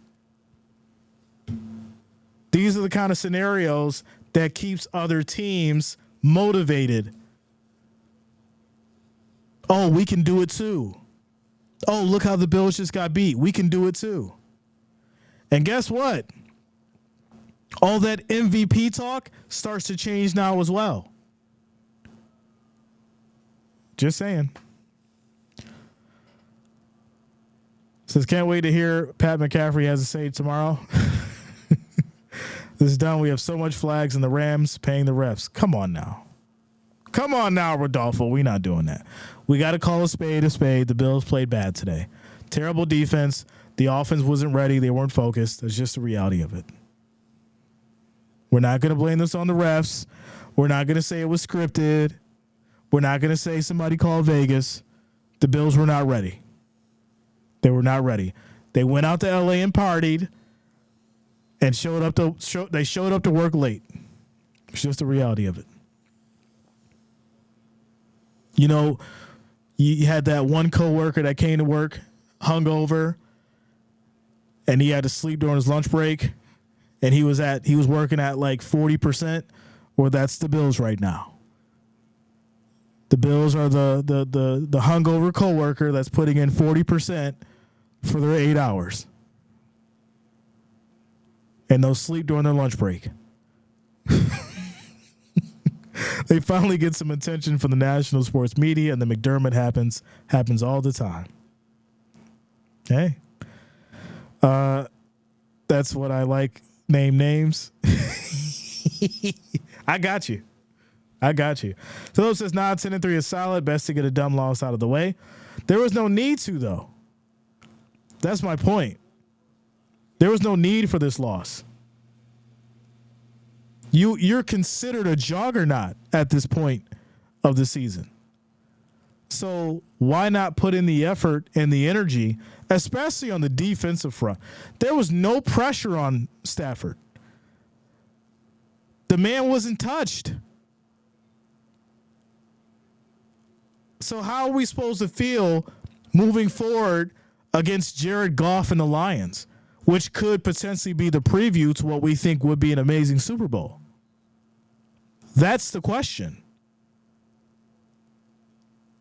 These are the kind of scenarios that keeps other teams motivated. Oh, we can do it too. Oh, look how the Bills just got beat. We can do it too. And guess what? All that MVP talk starts to change now as well. Just saying. Says, can't wait to hear Pat McCaffrey has to say tomorrow. This is done. We have so much flags and the Rams paying the refs. Come on now. Come on now, Rodolfo. We're not doing that. We got to call a spade a spade. The Bills played bad today. Terrible defense. The offense wasn't ready. They weren't focused. That's just the reality of it. We're not going to blame this on the refs. We're not going to say it was scripted. We're not going to say somebody called Vegas. The Bills were not ready. They were not ready. They went out to L.A. and partied and showed up to work late. It's just the reality of it. You had that one coworker that came to work hungover, and he had to sleep during his lunch break, and he was working at like 40%. Well, that's the Bills right now. The Bills are the hungover coworker that's putting in 40% for their 8 hours. And they'll sleep during their lunch break. They finally get some attention from the national sports media, and the McDermott happens all the time. Hey. That's what I like. Name names. I got you. Philip says, 10-3 is solid. Best to get a dumb loss out of the way. There was no need to, though. That's my point. There was no need for this loss. You're considered a juggernaut at this point of the season. So why not put in the effort and the energy, especially on the defensive front? There was no pressure on Stafford. The man wasn't touched. So how are we supposed to feel moving forward against Jared Goff and the Lions, which could potentially be the preview to what we think would be an amazing Super Bowl? That's the question.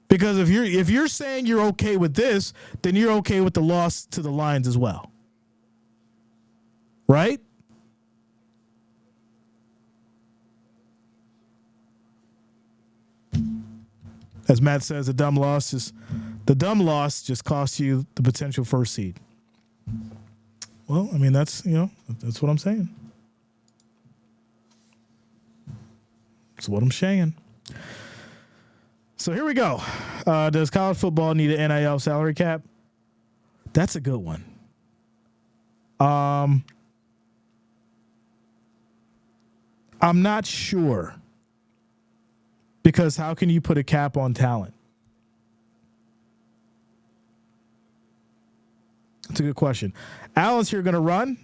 Because if you're saying you're okay with this, then you're okay with the loss to the Lions as well. Right? As Matt says, the dumb loss just cost you the potential first seed. Well, I mean, that's what I'm saying. That's what I'm saying. So here we go. Does college football need an NIL salary cap? That's a good one. I'm not sure. Because how can you put a cap on talent? That's a good question. Allen's here going to run.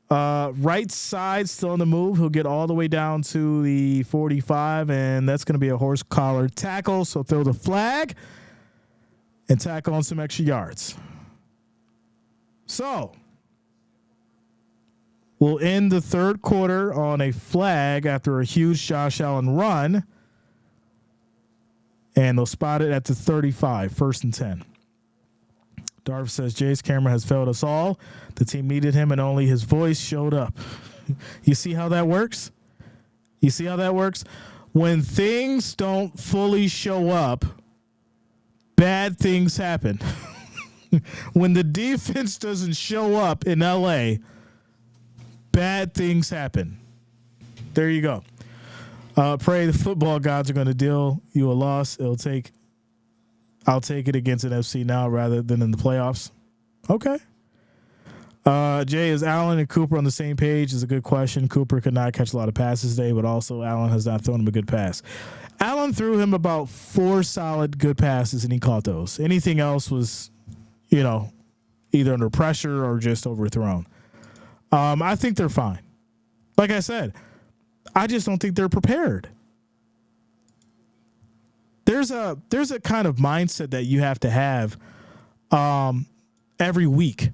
Right side still on the move. He'll get all the way down to the 45, and that's going to be a horse collar tackle. So throw the flag and tackle on some extra yards. So we'll end the third quarter on a flag after a huge Josh Allen run. And they'll spot it at the 35, 1st and 10. Darv says, Jay's camera has failed us all. The team needed him, and only his voice showed up. You see how that works? You see how that works? When things don't fully show up, bad things happen. When the defense doesn't show up in L.A., bad things happen. There you go. Pray the football gods are going to deal you a loss. I'll take it against an FC now rather than in the playoffs. Okay. Jay, is Allen and Cooper on the same page? Is a good question. Cooper could not catch a lot of passes today, but also Allen has not thrown him a good pass. Allen threw him about 4 solid good passes, and he caught those. Anything else was, either under pressure or just overthrown. I think they're fine. Like I said, I just don't think they're prepared. There's a kind of mindset that you have to have every week,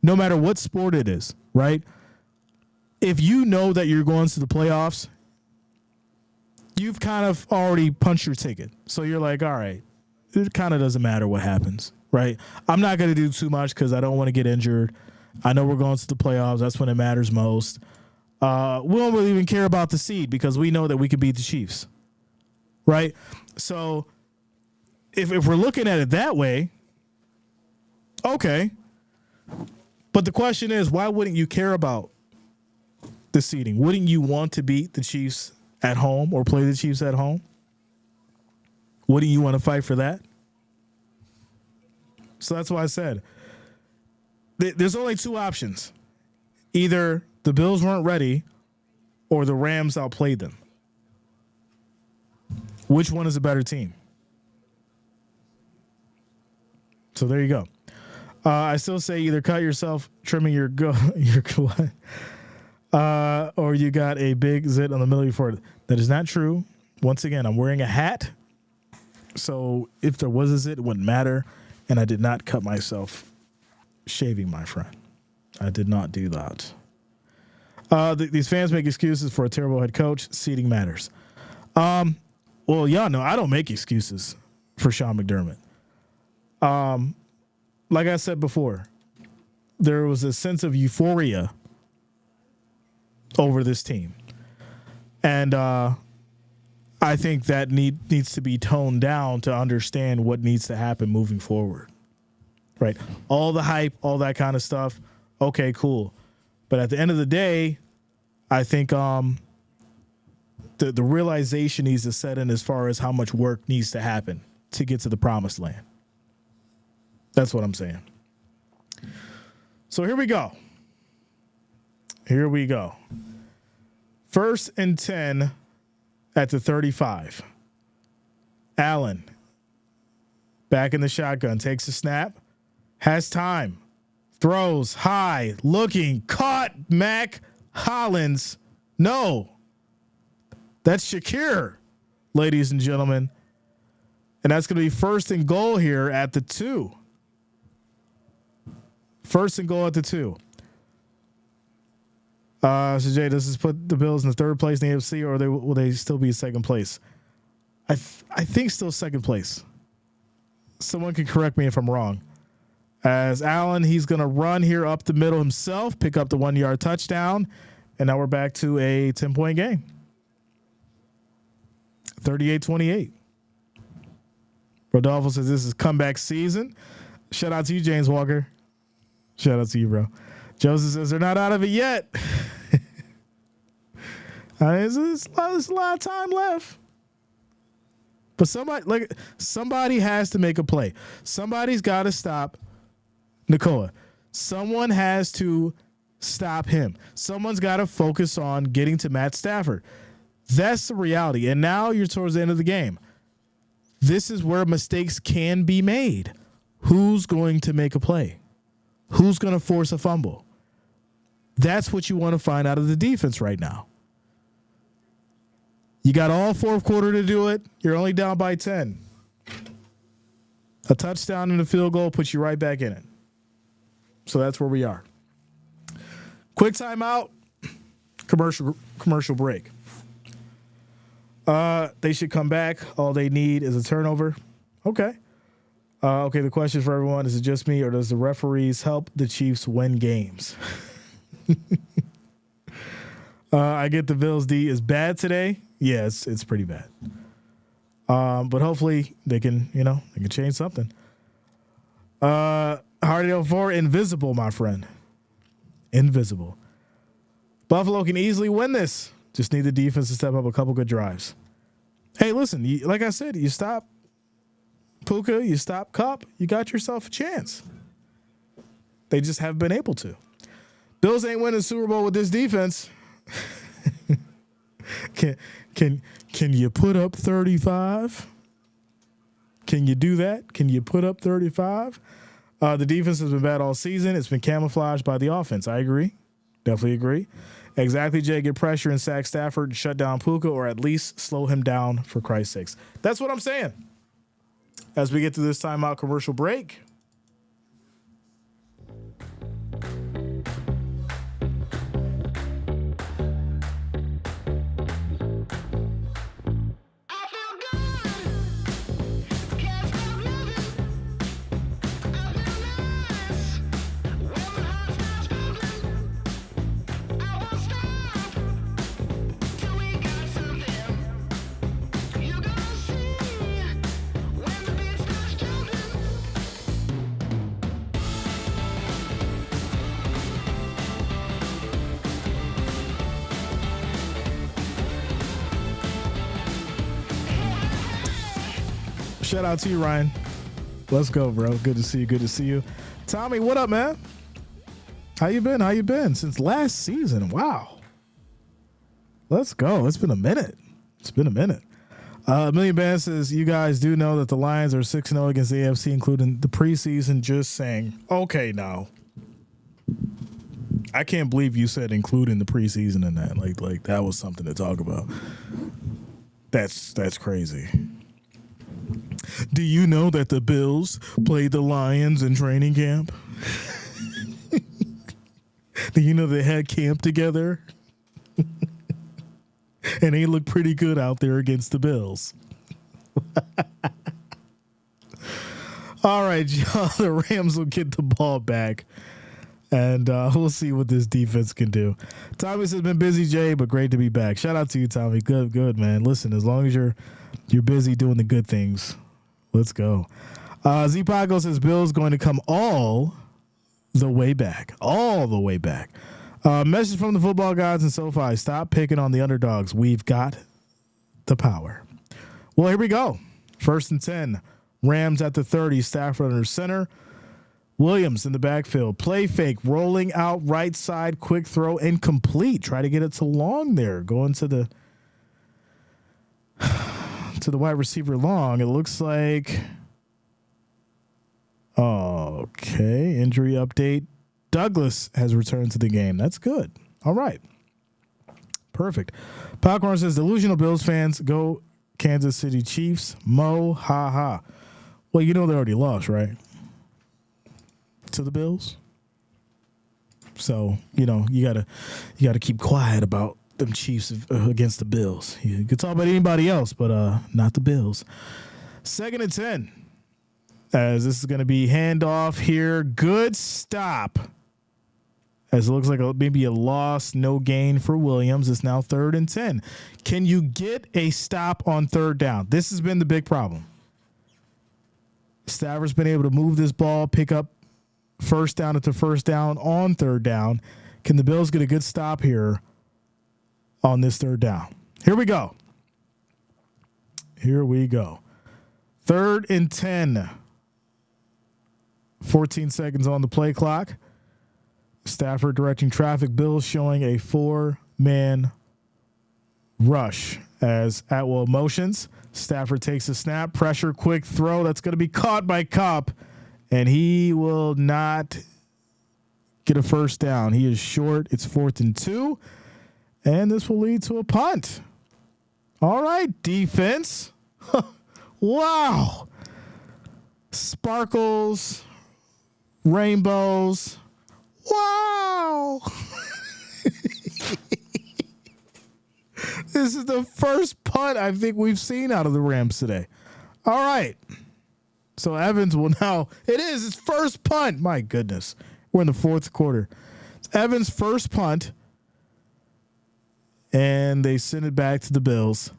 no matter what sport it is, right? If you know that you're going to the playoffs, you've kind of already punched your ticket. So you're like, all right, it kind of doesn't matter what happens, right? I'm not going to do too much because I don't want to get injured. I know we're going to the playoffs. That's when it matters most. We don't really even care about the seed because we know that we can beat the Chiefs, right? So if we're looking at it that way, okay. But the question is, why wouldn't you care about the seeding? Wouldn't you want to beat the Chiefs at home or play the Chiefs at home? Wouldn't you want to fight for that? So that's why I said there's only 2 options. Either the Bills weren't ready or the Rams outplayed them. Which one is a better team? So there you go. I still say either cut yourself trimming your or you got a big zit on the middle of your forehead. That is not true. Once again, I'm wearing a hat. So if there was a zit, it wouldn't matter. And I did not cut myself shaving, my friend. I did not do that. These fans make excuses for a terrible head coach. Seeding matters. Well, y'all know I don't make excuses for Sean McDermott. Like I said before, there was a sense of euphoria over this team. And I think that needs to be toned down to understand what needs to happen moving forward. Right? All the hype, all that kind of stuff. Okay, cool. But at the end of the day, I think the realization needs to set in as far as how much work needs to happen to get to the promised land. That's what I'm saying. So here we go. Here we go. 1st and 10 at the 35. Allen, back in the shotgun, takes a snap, has time, throws high, looking, caught, Mac Hollins. No, that's Shakir, ladies and gentlemen. And that's going to be 1st and goal here at the 2. 1st and goal at the 2. So Jay, does this put the Bills in the 3rd place in the AFC, or will they still be in 2nd place? I think still 2nd place. Someone can correct me if I'm wrong. As Allen, he's going to run here up the middle himself, pick up the 1-yard touchdown, and now we're back to a 10-point game. 38-28. Rodolfo says this is comeback season. Shout out to you, James Walker. Shout out to you, bro. Joseph says they're not out of it yet. There's a lot of time left. But somebody has to make a play. Somebody's got to stop Nkoa. Someone has to stop him. Someone's got to focus on getting to Matt Stafford. That's the reality. And now you're towards the end of the game. This is where mistakes can be made. Who's going to make a play? Who's going to force a fumble? That's what you want to find out of the defense right now. You got all fourth quarter to do it. You're only down by 10. A touchdown and a field goal puts you right back in it. So that's where we are. Quick timeout. Commercial break. They should come back. All they need is a turnover. Okay. Okay, the question for everyone, is it just me or does the referees help the Chiefs win games? I get the Bills D is bad today. Yeah, it's pretty bad. But hopefully they can change something. Hardy 04, invisible, my friend. Invisible. Buffalo can easily win this. Just need the defense to step up a couple good drives. Hey, listen, like I said, you stop Puka, you stop Kupp, you got yourself a chance. They just haven't been able to. Bills ain't winning the Super Bowl with this defense. Can you put up 35? Can you do that? Can you put up 35? The defense has been bad all season. It's been camouflaged by the offense. I agree. Definitely agree. Exactly, Jay. Get pressure and sack Stafford and shut down Puka, or at least slow him down for Christ's sakes. That's what I'm saying. As we get to this timeout commercial break. Shout out to you, Ryan. Let's go, bro. Good to see you. Good to see you. Tommy, what up, man? How you been? How you been? Since last season. Wow. Let's go. It's been a minute. Million Band says, you guys do know that the Lions are 6-0 against the AFC, including the preseason. Just saying. Okay, now. I can't believe you said including the preseason in that. Like that was something to talk about. That's crazy. Do you know that the Bills played the Lions in training camp? Do you know they had camp together? And they look pretty good out there against the Bills. All right, y'all. The Rams will get the ball back. And we'll see what this defense can do. Tommy says, been busy, Jay, but great to be back. Shout out to you, Tommy. Good, man. Listen, as long as you're busy doing the good things, let's go. Z Pago says, Bill's going to come all the way back. All the way back. Message from the football gods in SoFi. Stop picking on the underdogs. We've got the power. Well, here we go. 1st and 10. Rams at the 30. Stafford under center. Williams in the backfield. Play fake. Rolling out right side. Quick throw. Incomplete. Try to get it to Long there. Going to the wide receiver Long. It looks like... Okay. Injury update. Douglas has returned to the game. That's good. All right. Perfect. Popcorn says, delusional Bills fans, go Kansas City Chiefs. Mo, ha ha. Well, you know they already lost, right? To the Bills. So, you gotta keep quiet about them Chiefs against the Bills. You can talk about anybody else, but not the Bills. 2nd and 10. As this is going to be handoff here. Good stop. As it looks like maybe a loss, no gain for Williams. It's now 3rd and 10. Can you get a stop on 3rd down? This has been the big problem. Stafford's been able to move this ball, pick up first down after first down on third down. Can the Bills get a good stop here on this third down? Here we go. Here we go. 3rd and 10. 14 seconds on the play clock. Stafford directing traffic. Bills showing a 4-man rush as Atwell motions. Stafford takes a snap. Pressure, quick throw. That's going to be caught by Kupp. And he will not get a first down. He is short. It's 4th and 2. And this will lead to a punt. All right, defense. Wow. Sparkles. Rainbows. Wow. This is the first punt I think we've seen out of the Rams today. All right. So Evans will now, it is his first punt. My goodness. We're in the 4th quarter. It's Evans' first punt. And they send it back to the Bills.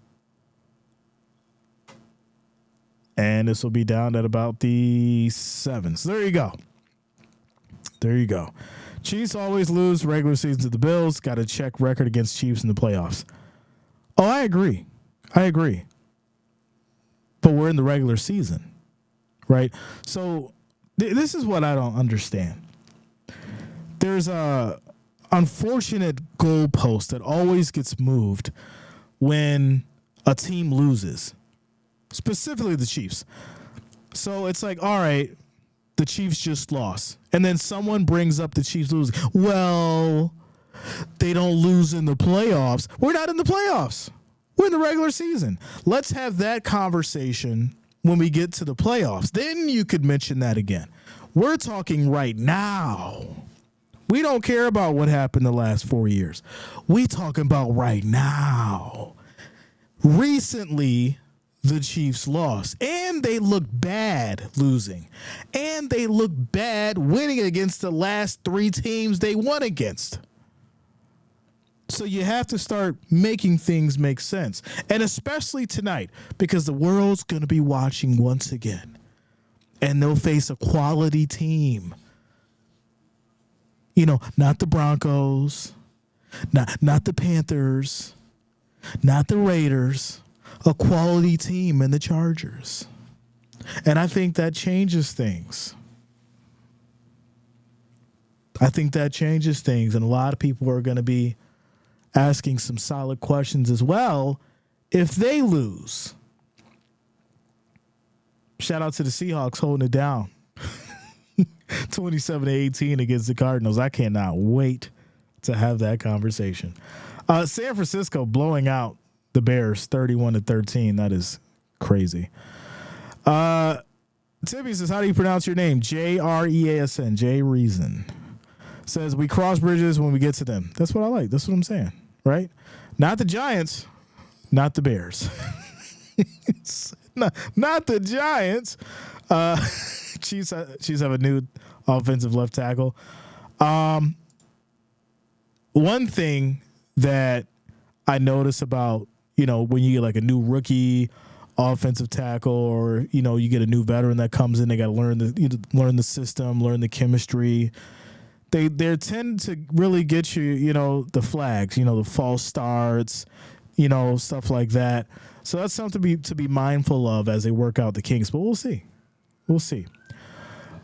And this will be down at about the 7. So there you go. There you go. Chiefs always lose regular season to the Bills. Got to check record against Chiefs in the playoffs. Oh, I agree. But we're in the regular season, right? So this is what I don't understand. There's a unfortunate goalpost that always gets moved when a team loses, specifically the Chiefs. So it's like, all right, the Chiefs just lost. And then someone brings up the Chiefs losing. Well, they don't lose in the playoffs. We're not in the playoffs. We're in the regular season. Let's have that conversation when we get to the playoffs. Then you could mention that again. We're talking right now. We don't care about what happened the last 4 years. We talking about right now. Recently, the Chiefs lost, and they look bad losing, and they look bad winning against the last 3 teams they won against. So you have to start making things make sense, and especially tonight, because the world's going to be watching once again, and they'll face a quality team. You know, not the Broncos, not the Panthers, not the Raiders, a quality team in the Chargers. And I think that changes things. And a lot of people are going to be asking some solid questions as well if they lose. Shout out to the Seahawks holding it down. 27-18 against the Cardinals. I cannot wait to have that conversation. San Francisco blowing out the Bears 31-13. That is crazy. Tippy says, how do you pronounce your name? Jreasn. Jreasn. Says, we cross bridges when we get to them. That's what I like. That's what I'm saying. Right? Not the Giants. Not the Bears. not the Giants. Chiefs have a new offensive left tackle. One thing that I notice about, when you get like a new rookie offensive tackle, or, you get a new veteran that comes in, they got to learn the system, learn the chemistry. They tend to really get you, the flags, the false starts, stuff like that. So that's something to be mindful of as they work out the kinks, but we'll see.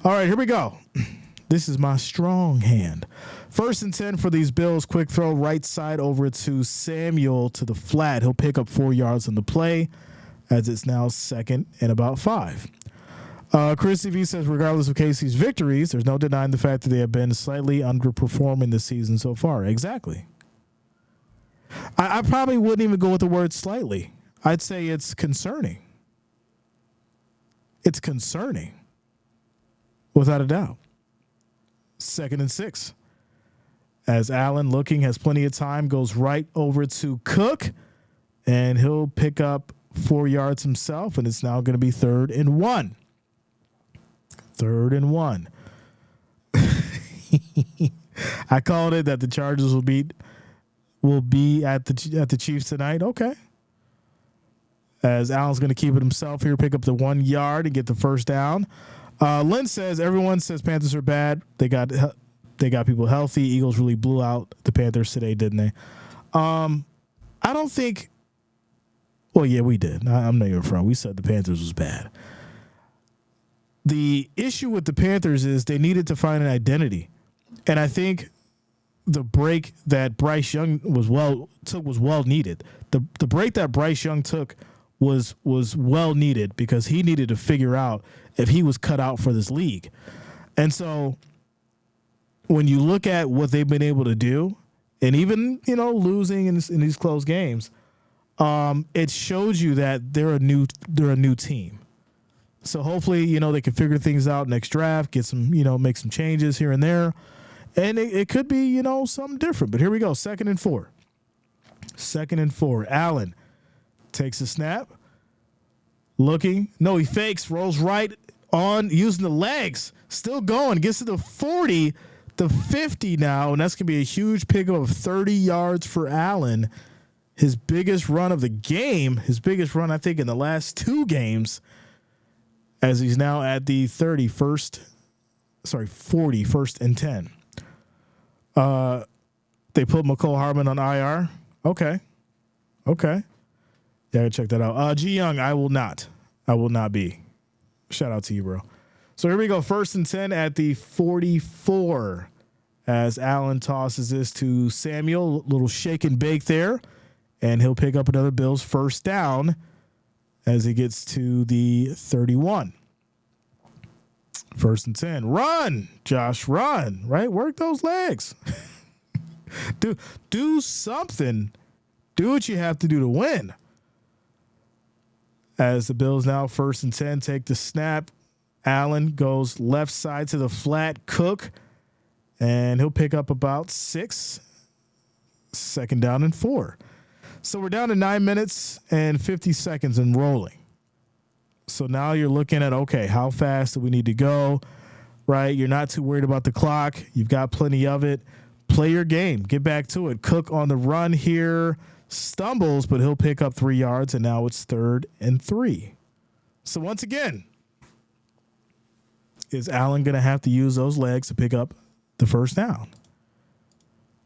All right, here we go. This is my strong hand. 1st and 10 for these Bills. Quick throw right side over to Samuel to the flat. He'll pick up 4 yards on the play as it's now 2nd and about 5. Chris TV says, regardless of KC's victories, there's no denying the fact that they have been slightly underperforming this season so far. Exactly. I probably wouldn't even go with the word slightly. I'd say it's concerning. It's concerning. Without a doubt. 2nd and 6. As Allen, looking, has plenty of time, goes right over to Cook, and he'll pick up 4 yards himself, and it's now going to be 3rd and 1. 3rd and 1. I called it that the Chargers will be at the Chiefs tonight. Okay. as Allen's going to keep it himself here, pick up the 1 yard and get the first down. Lynn says everyone says Panthers are bad. They got people healthy. Eagles really blew out the Panthers today, didn't they? I don't think. Well, yeah, we did. I'm not even front. We said the Panthers was bad. The issue with the Panthers is they needed to find an identity, and I think the break that Bryce Young was well needed. The break that Bryce Young took was well needed because he needed to figure out if he was cut out for this league. And so when you look at what they've been able to do, and even, losing in these close games, it shows you that they're a new team. So hopefully, they can figure things out next draft, get some, make some changes here and there. And it could be, something different. But here we go. 2nd and 4. 2nd and 4. Allen takes a snap. Looking. No, he fakes. Rolls right on using the legs. Still going. Gets to the 40, the 50 now. And that's going to be a huge pickup of 30 yards for Allen. His biggest run of the game. His biggest run, I think, in the last 2 games. As he's now at the 40, 1st and 10. They put McCole Hardman on IR. Okay. Yeah, check that out. G Young, I will not be. Shout out to you, bro. So here we go. 1st and 10 at the 44 as Allen tosses this to Samuel. Little shake and bake there. And he'll pick up another Bills first down as he gets to the 31. 1st and 10. Run, Josh, run, right? Work those legs. Do something. Do what you have to do to win. As the Bills now 1st and 10 take the snap. Allen goes left side to the flat. Cook. And he'll pick up about 6. 2nd down and 4. So we're down to 9 minutes and 50 seconds and rolling. So now you're looking at, okay, how fast do we need to go, right? You're not too worried about the clock. You've got plenty of it. Play your game. Get back to it. Cook on the run here. Stumbles, but he'll pick up 3 yards, and now it's 3rd and 3. So once again, is Allen going to have to use those legs to pick up the first down?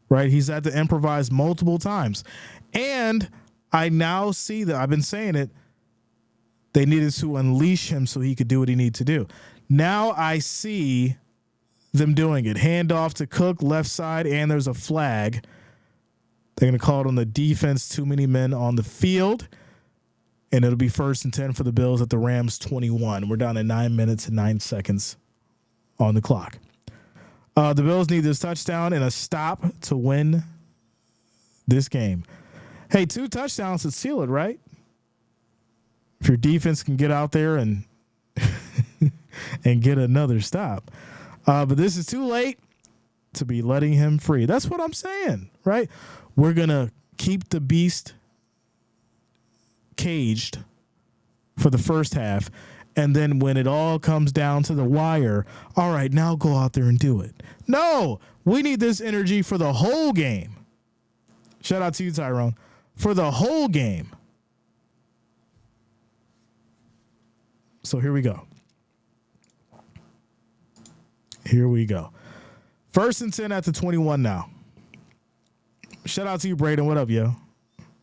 Right? He's had to improvise multiple times. And I now see that, I've been saying it, they needed to unleash him so he could do what he needed to do. Now I see them doing it. Handoff to Cook, left side, and there's a flag. They're going to call it on the defense, too many men on the field. And it'll be 1st and 10 for the Bills at the Rams 21. We're down to 9 minutes and 9 seconds on the clock. The Bills need this touchdown and a stop to win this game. Hey, 2 touchdowns to seal it, right? If your defense can get out there and and get another stop. But this is too late to be letting him free. That's what I'm saying, right? We're going to keep the beast caged for the first half. And then when it all comes down to the wire, all right, now go out there and do it. No, we need this energy for the whole game. Shout out to you, Tyrone. For the whole game. So here we go. 1st and 10 at the 21 now. Shout out to you, Braden. What up, yo?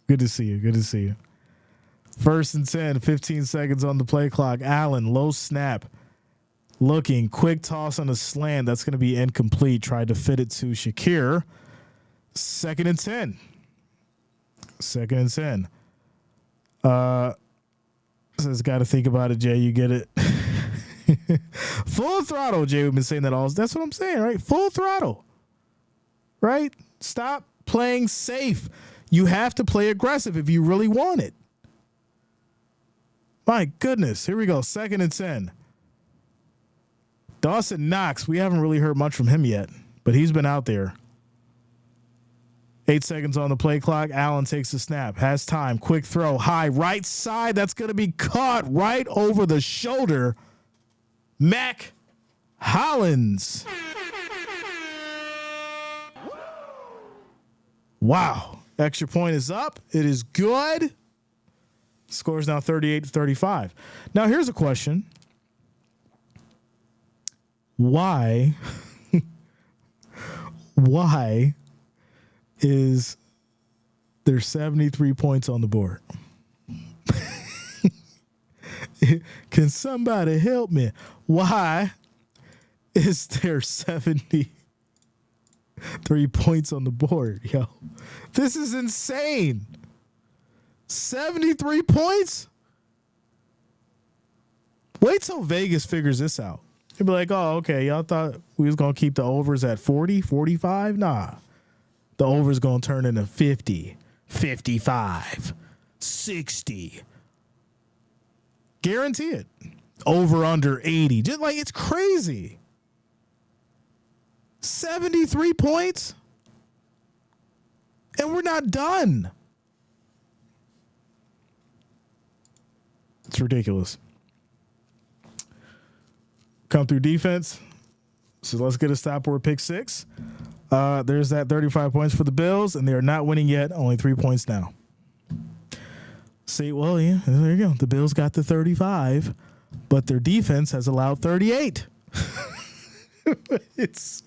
Good to see you. 1st and 10, 15 seconds on the play clock. Allen, low snap. Looking, quick toss on a slant. That's going to be incomplete. Tried to fit it to Shakir. 2nd and 10. 2nd and 10. Says, got to think about it, Jay. You get it. Full throttle, Jay. We've been saying that all. That's what I'm saying, right? Full throttle. Right? Stop playing safe. You have to play aggressive if you really want it. My goodness. Here we go. 2nd and 10. Dawson Knox. We haven't really heard much from him yet, but he's been out there. 8 seconds on the play clock. Allen takes the snap. Has time. Quick throw. High right side. That's going to be caught right over the shoulder. Mac Hollins. Wow. Extra point is up. It is good. Score's now 38-35. Now, here's a question. Why is there 73 points on the board? Can somebody help me? Why is there 73 points on the board, yo? This is insane. 73 points? Wait till Vegas figures this out. They'll be like, oh, okay, y'all thought we was going to keep the overs at 40, 45? Nah. The over's going to turn into 50, 55, 60. Guarantee it. Over under 80. Just like, it's crazy. 73 points? And we're not done. It's ridiculous. Come through defense. So let's get a stop or pick six. There's that 35 points for the Bills, and they're not winning yet. Only 3 points now. See, well, yeah, there you go. The Bills got the 35, but their defense has allowed 38. It's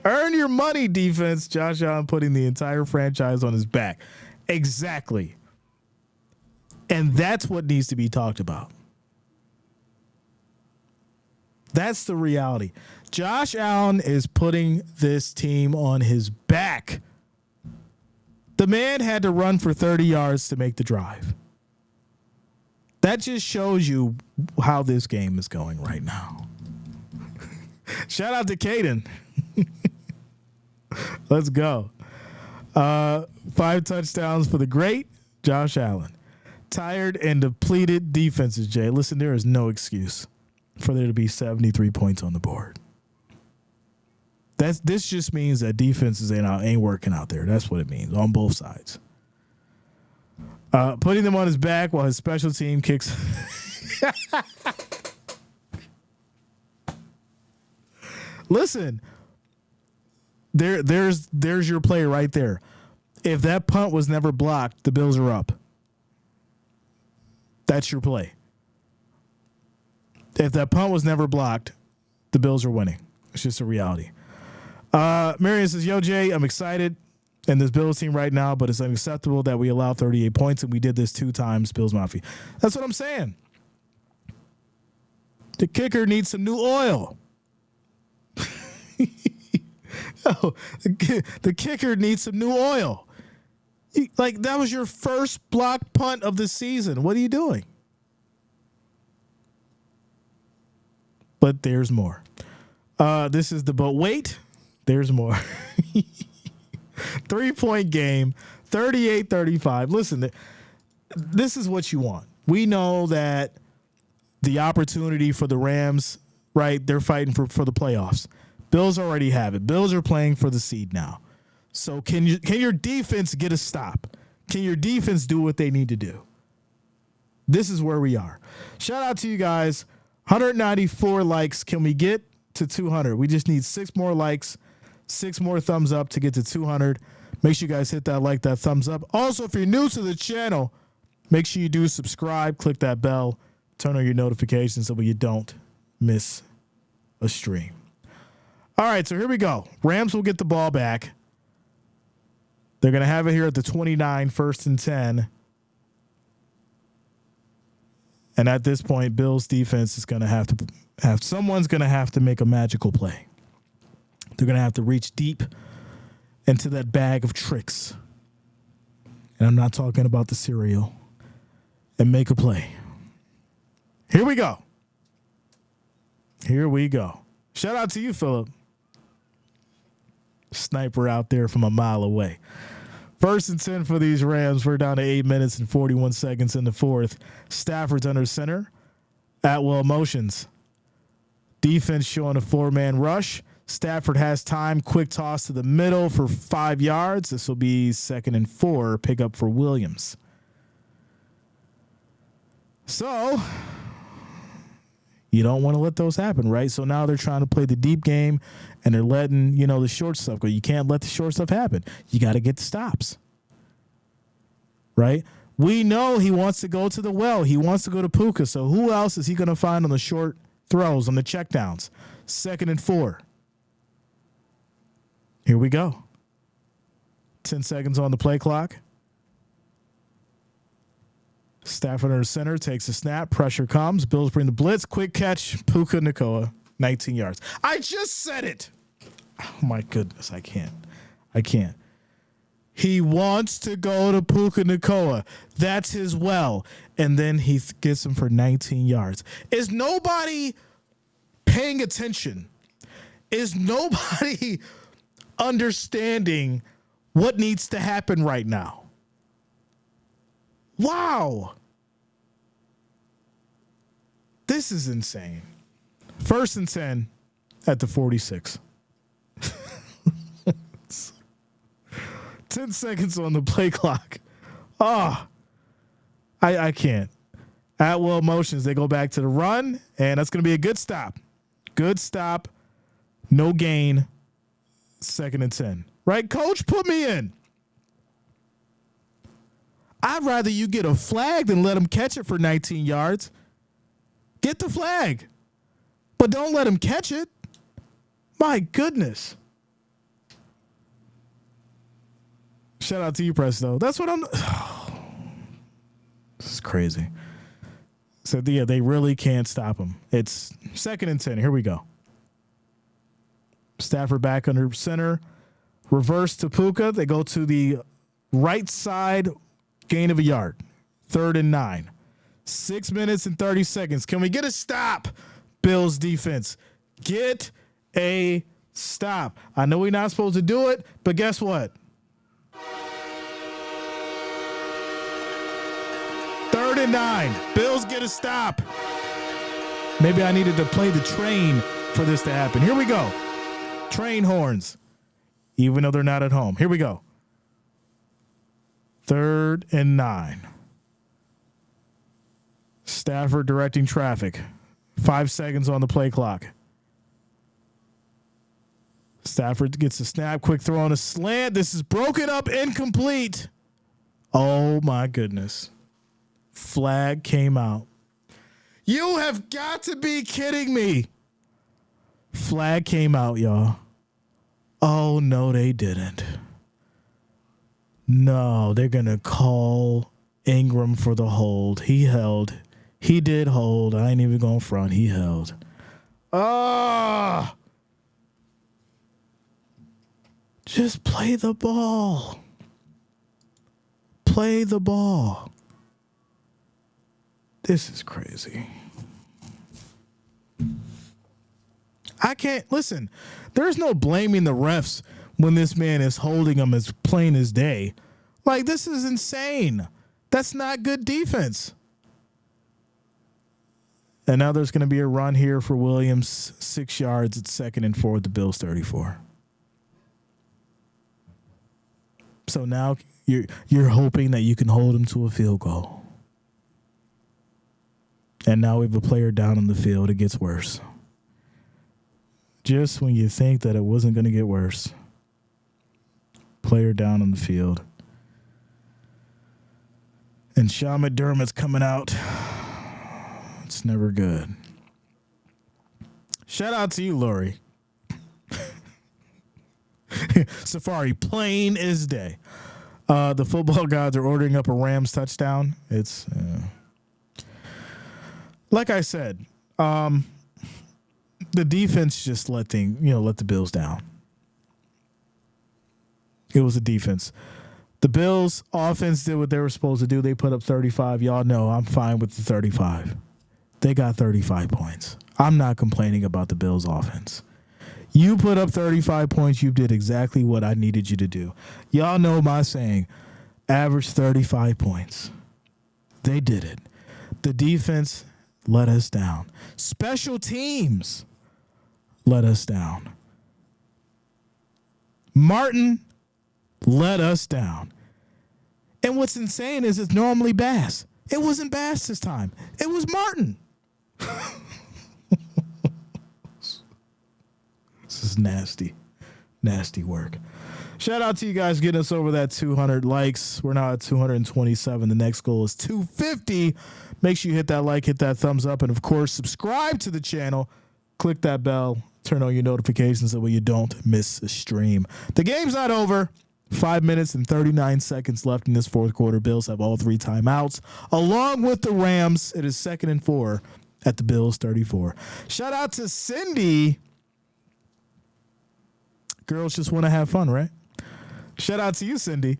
earn your money, defense. Josh Allen putting the entire franchise on his back. Exactly. And that's what needs to be talked about. That's the reality. Josh Allen is putting this team on his back. The man had to run for 30 yards to make the drive. That just shows you how this game is going right now. Shout out to Caden. Let's go. 5 touchdowns for the great Josh Allen. Tired and depleted defenses, Jay. Listen, there is no excuse for there to be 73 points on the board. This just means that defenses ain't working out there. That's what it means on both sides. Putting them on his back while his special team kicks. Listen, there's your play right there. If that punt was never blocked, the Bills are up. That's your play. If that punt was never blocked, the Bills are winning. It's just a reality. Marion says, yo, Jay, I'm excited in this Bills team right now, but it's unacceptable that we allow 38 points, and we did this 2 times, Bills Mafia. That's what I'm saying. The kicker needs some new oil. Oh, the kicker needs some new oil. Like, that was your first blocked punt of the season. What are you doing? But there's more. This is the boat. Wait, there's more. 3-point game, 38-35. Listen, this is what you want. We know that the opportunity for the Rams, right, they're fighting for the playoffs. Bills already have it. Bills are playing for the seed now. So can your defense get a stop? Can your defense do what they need to do? This is where we are. Shout out to you guys. 194 likes. Can we get to 200? We just need 6 more likes, 6 more thumbs up to get to 200. Make sure you guys hit that thumbs up. Also, if you're new to the channel, make sure you do subscribe, click that bell, turn on your notifications so you don't miss a stream. All right, so here we go. Rams will get the ball back. They're going to have it here at the 29, 1st and 10. And at this point, Bills defense is going to have someone's going to have to make a magical play. They're going to have to reach deep into that bag of tricks. And I'm not talking about the cereal. And make a play. Here we go. Here we go. Shout out to you, Philip. Sniper out there from a mile away. 1st and 10 for these Rams. We're down to 8 minutes and 41 seconds in the 4th. Stafford's under center. Atwell motions. Defense showing a 4-man rush. Stafford has time. Quick toss to the middle for 5 yards. This will be 2nd and 4. Pickup for Williams. So you don't want to let those happen, right? So now they're trying to play the deep game, and they're letting, the short stuff go. You can't let the short stuff happen. You got to get the stops, right? We know he wants to go to the well. He wants to go to Puka. So who else is he going to find on the short throws, on the checkdowns? 2nd and 4. Here we go. 10 seconds on the play clock. Stafford under center, takes a snap. Pressure comes. Bills bring the blitz. Quick catch. Puka Nacua, 19 yards. I just said it. Oh, my goodness. I can't. He wants to go to Puka Nacua. That's his well. And then he gets him for 19 yards. Is nobody paying attention? Is nobody understanding what needs to happen right now? Wow. This is insane. 1st and 10 at the 46. 10 seconds on the play clock. I can't. At will motions, they go back to the run, and that's going to be a good stop. Good stop. No gain. 2nd and 10. Right, coach? Put me in. I'd rather you get a flag than let him catch it for 19 yards. Get the flag. But don't let him catch it. My goodness. Shout out to you, Presto. That's what I'm. This is crazy. So, yeah, they really can't stop him. It's 2nd and 10. Here we go. Stafford back under center. Reverse to Puka. They go to the right side. Gain of a yard. 3rd and 9. 6 minutes and 30 seconds. Can we get a stop? Bills defense. Get a stop. I know we're not supposed to do it, but guess what? 3rd and 9. Bills get a stop. Maybe I needed to play the train for this to happen. Here we go. Train horns. Even though they're not at home. Here we go. 3rd and 9. Stafford directing traffic. 5 seconds on the play clock. Stafford gets a snap. Quick throw on a slant. This is broken up. Incomplete. Oh, my goodness. Flag came out. You have got to be kidding me. Flag came out, y'all. Oh, no, they didn't. No, they're going to call Ingram for the hold. He held. He did hold. I ain't even going front. He held. Just play the ball. Play the ball. This is crazy. I can't listen. There's no blaming the refs when this man is holding them as plain as day. Like, this is insane. That's not good defense. And now there's going to be a run here for Williams, 6 yards at 2nd and 4 at the Bills 34. So now you're hoping that you can hold him to a field goal. And now we have a player down on the field. It gets worse. Just when you think that it wasn't going to get worse. Player down on the field. And Sean McDermott's coming out. It's never good. Shout out to you, Lori. Safari, plain as day. The football gods are ordering up a Rams touchdown. It's like I said, the defense just let the Bills down. It was a defense. The Bills offense did what they were supposed to do. They put up 35. Y'all know I'm fine with the 35. They got 35 points. I'm not complaining about the Bills offense. You put up 35 points. You did exactly what I needed you to do. Y'all know my saying, average 35 points. They did it. The defense let us down. Special teams let us down. Martin let us down. And what's insane is it's normally Bass. It wasn't Bass this time. It was Martin. This is nasty. Nasty work. Shout out to you guys getting us over that 200 likes. We're now at 227. The next goal is 250. Make sure you hit that like, hit that thumbs up, and of course, subscribe to the channel. Click that bell. Turn on your notifications so you don't miss a stream. The game's not over. 5 minutes and 39 seconds left in this fourth quarter. Bills have all 3 timeouts. Along with the Rams, it is 2nd and 4 at the Bills 34. Shout out to Cindy. Girls just want to have fun, right? Shout out to you, Cindy.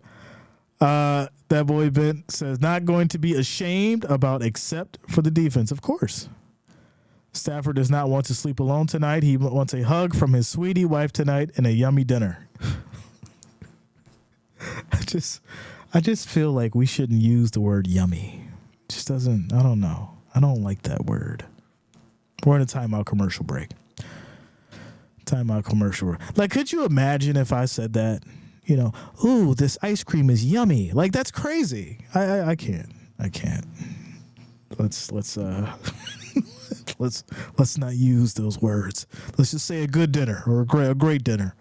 That boy Ben says, not going to be ashamed about except for the defense. Of course. Stafford does not want to sleep alone tonight. He wants a hug from his sweetie wife tonight and a yummy dinner. I just feel like we shouldn't use the word yummy. It just doesn't, I don't know. I don't like that word. We're in a timeout commercial break. Timeout commercial break. Like, could you imagine if I said that? You know, ooh, this ice cream is yummy. Like, that's crazy. I can't. Let's let's not use those words. Let's just say a good dinner or a great dinner.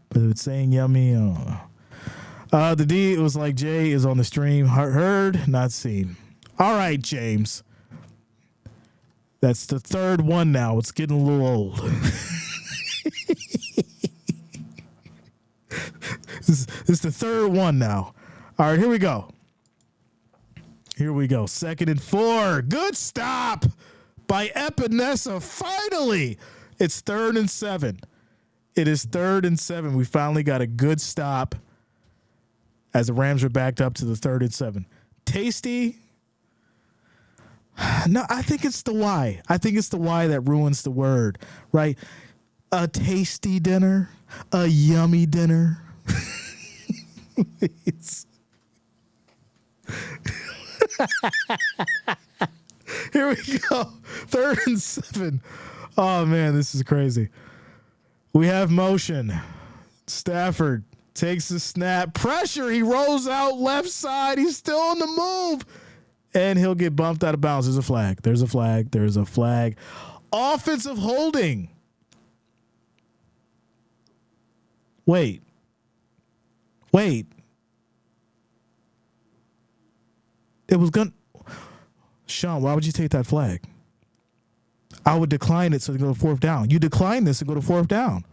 But if it's saying yummy, I don't know. The D, it was like Jay is on the stream. Heard, not seen. All right, James. That's the third one now. It's getting a little old. This is the third one now. All right, here we go. 2nd and 4. Good stop by Epinesa. Finally, it's 3rd and 7. It is 3rd and 7. We finally got a good stop as the Rams are backed up to the 3rd and 7. Tasty? No, I think it's the Y. I think it's the Y that ruins the word, right? A tasty dinner, a yummy dinner. Here we go. 3rd and 7. Oh, man, this is crazy. We have motion. Stafford takes the snap. Pressure. He rolls out left side. He's still on the move. And he'll get bumped out of bounds. There's a flag. There's a flag. Offensive holding. Wait. It was going to. Sean, why would you take that flag? I would decline it so to go to 4th down. You decline this and go to 4th down.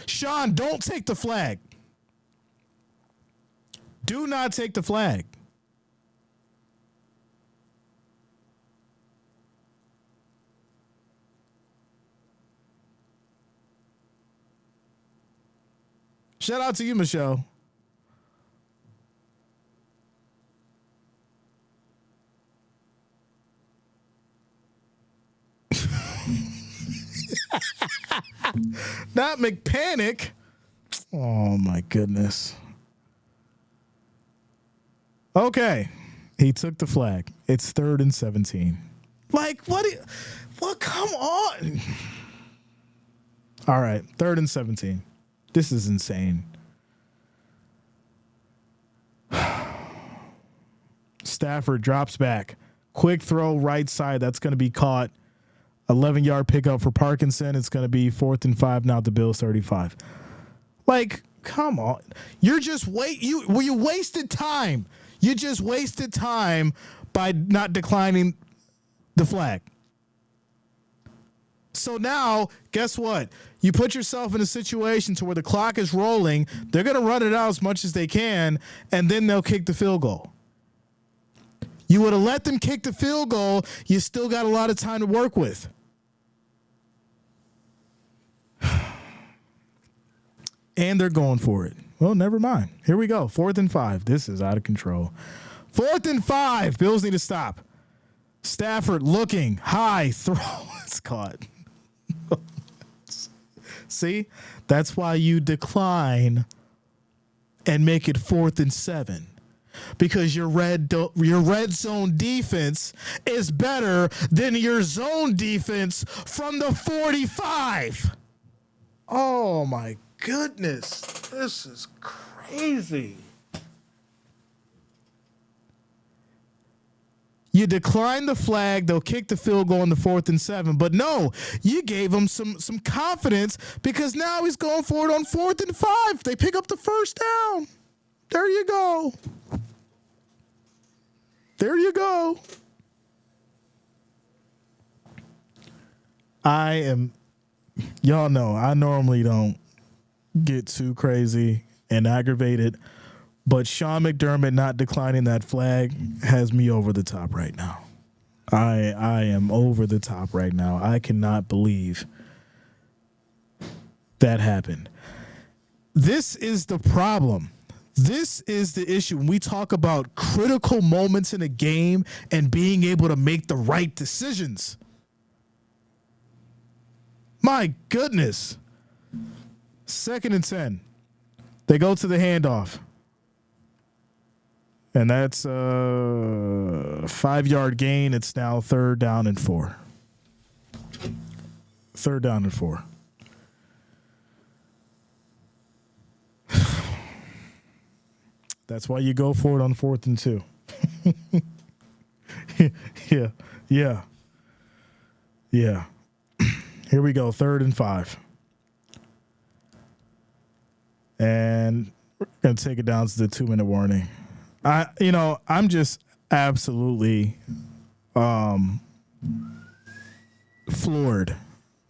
Sean, don't take the flag. Do not take the flag. Shout out to you, Michelle. Not McPanic. Oh, my goodness. Okay. He took the flag. It's 3rd and 17. Like, what? Come on. All right. 3rd and 17. This is insane. Stafford drops back. Quick throw right side. That's going to be caught. 11-yard pickup for Parkinson. It's going to be 4th and 5 now at the Bills 35. Like, come on. You're just you wasted time. You just wasted time by not declining the flag. So now, guess what? You put yourself in a situation to where the clock is rolling. They're going to run it out as much as they can, and then they'll kick the field goal. You would have let them kick the field goal. You still got a lot of time to work with. And they're going for it. Well, never mind. Here we go. 4th and 5. This is out of control. 4th and 5. Bills need to stop. Stafford looking. High throw. It's caught. See? That's why you decline and make it 4th and 7. Because your red zone defense is better than your zone defense from the 45. Oh, my goodness. This is crazy. You decline the flag. They'll kick the field goal on the 4th and 7. But no, you gave him some confidence because now he's going for it on 4th and 5. They pick up the first down. There you go. There you go. Y'all know, I normally don't get too crazy and aggravated, but Sean McDermott not declining that flag has me over the top right now. I am over the top right now. I cannot believe that happened. This is the problem. This is the issue. When we talk about critical moments in a game and being able to make the right decisions. My goodness. 2nd and 10. They go to the handoff. And that's a 5-yard gain. It's now 3rd down and 4. 3rd down and 4. That's why you go for it on 4th and 2. Yeah. Here we go, 3rd and 5. And we're going to take it down to the 2-minute warning. I'm just absolutely floored.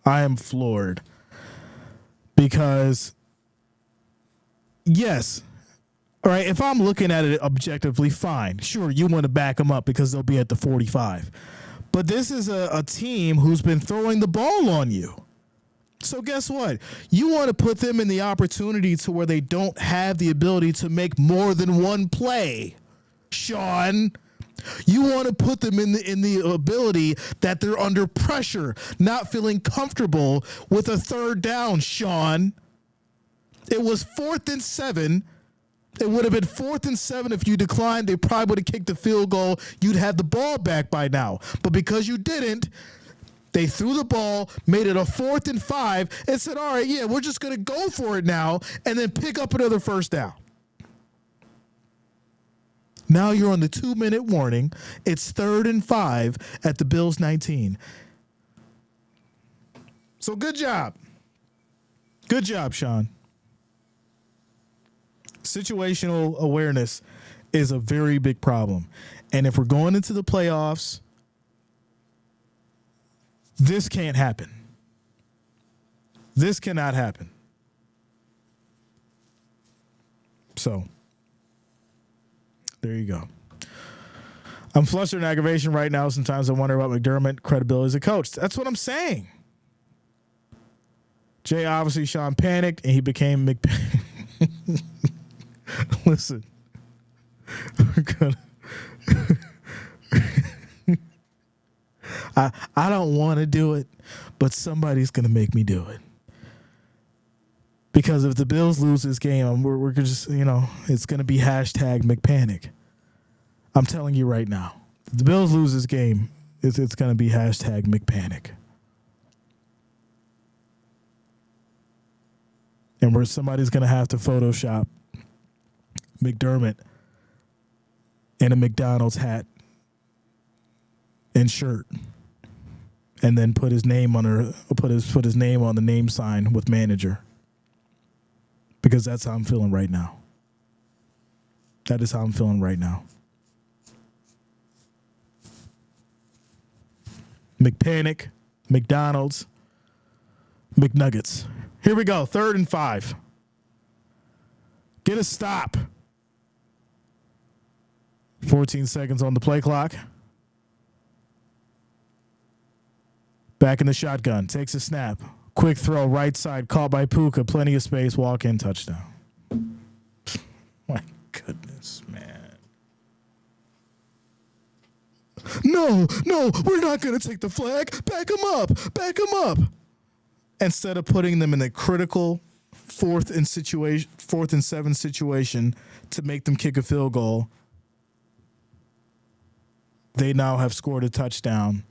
I am floored because, yes, all right, if I'm looking at it objectively, fine. Sure, you want to back them up because they'll be at the 45. But this is a team who's been throwing the ball on you. So guess what? You want to put them in the opportunity to where they don't have the ability to make more than one play, Sean. You want to put them in the ability that they're under pressure, not feeling comfortable with a 3rd down, Sean. It was 4th and 7. It would have been 4th and 7 if you declined. They probably would have kicked the field goal. You'd have the ball back by now. But because you didn't, they threw the ball, made it a 4th and 5, and said, all right, yeah, we're just going to go for it now and then pick up another first down. Now you're on the 2-minute warning. It's 3rd and 5 at the Bills 19. So good job. Good job, Sean. Situational awareness is a very big problem. And if we're going into the playoffs, this can't happen. This cannot happen. So, there you go. I'm flustered in aggravation right now. Sometimes I wonder about McDermott credibility as a coach. That's what I'm saying. Jay, obviously, Sean panicked, and he became McPanic. Listen, we're gonna I don't want to do it, but somebody's going to make me do it. Because if the Bills lose this game, we're just, it's going to be hashtag McPanic. I'm telling you right now. If the Bills lose this game, it's going to be hashtag McPanic. And where somebody's going to have to Photoshop McDermott in a McDonald's hat and shirt, and then put his name on his name on the name sign with manager. Because that's how I'm feeling right now. That is how I'm feeling right now. McPanic, McDonald's, McNuggets. Here we go. 3rd and 5. Get a stop. 14 seconds on the play clock. Back in the shotgun. Takes a snap. Quick throw, right side, caught by Puka. Plenty of space, walk-in, touchdown. My goodness, man. No, we're not going to take the flag. Back him up. Instead of putting them in a critical 4th and 7 situation to make them kick a field goal, they now have scored a touchdown.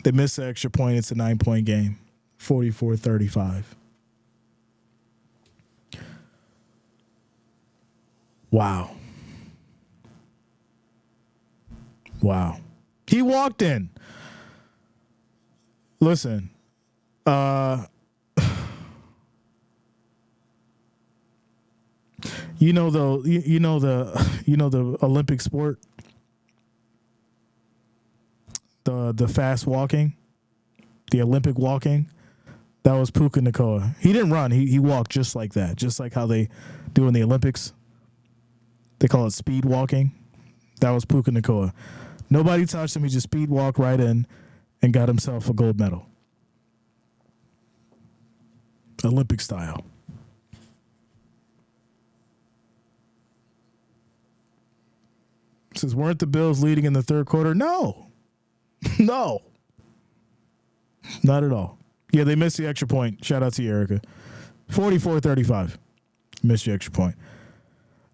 They missed the extra point. It's a 9-point game, 44-35. Wow. Wow. He walked in. Listen, you know the Olympic sport, the fast walking, the Olympic walking. That was Puka Nacua. He didn't run. He walked just like that, just like how they do in the Olympics. They call it speed walking. That was Puka Nacua. Nobody touched him. He just speed walked right in and got himself a gold medal. Olympic style. Says, weren't the Bills leading in the third quarter? No. No. Not at all. Yeah, they missed the extra point. Shout out to you, Erica. 44-35. Missed the extra point.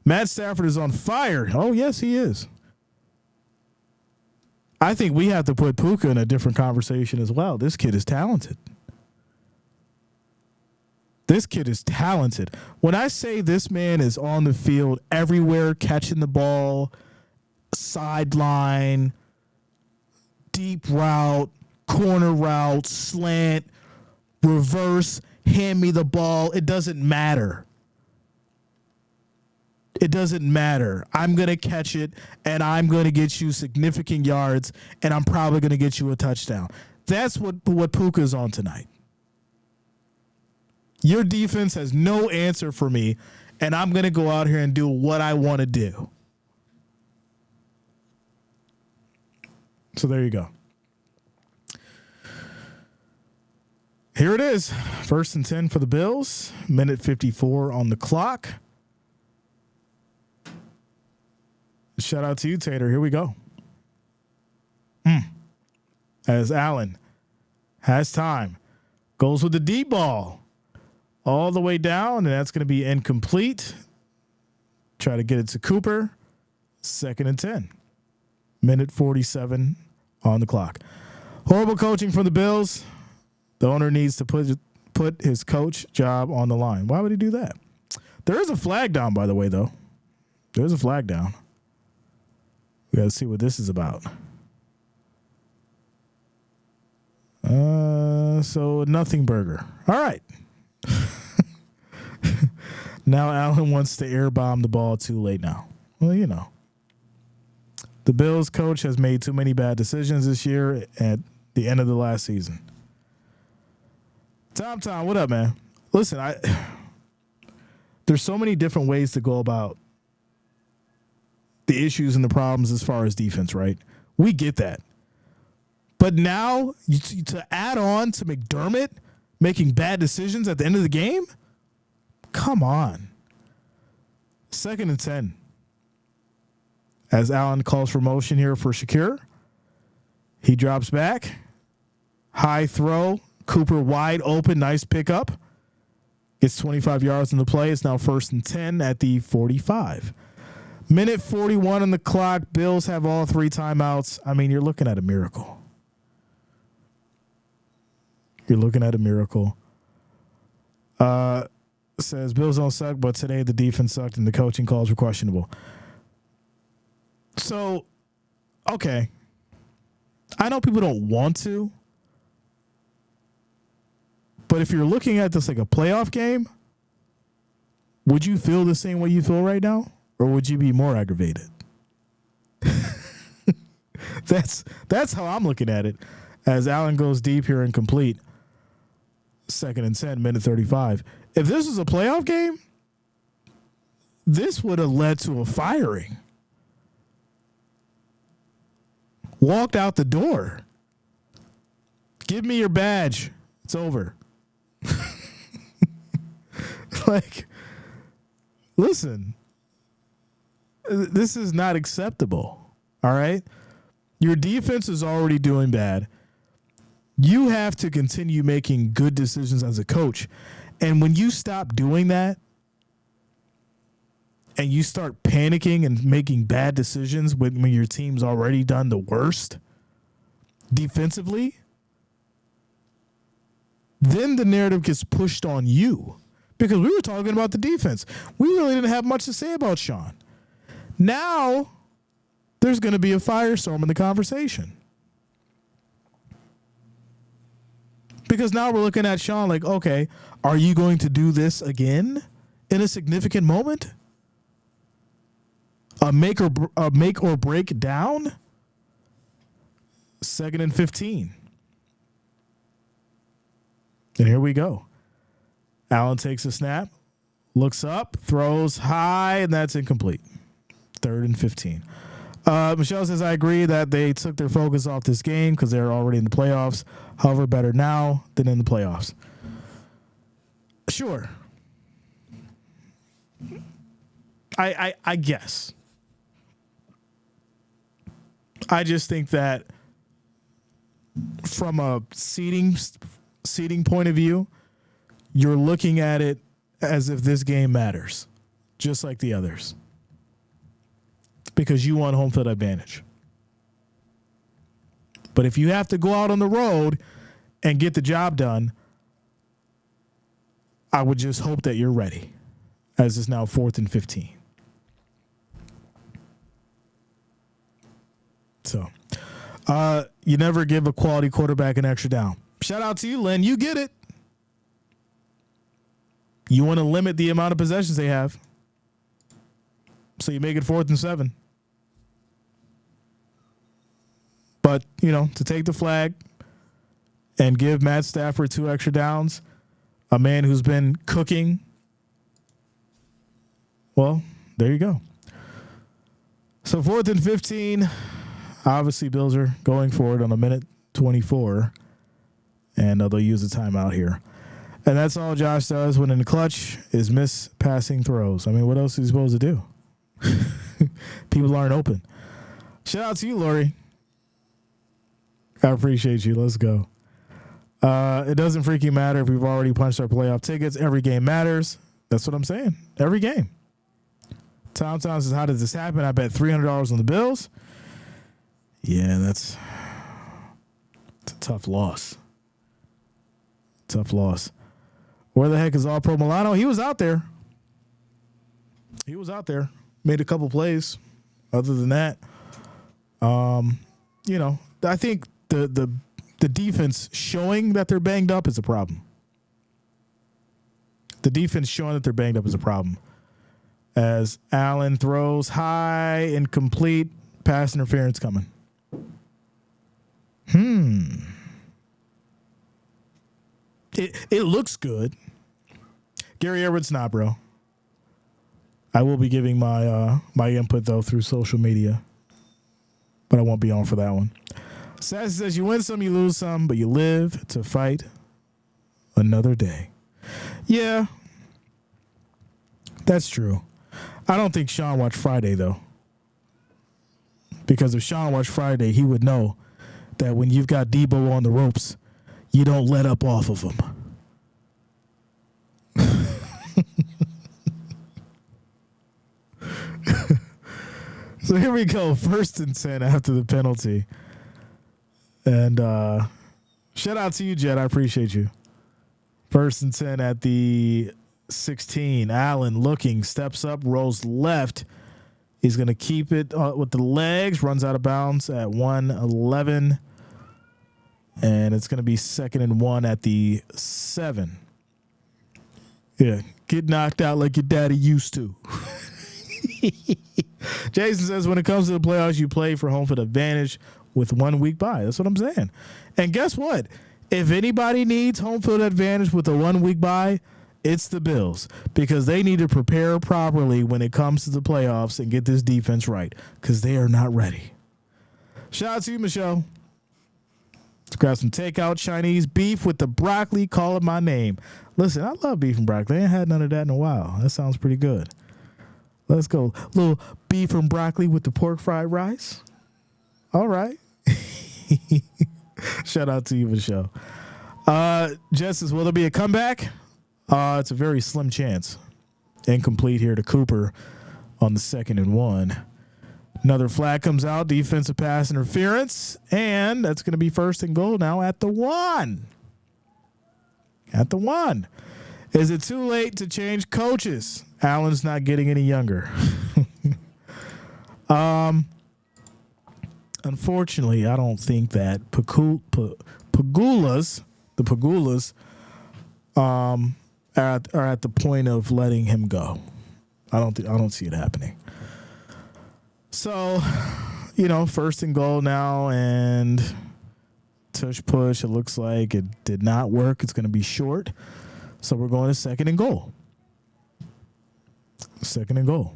Matt Stafford is on fire. Oh, yes, he is. I think we have to put Puka in a different conversation as well. This kid is talented. This kid is talented. When I say this man is on the field everywhere, catching the ball, sideline, deep route, corner route, slant, reverse, hand me the ball. It doesn't matter. It doesn't matter. I'm going to catch it, and I'm going to get you significant yards, and I'm probably going to get you a touchdown. That's what Puka's on tonight. Your defense has no answer for me, and I'm going to go out here and do what I want to do. So there you go. Here it is. 1st and 10 for the Bills. Minute 54 on the clock. Shout out to you, Tater. Here we go. As Allen has time. Goes with the deep ball. All the way down, and that's going to be incomplete. Try to get it to Cooper. 2nd and 10. Minute 47 on the clock. Horrible coaching from the Bills. The owner needs to put his coach job on the line. Why would he do that? There is a flag down, by the way, though. There's a flag down. We got to see what this is about. So nothing burger. All right. Now Allen wants to air bomb the ball too late now. Well, you know. The Bills coach has made too many bad decisions this year at the end of the last season. Tom, what up, man? Listen, there's so many different ways to go about the issues and the problems as far as defense, right? We get that. But now to add on to McDermott making bad decisions at the end of the game? Come on. 2nd and 10. As Allen calls for motion here for Shakir. He drops back. High throw. Cooper wide open. Nice pickup. Gets 25 yards in the play. It's now 1st and 10 at the 45. Minute 41 on the clock. Bills have all 3 timeouts. I mean, you're looking at a miracle. You're looking at a miracle. Says Bills don't suck, but today the defense sucked and the coaching calls were questionable. So, okay. I know people don't want to, but if you're looking at this like a playoff game, would you feel the same way you feel right now? Or would you be more aggravated? That's how I'm looking at it. As Allen goes deep here and complete. 2nd and 10, minute 35. If this was a playoff game, this would have led to a firing. Walked out the door. Give me your badge. It's over. Like, listen, this is not acceptable. All right? Your defense is already doing bad. You have to continue making good decisions as a coach. And when you stop doing that and you start panicking and making bad decisions when your team's already done the worst defensively, then the narrative gets pushed on you. Because we were talking about the defense. We really didn't have much to say about Sean. Now, there's going to be a firestorm in the conversation. Because now we're looking at Sean like, okay, are you going to do this again in a significant moment? A make or break down? 2nd and 15. And here we go. Allen takes a snap, looks up, throws high, and that's incomplete. 3rd and 15. Michelle says, I agree that they took their focus off this game because they're already in the playoffs. However, better now than in the playoffs. Sure. I guess. I just think that from a seeding point of view, you're looking at it as if this game matters, just like the others, because you want home field advantage. But if you have to go out on the road and get the job done, I would just hope that you're ready, as it's now 4th and 15. So, you never give a quality quarterback an extra down. Shout out to you, Lynn. You get it. You want to limit the amount of possessions they have. So you make it 4th and 7. But, to take the flag and give Matt Stafford 2 extra downs, a man who's been cooking, well, there you go. So 4th and 15, obviously Bills are going for it on a minute 24, and they'll use a timeout here. And that's all Josh does when in the clutch is miss passing throws. I mean, what else is he supposed to do? People aren't open. Shout out to you, Lori. I appreciate you. Let's go. It doesn't freaking matter if we've already punched our playoff tickets. Every game matters. That's what I'm saying. Every game. Tom says, how does this happen? I bet $300 on the Bills. Yeah, it's a tough loss. Tough loss. Where the heck is All-Pro Milano? He was out there. Made a couple plays. Other than that, I think the defense showing that they're banged up is a problem. The defense showing that they're banged up is a problem. As Allen throws high, incomplete, pass interference coming. It looks good. Gary Edwards, nah, bro. I will be giving my input though through social media, but I won't be on for that one. Sassy says, you win some, you lose some, but you live to fight another day. Yeah, that's true. I don't think Sean watched Friday though, because if Sean watched Friday, he would know that when you've got Debo on the ropes, you don't let up off of him. So here we go. 1st and 10 after the penalty. And shout out to you, Jed. I appreciate you. 1st and 10 at the 16. Allen looking, steps up, rolls left. He's going to keep it with the legs, runs out of bounds at 1:11. And it's going to be 2nd and 1 at the 7. Yeah, get knocked out like your daddy used to. Jason says, when it comes to the playoffs, you play for home field advantage with 1 week bye. That's what I'm saying. And guess what? If anybody needs home field advantage with a 1 week bye, it's the Bills, because they need to prepare properly when it comes to the playoffs and get this defense right, because they are not ready. Shout out to you, Michelle. Let's grab some takeout Chinese beef with the broccoli. Call it my name. Listen, I love beef and broccoli. I ain't had none of that in a while. That sounds pretty good. Let's go. Little beef and broccoli with the pork fried rice. All right. Shout out to you, Michelle. Justice, will there be a comeback? It's a very slim chance. Incomplete here to Cooper on the 2nd and 1. Another flag comes out, defensive pass interference, and that's going to be 1st and goal now at the 1. At the 1. Is it too late to change coaches? Allen's not getting any younger. unfortunately, I don't think that the Pagulas, are at the point of letting him go. I don't see it happening. So, first and goal now, and tush push. It looks like it did not work. It's going to be short. So we're going to second and goal. Second and goal.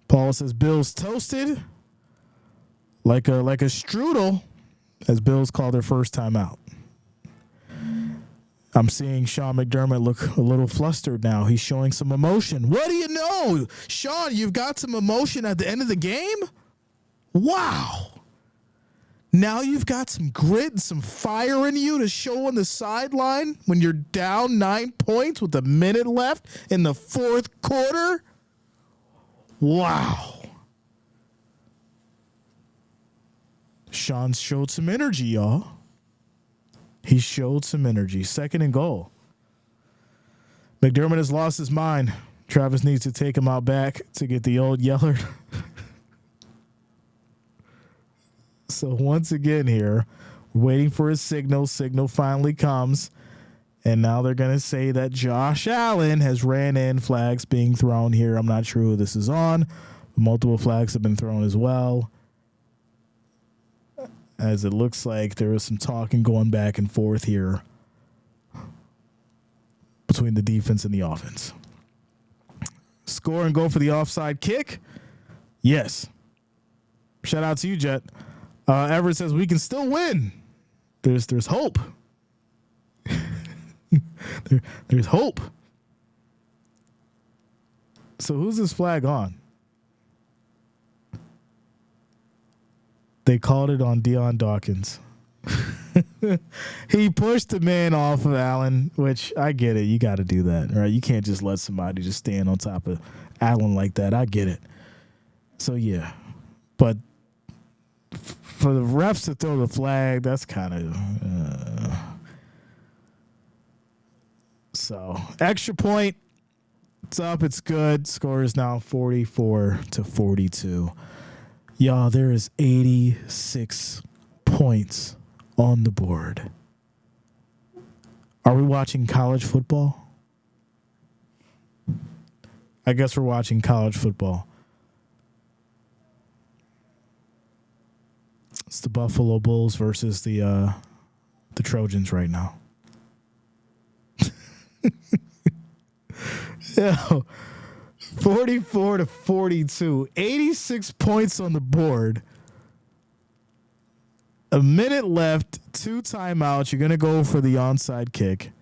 Paul says Bills toasted like a strudel, as Bills call their first time out. I'm seeing Sean McDermott look a little flustered now. He's showing some emotion. What do you know? Sean, you've got some emotion at the end of the game? Wow. Now you've got some grit and some fire in you to show on the sideline when you're down 9 points with a minute left in the fourth quarter? Wow. Sean showed some energy, y'all. He showed some energy. Second and goal. McDermott has lost his mind. Travis needs to take him out back to get the old yeller. So once again here, we're waiting for his signal. Signal finally comes. And now they're going to say that Josh Allen has ran in. Flags being thrown here. I'm not sure who this is on. Multiple flags have been thrown as well, as it looks like there was some talking going back and forth here between the defense and the offense. Score and go for the offside kick? Yes. Shout out to you, Jet. Everett says we can still win. There's hope. There's hope. So who's this flag on? They called it on Deion Dawkins. He pushed the man off of Allen, which I get it. You got to do that, right? You can't just let somebody just stand on top of Allen like that. I get it. So, yeah. But for the refs to throw the flag, that's kind of... So, extra point. It's up. It's good. Score is now 44-42. Y'all, there is 86 points on the board. Are we watching college football? I guess we're watching college football. It's the Buffalo Bulls versus the Trojans right now. Yeah. 44-42, 86 points on the board. A minute left, 2 timeouts. You're going to go for the onside kick.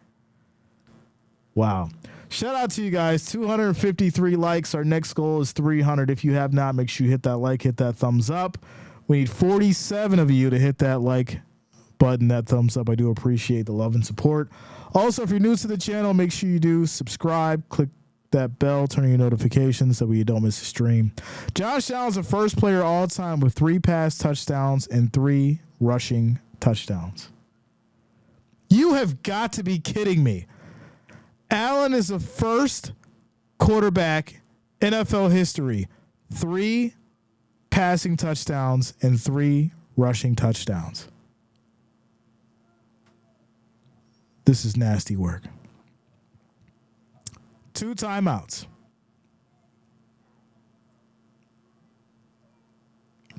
Wow. Shout out to you guys. 253 likes. Our next goal is 300. If you have not, make sure you hit that like, hit that thumbs up. We need 47 of you to hit that like button, that thumbs up. I do appreciate the love and support. Also, if you're new to the channel, make sure you do subscribe, click that bell, turn on your notifications so you don't miss a stream. Josh Allen's the first player all time with 3 pass touchdowns and 3 rushing touchdowns. You have got to be kidding me. Allen is the first quarterback in NFL history, 3 passing touchdowns and 3 rushing touchdowns. This is nasty work. 2 timeouts.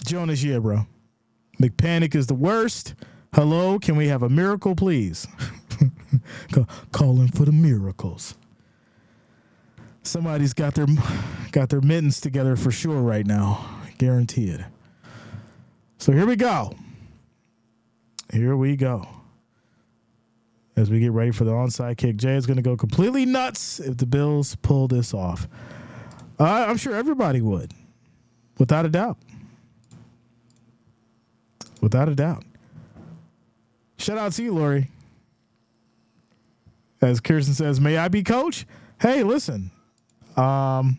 Jonas, yeah, bro. McPanic is the worst. Hello, can we have a miracle, please? Calling for the miracles. Somebody's got their mittens together for sure right now. Guarantee it. So here we go. Here we go. As we get ready for the onside kick, Jay is going to go completely nuts if the Bills pull this off. I'm sure everybody would, without a doubt. Without a doubt. Shout out to you, Lori. As Kirsten says, may I be coach? Hey, listen. I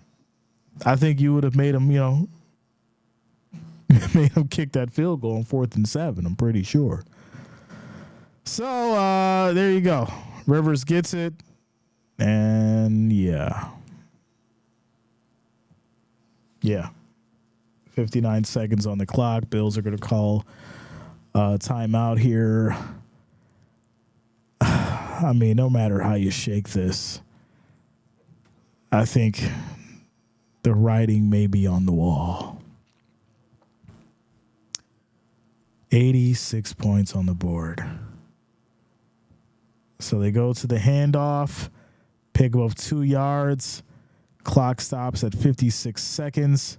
think you would have made him, made him kick that field goal on 4th and 7. I'm pretty sure. So, there you go. Rivers gets it. And, yeah. Yeah. 59 seconds on the clock. Bills are going to call timeout here. I mean, no matter how you shake this, I think the writing may be on the wall. 86 points on the board. So they go to the handoff, pick up 2 yards. Clock stops at 56 seconds.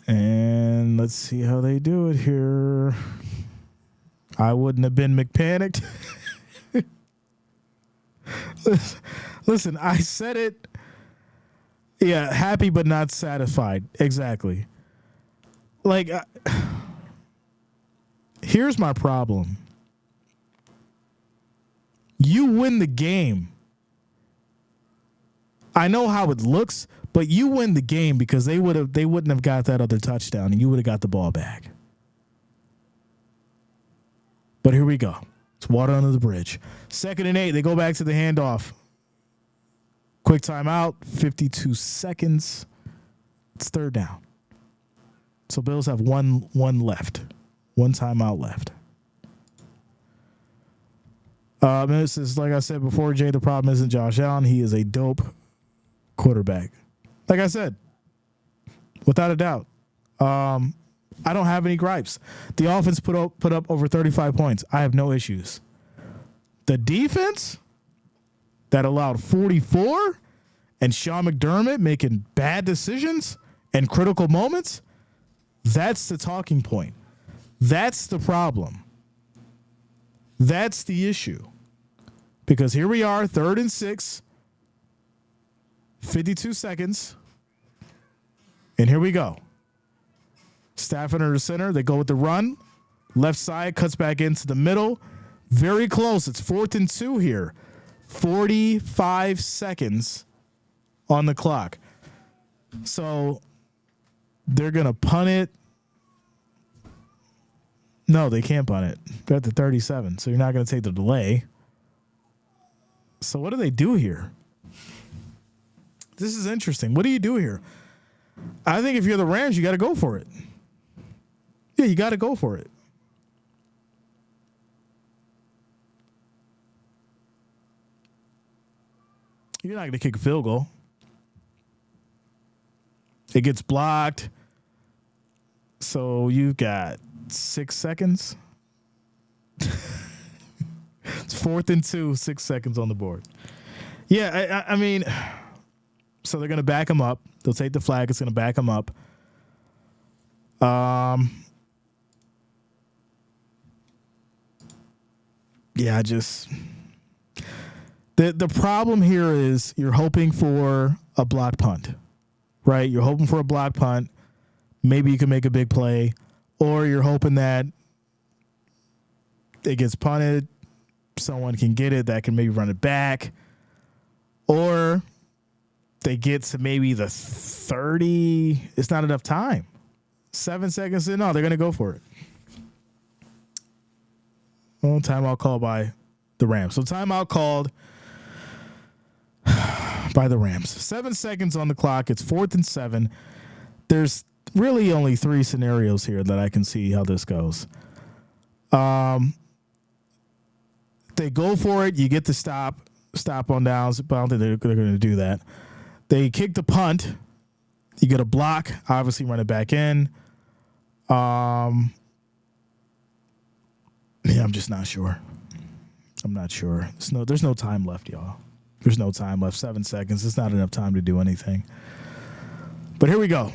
And let's see how they do it here. I wouldn't have been McPanicked. Listen, I said it. Yeah, happy but not satisfied. Exactly. Like, here's my problem. You win the game. I know how it looks, but you win the game because they wouldn't have got that other touchdown and you would have got the ball back. But here we go. It's water under the bridge. 2nd and 8. They go back to the handoff. Quick timeout. 52 seconds. It's 3rd down. So Bills have one left. 1 timeout left. This is, like I said before, Jay, the problem isn't Josh Allen. He is a dope quarterback. Like I said, without a doubt. I don't have any gripes. The offense put up over 35 points. I have no issues. The defense that allowed 44 and Sean McDermott making bad decisions and critical moments, that's the talking point. That's the problem. That's the issue. Because here we are, 3rd and 6, 52 seconds, and here we go. Stafford under the center. They go with the run. Left side cuts back into the middle. Very close. It's 4th and 2 here. 45 seconds on the clock. So they're going to punt it. No, they can't punt it. They're at the 37, so you're not going to take the delay. So what do they do here? This is interesting. What do you do here? I think if you're the Rams, you got to go for it. Yeah, you got to go for it. You're not going to kick a field goal. It gets blocked. So you've got 6 seconds. It's 4th and 2, 6 seconds on the board. Yeah, I mean, so they're going to back him up. They'll take the flag. It's going to back him up. Yeah, the problem here is you're hoping for a block punt, right? You're hoping for a block punt. Maybe you can make a big play, or you're hoping that it gets punted, someone can get it that can maybe run it back, or they get to maybe the 30. It's not enough time. 7 seconds in. No, they're going to go for it. Well, timeout called by the Rams. So timeout called by the Rams. 7 seconds on the clock. It's 4th and 7. There's really only 3 scenarios here that I can see how this goes. They go for it. You get the stop on downs, but I don't think they're going to do that. They kick the punt. You get a block. Obviously, run it back in. Yeah, I'm just not sure. I'm not sure. There's no time left, y'all. There's no time left. 7 seconds. It's not enough time to do anything. But here we go.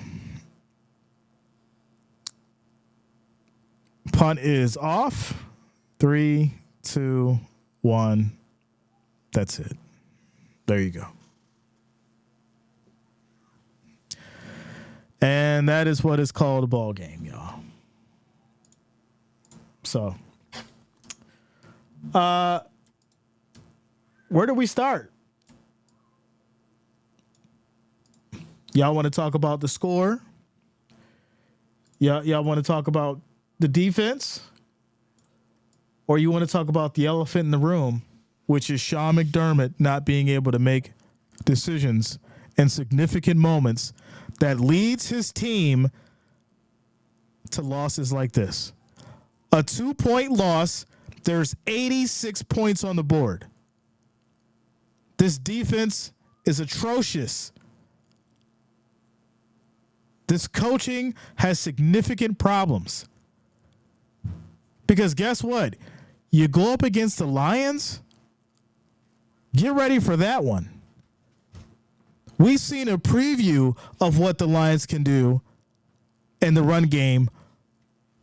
Punt is off. 3, 2, 1. That's it. There you go. And that is what is called a ball game, y'all. So, where do we start? Y'all want to talk about the score? Y'all want to talk about the defense? Or you want to talk about the elephant in the room, which is Sean McDermott not being able to make decisions in significant moments that leads his team to losses like this. A 2-point loss, there's 86 points on the board. This defense is atrocious. This coaching has significant problems. Because guess what? You go up against the Lions, get ready for that one. We've seen a preview of what the Lions can do in the run game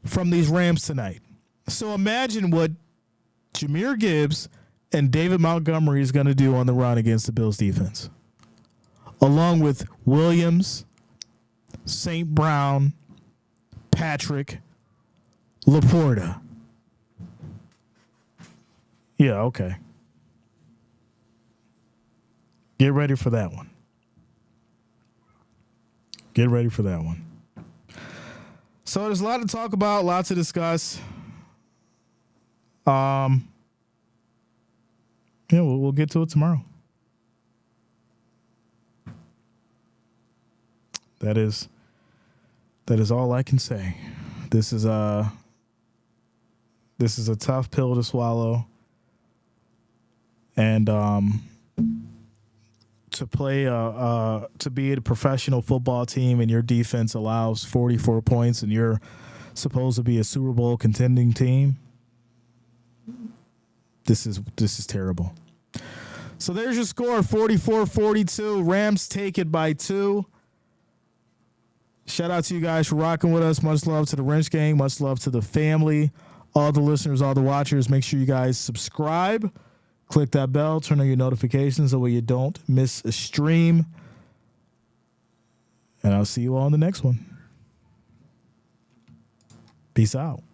from these Rams tonight. So imagine what Jahmyr Gibbs and David Montgomery is going to do on the run against the Bills defense, along with Williams, St. Brown, Patrick, Laporta. Yeah, okay. Get ready for that one. Get ready for that one. So there's a lot to talk about, lots to discuss. Yeah, we'll get to it tomorrow. That is all I can say. This is a tough pill to swallow. And to be a professional football team and your defense allows 44 points and you're supposed to be a Super Bowl contending team, this is terrible. So there's your score, 44-42. Rams take it by 2. Shout out to you guys for rocking with us. Much love to the Wrench Gang. Much love to the family. All the listeners, all the watchers, make sure you guys subscribe. Click that bell. Turn on your notifications so you don't miss a stream. And I'll see you all in the next one. Peace out.